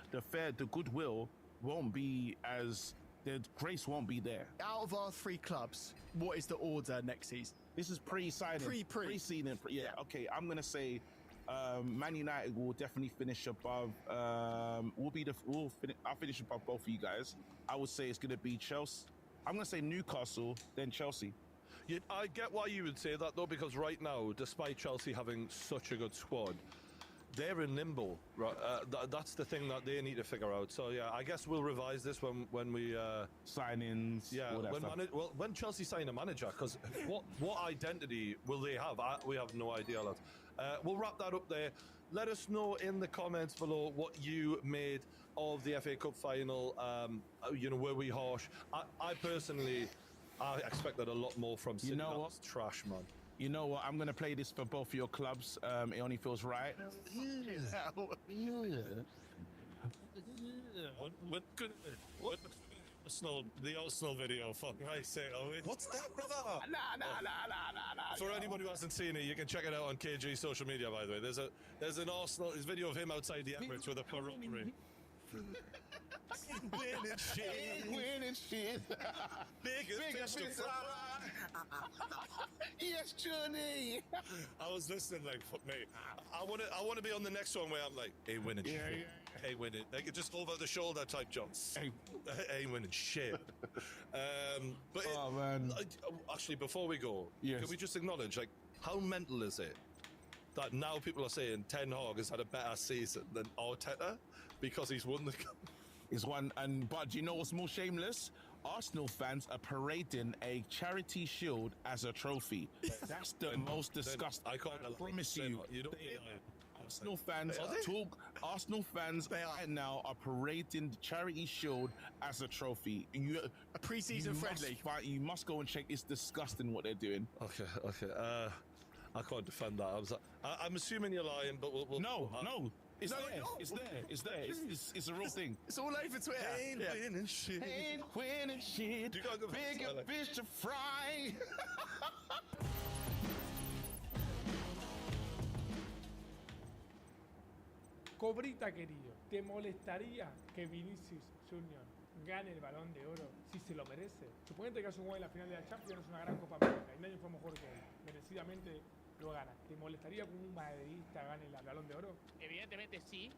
goodwill won't be as... The grace won't be there. Out of our three clubs, what is the order next season? This is pre-signing. Pre-season. Yeah, okay. I'm going to say Man United will definitely finish above... I'll finish above both of you guys. I would say it's going to be Chelsea. I'm going to say Newcastle, then Chelsea. I get why you would say that, though, because right now, despite Chelsea having such a good squad, they're in limbo, right? That's the thing that they need to figure out. So yeah, I guess we'll revise this when we signings. Yeah, when Chelsea sign a manager, because what identity will they have? We have no idea, lads. We'll wrap that up there. Let us know in the comments below what you made of the FA Cup final. Were we harsh? I personally, I expected a lot more from City. You know what? That's trash, man. You know what? I'm going to play this for both of your clubs. It only feels right. What the Arsenal video, for Christ's sake. What's that, brother? Nah. For anyone who hasn't seen it, you can check it out on KG social media, by the way. There's an Arsenal video of him outside the Emirates with a Ferrari. Winning shit. Bigger fish to fry. Yes, Johnny. I was listening like, fuck me. I want to be on the next one where I'm like, hey, winning shit. Hey, winning. Like, just over the shoulder type jumps. Hey, winning shit. But man. Actually, before we go, can we just acknowledge, like, how mental is it that now people are saying Ten Hag has had a better season than Arteta because he's won the cup? He's won, but do you know what's more shameless? Arsenal fans are parading a charity shield as a trophy. That's the most disgusting. I can't promise you. You don't. Arsenal fans Arsenal fans right now are parading the charity shield as a trophy. A pre-season friendly. You must go and check. It's disgusting what they're doing. Okay. I can't defend that. I'm assuming you're lying, but we'll No. It's there. It's a real thing. It's all over Twitter. Ain't winning shit. You gotta go bigger fish to fry. Cobrita querido, ¿te molestaría que Vinicius Junior gane el Balón de Oro si se lo merece? Suponete que hace un gol en la final de la Champions, es una gran Copa América y nadie fue mejor que él. Merecidamente lo gana. ¿Te molestaría que un madridista gane el Balón de Oro? Evidentemente sí,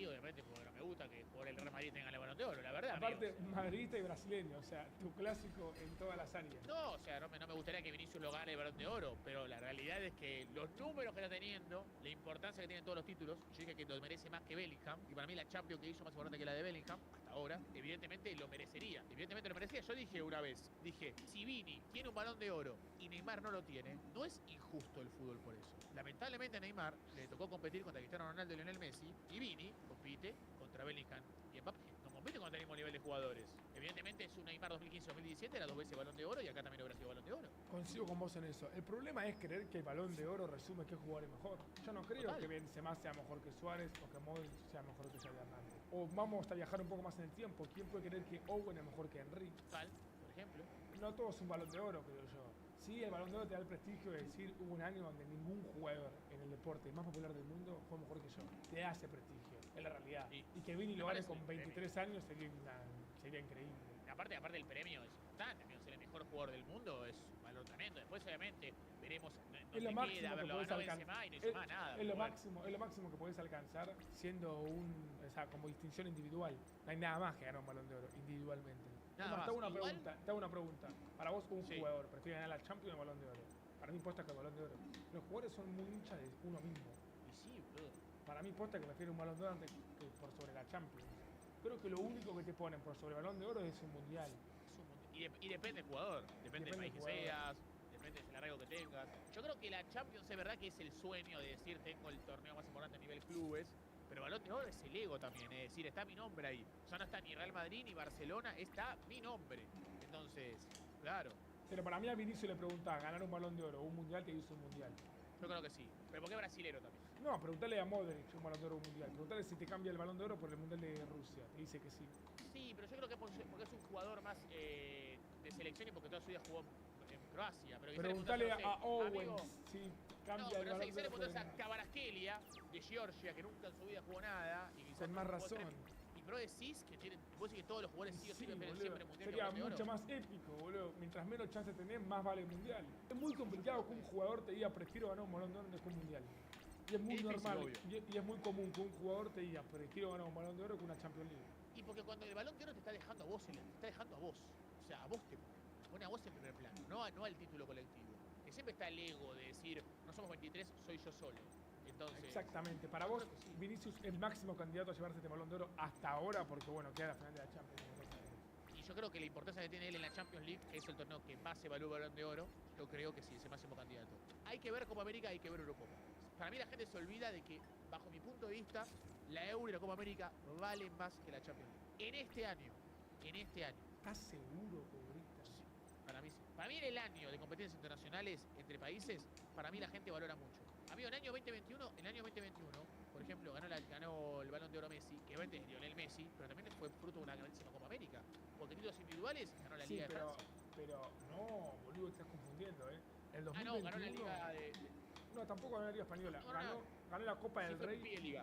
obviamente porque no me gusta que por el Real Madrid tenga el Balón de Oro, la verdad. Aparte, madridista y brasileño, o sea, tu clásico en todas las áreas. No, o sea, no me gustaría que Vinicius lo gane el Balón de Oro, pero la realidad es que los números que está teniendo, la importancia que tienen todos los títulos, yo dije que lo merece más que Bellingham, y para mí la Champions que hizo más importante que la de Bellingham, hasta ahora, evidentemente lo merecería. Yo dije una vez, si Vini tiene un Balón de Oro y Neymar no lo tiene, no es injusto el fútbol por eso. Lamentablemente a Neymar le tocó competir contra Cristiano Ronaldo y Lionel Messi, y Vini compite contra Bellingham y Mbappé. No compite contra el mismo nivel de jugadores. Evidentemente es un Neymar 2015-2017, era 2 veces Balón de Oro y acá también hubiera sido Balón de Oro. Coincido con vos en eso. El problema es creer que el Balón de Oro resume qué jugador es mejor. Yo no creo que Benzema sea mejor que Suárez o que Modric sea mejor que Xavi Hernández. O vamos a viajar un poco más en el tiempo. ¿Quién puede creer que Owen es mejor que Henry? Tal, por ejemplo. No todo es un Balón de Oro, creo yo. Sí, el Balón de Oro te da el prestigio de decir hubo un año donde ningún jugador en el deporte más popular del mundo fue mejor que yo. Te da ese prestigio, es la realidad. Y que Vini lo gane con 23 años sería increíble. Aparte el premio es importante, ser el mejor jugador del mundo es un valor tremendo. Después obviamente veremos es lo máximo que podés alcanzar. Es lo máximo que podés alcanzar siendo como distinción individual. No hay nada más que ganar un Balón de Oro individualmente. Te hago una pregunta. Para vos, un jugador prefiere ganar la Champions o el Balón de Oro. Para mí, posta que el Balón de Oro. Los jugadores son muy hinchas de uno mismo. Y sí, bro. Para mí, posta que prefiere un Balón de Oro antes que por sobre la Champions. Creo que lo único que te ponen por sobre el Balón de Oro es un mundial. Y depende del jugador, depende del país que seas, depende del arraigo que tengas. Yo creo que la Champions es verdad que es el sueño de decir tengo el torneo más importante a nivel clubes. Pero Balón de Oro es el ego también, es decir, está mi nombre ahí. Ya no está ni Real Madrid ni Barcelona, está mi nombre. Entonces, claro. Pero para mí a Vinicius le pregunta, ¿ganar un Balón de Oro o un mundial? Te hizo un mundial. Yo creo que sí. Pero ¿por qué brasilero también? No, preguntale a Modric un Balón de Oro o un mundial. Preguntale si te cambia el Balón de Oro por el mundial de Rusia. Te dice que sí. Sí, pero yo creo que porque es un jugador más de selección y porque toda su vida jugó en Croacia. Pero preguntale a Owen si cambia el Balón de Oro. No, pero a Kvaratskhelia de Georgia, que nunca en su vida jugó nada. Y con más razón. Y pro decís que vos decís que todos los jugadores siempre mundial. Sería mucho más épico, boludo. Mientras menos chance tenés, más vale el mundial. Es muy complicado que un jugador te diga prefiero ganar un Balón de Oro antes que un mundial. Y es muy normal, y es muy común que un jugador te diga prefiero ganar un Balón de Oro que una Champions League. Y porque cuando el Balón de Oro te está dejando a vos, o sea, a vos te pone a vos en primer plano, no al título colectivo. Que siempre está el ego de decir, no somos 23, soy yo solo. Entonces, exactamente, para vos, Vinicius es el máximo candidato a llevarse este Balón de Oro hasta ahora, porque bueno, queda la final de la Champions. Y yo creo que la importancia que tiene él en la Champions League, que es el torneo que más evalúa el Balón de Oro, yo creo que sí, es el máximo candidato. Hay que ver Copa América, hay que ver Eurocopa. Para mí la gente se olvida de que, bajo mi punto de vista, la Euro y la Copa América valen más que la Champions League. En este año. ¿Estás seguro, Cobrita? Sí, para mí sí. Para mí en el año de competencias internacionales entre países, para mí la gente valora mucho. Amigo, en el año 2021, por ejemplo, ganó el Balón de Oro Messi, que obviamente es Lionel Messi, pero también fue fruto de una grandísima Copa América. Por títulos individuales, ganó la Liga de Francia. Pero no, boludo, estás confundiendo, ¿eh? El 2021, no, ganó la Liga de... No, tampoco ganó la Liga Española. Ganó la Copa del Rey.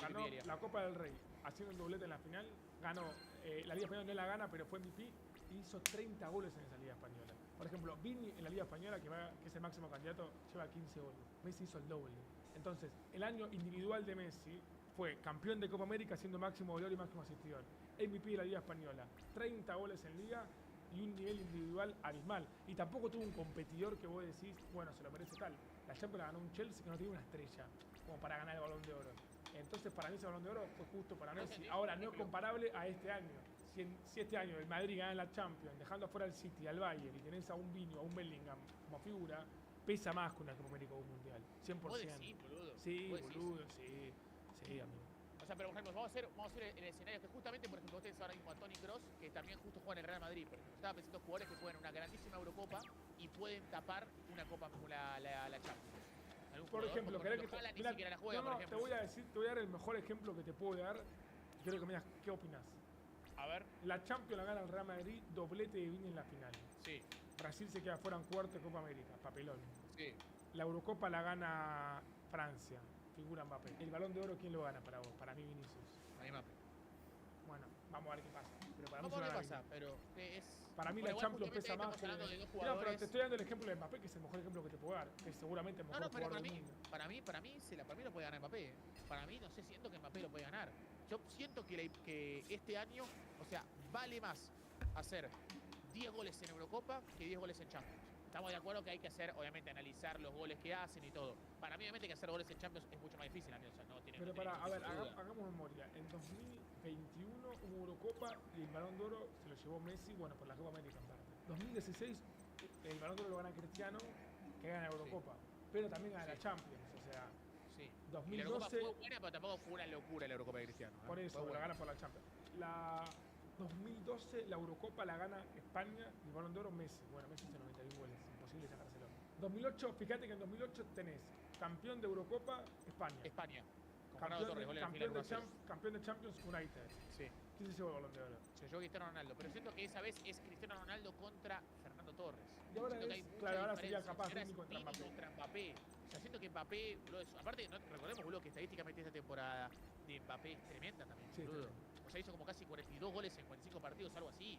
Ganó la Copa del Rey, haciendo un doblete en la final. Ganó la Liga Española, no la gana, pero fue MVP y hizo 30 goles en esa Liga Española. Por ejemplo, Vini en la Liga Española, que es el máximo candidato, lleva 15 goles. Messi hizo el doble. Entonces, el año individual de Messi fue campeón de Copa América siendo máximo goleador y máximo asistidor. MVP de la Liga Española, 30 goles en Liga y un nivel individual abismal. Y tampoco tuvo un competidor que vos decís, bueno, se lo merece tal. La Champions la ganó un Chelsea que no tiene una estrella como para ganar el Balón de Oro. Entonces, para mí ese Balón de Oro fue justo para Messi. Ahora, no es comparable a este año. Si este año el Madrid gana la Champions, dejando afuera al City, al Bayern, y tenés a un Vini o a un Bellingham como figura, pesa más que una Copa América o un Mundial. 100%. Sí, boludo. Sí, boludo, sí. Sí, amigo. O sea, pero por ejemplo, vamos a hacer el escenario que justamente, por ejemplo, vos tenés ahora mismo a Toni Kroos, que también justo juega en el Real Madrid. Por ejemplo, estaba pensando en jugadores que juegan una grandísima Eurocopa y pueden tapar una Copa como la Champions. Por ejemplo, ¿querés que ni siquiera la juega, por ejemplo. Te voy a dar el mejor ejemplo que te puedo dar. Quiero que me digas qué opinas. A ver. La Champions la gana el Real Madrid, doblete de Vini en la final. Sí. Brasil se queda fuera en cuarto de Copa América, papelón. Sí. La Eurocopa la gana Francia, figura Mbappé. El Balón de Oro, ¿quién lo gana para vos? Para mí, Vinicius. Para mí, Mbappé. Bueno, vamos a ver qué pasa. Pero para vamos mí a ver qué pasa, pero es... Para mí la Champions pesa más que... No, pero te estoy dando el ejemplo de Mbappé, que es el mejor ejemplo que te puedo dar. Que es seguramente el mejor jugador del mundo. Para mí lo puede ganar Mbappé. Para mí, no sé, siento que Mbappé lo puede ganar. Yo siento que este año, o sea, vale más hacer 10 goles en Eurocopa que 10 goles en Champions. Estamos de acuerdo que hay que hacer, obviamente, analizar los goles que hacen y todo. Para mí, obviamente, que hacer goles en Champions es mucho más difícil, amigo. O sea, no tiene. Pero a ver, hagamos memoria. En 2021 hubo Eurocopa y el Balón de Oro se lo llevó Messi, bueno, por la Copa América en parte. 2016, el Balón de Oro lo gana Cristiano, que gana Eurocopa. Pero también gana la Champions, o sea. Sí. 2012. La Eurocopa fue buena, pero tampoco fue una locura la Eurocopa de Cristiano. Por eso, la gana por la Champions. La 2012, la Eurocopa la gana España y el Balón de Oro Messi. Bueno, Messi hizo 91 goles, imposible sacárselo. 2008, fíjate que en 2008 tenés campeón de Eurocopa, España. Campeón de Champions, United. Sí. ¿Quién se llevó el Balón de Oro? Se llevó Cristiano Ronaldo, pero siento que esa vez es Cristiano Ronaldo contra Fernando Torres. Y ahora ahora sería capaz de contra Mbappé. O sea, siento que Mbappé, boludo, aparte, recordemos, boludo, que estadísticamente esta temporada de Mbappé es tremenda también, sí, boludo. O sea, hizo como casi 42 goles en 45 partidos, algo así.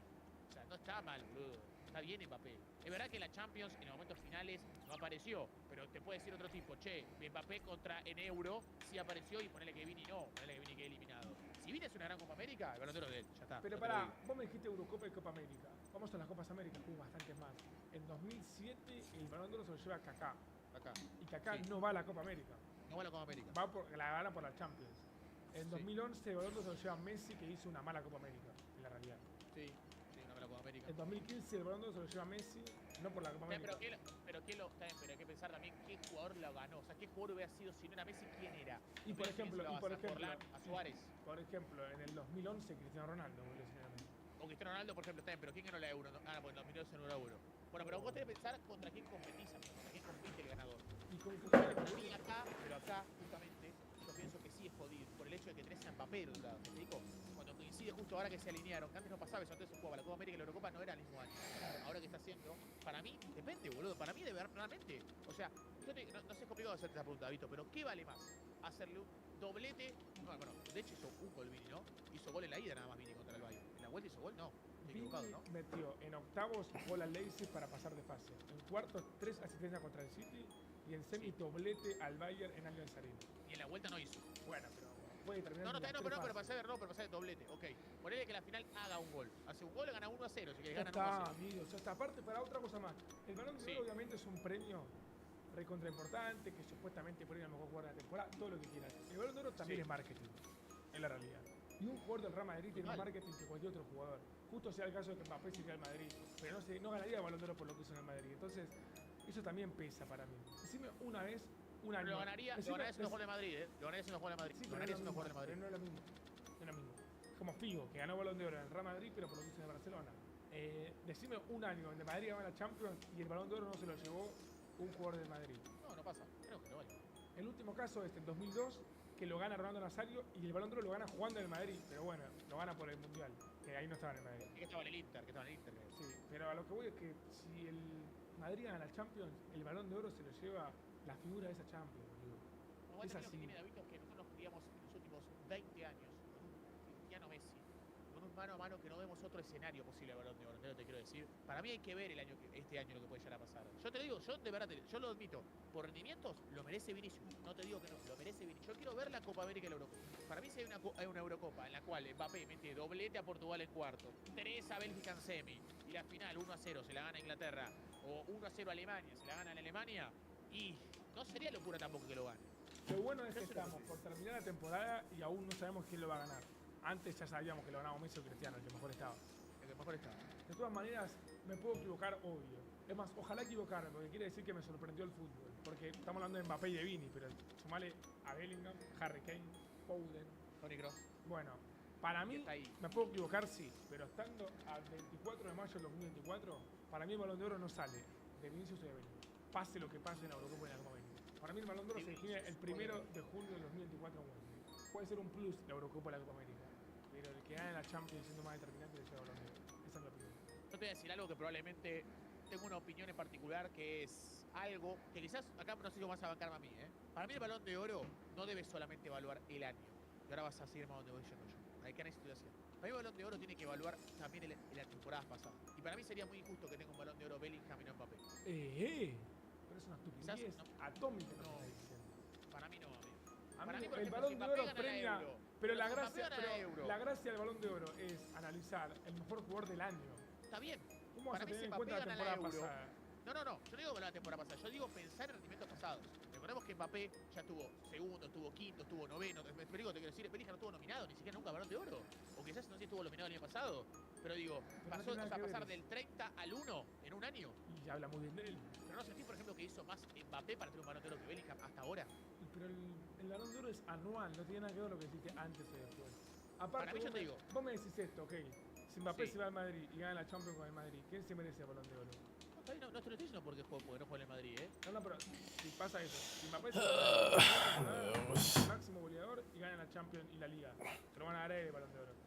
O sea, no está mal, boludo. Está bien Mbappé. Es verdad que en la Champions, en los momentos finales, no apareció. Pero te puede decir otro tipo, che, Mbappé en Euro sí apareció y ponele que Vini no. Ponele que Vini quede eliminado. Si Vini es una gran Copa América, el Balón de Oro de él, ya está. Pero pará, vos me dijiste Eurocopa y Copa América. Vamos a las Copas Américas, hubo bastantes más. En 2007 el Balón de Oro se lo lleva Kaká. Y Kaká no va a la Copa América. No va a la Copa América. La gana por la Champions. En 2011 el Balón de Oro se lo lleva Messi, que hizo una mala Copa América, en la realidad. Sí. La Copa América. En 2015 el Balón de Oro se lo lleva Messi, no por la Copa América. Pero hay que pensar también qué jugador lo ganó. O sea, qué jugador hubiera sido si no era Messi, quién era. Y por ejemplo, a Suárez. Por ejemplo, en el 2011 Cristiano Ronaldo, o Cristiano Ronaldo, por ejemplo, está bien, pero ¿quién ganó la Euro? Ah, pues en 2012 no era Euro. Bueno, pero vos tenés que pensar contra quién competís, contra quién compite el ganador. Pero acá, justamente, yo pienso que sí es jodido, por el hecho de que tenés a Mbappé de un lado, ¿me explico? Cuando coincide justo ahora que se alinearon, que antes no pasaba eso, antes se jugaba la Copa América y la Eurocopa no era el mismo año. Ahora que está haciendo, para mí, depende, boludo, para mí realmente, o sea, no sé, es complicado hacerte esa pregunta, Vito, pero ¿qué vale más? ¿Hacerle un doblete? No, bueno, de hecho hizo un gol Vini, ¿no? Hizo gol en la ida nada más Vini contra el Bayern. En la vuelta hizo gol, no. Vini metió en octavos gol al Leipzig para pasar de fase. En cuartos 3 asistencias contra el City y en semi doblete al Bayern en Allianz Arena. Y en la vuelta no hizo. Bueno, pero puede terminar. Pero pasar de doblete, ok. Ponele que la final haga un gol. Hace un gol y gana 1-0, si querés ganar 1-0. Amigo, ya está. Aparte, para otra cosa más. El Balón de Oro obviamente es un premio recontra importante, que supuestamente por ahí a lo mejor jugar la temporada, todo lo que quieras. El Balón de Oro también es marketing, en la realidad. Y un jugador del Real Madrid tiene más marketing que cualquier otro jugador. Justo sea el caso de que Mbappé se iría al Madrid, pero no ganaría el Balón de Oro por lo que hizo en el Madrid. Entonces, eso también pesa para mí. Decime una vez, un año. Lo ganaría siendo jugador de Madrid, ¿eh? Lo ganaría siendo jugador de Madrid. Sí, lo ganaría siendo jugador de Madrid. Pero no es lo mismo. No es lo mismo. Es como Figo, que ganó Balón de Oro en el Real Madrid, pero por lo que hizo en el Barcelona. Decime un año donde Madrid gana la Champions y el Balón de Oro no se lo llevó un jugador del Madrid. No pasa. Creo que no vale. El último caso es en 2002, que lo gana Ronaldo Nazario y el Balón de Oro lo gana jugando en el Madrid. Pero bueno, lo gana por el Mundial, que ahí no estaba en el Madrid. Que estaba en el Inter, creo. Sí, pero a lo que voy es que si el Madrid gana la Champions, el Balón de Oro se lo lleva la figura de esa Champions, boludo. Bueno, Es lo que así. tiene David es que nosotros nos criamos en los últimos 20 años con un Cristiano Messi, con un mano a mano que no vemos otro escenario posible de Balón de Oro, ¿entendés lo que te quiero decir? Para mí hay que ver este año lo que puede llegar a pasar. Yo te digo, yo de verdad, yo lo admito, por rendimientos lo merece Vinicius, no te digo que no, lo merece Vinicius. Yo quiero ver la Copa América y la Eurocopa. Para mí si hay una Eurocopa en la cual Mbappé mete doblete a Portugal en cuarto, 3 a Bélgica en semi, y la final 1-0 se la gana Inglaterra, o 1-0 a Alemania, se la gana en Alemania, y no sería locura tampoco que lo gane. Lo bueno es que estamos por terminar la temporada y aún no sabemos quién lo va a ganar. Antes ya sabíamos que lo ganaba Messi o Cristiano, el que mejor estaba. De todas maneras, me puedo equivocar, obvio. Es más, ojalá equivocarme, porque quiere decir que me sorprendió el fútbol. Porque estamos hablando de Mbappé y de Vini, pero sumale a Bellingham, Harry Kane, Foden. Toni Kroos. Bueno, para mí, me puedo equivocar, sí, pero estando al 24 de mayo del 2024, para mí el Balón de Oro no sale de Vinicius y de Bellingham. Pase lo que pase en la Eurocopa y en la Copa América. Para mí el Balón de Oro se define el 1 de junio del 2024 en Wembley. Puede ser un plus la Eurocopa y la Copa América, pero el que gane la Champions siendo más determinante le lleva el Balón de Oro. Esa es la opinión. Yo te voy a decir algo que probablemente tengo una opinión en particular, que es algo que quizás acá no sé si vas a bancarme a mí, ¿eh? Para mí el Balón de Oro no debe solamente evaluar el año. Y ahora vas a seguir más donde voy yendo yo. Hay que análisis situación. Para mí el Balón de Oro tiene que evaluar también la temporada pasada. Y para mí sería muy injusto que tenga un Balón de Oro Bellingham y no Mbappé. Pero es una estupidez atómica lo que estás diciendo. Para mí no, amigo. Para mí, por el ejemplo, Balón si de Mbappé Oro gana premia, Euro, pero la si Mbappé gracia, gana Euro, la gracia del Balón de Oro es analizar el mejor jugador del año. está bien. ¿Cómo vas Para a mí tener si en Mbappé cuenta la gana temporada Euro, pasada? No, yo no digo la temporada pasada, yo digo pensar en rendimientos pasados. Recordemos que Mbappé ya estuvo segundo, estuvo quinto, estuvo noveno. Te quiero decir, Bellingham no estuvo nominado, ni siquiera nunca Balón de Oro. O quizás no sé si estuvo nominado el año pasado. Pero digo, pasar del 30 al 1 en un año. Y habla muy bien de él. Pero no sentís, por ejemplo, que hizo más Mbappé para tener un Balón de Oro que Bellingham hasta ahora. Pero el Balón de Oro es anual, no tiene nada que ver lo que dijiste antes o después. Aparte, Para mí, yo te digo. Vos me decís esto, ok. Si Mbappé Sí. se va al Madrid y gana la Champions con el Madrid, ¿quién se merece el Balón de Oro? No te lo estoy diciendo porque no juega en el Madrid, ¿eh? No, pero si pasa eso, si Mbappé se va al Madrid, el máximo goleador y gana la Champions y la Liga, te lo van a dar a él el Balón de Oro.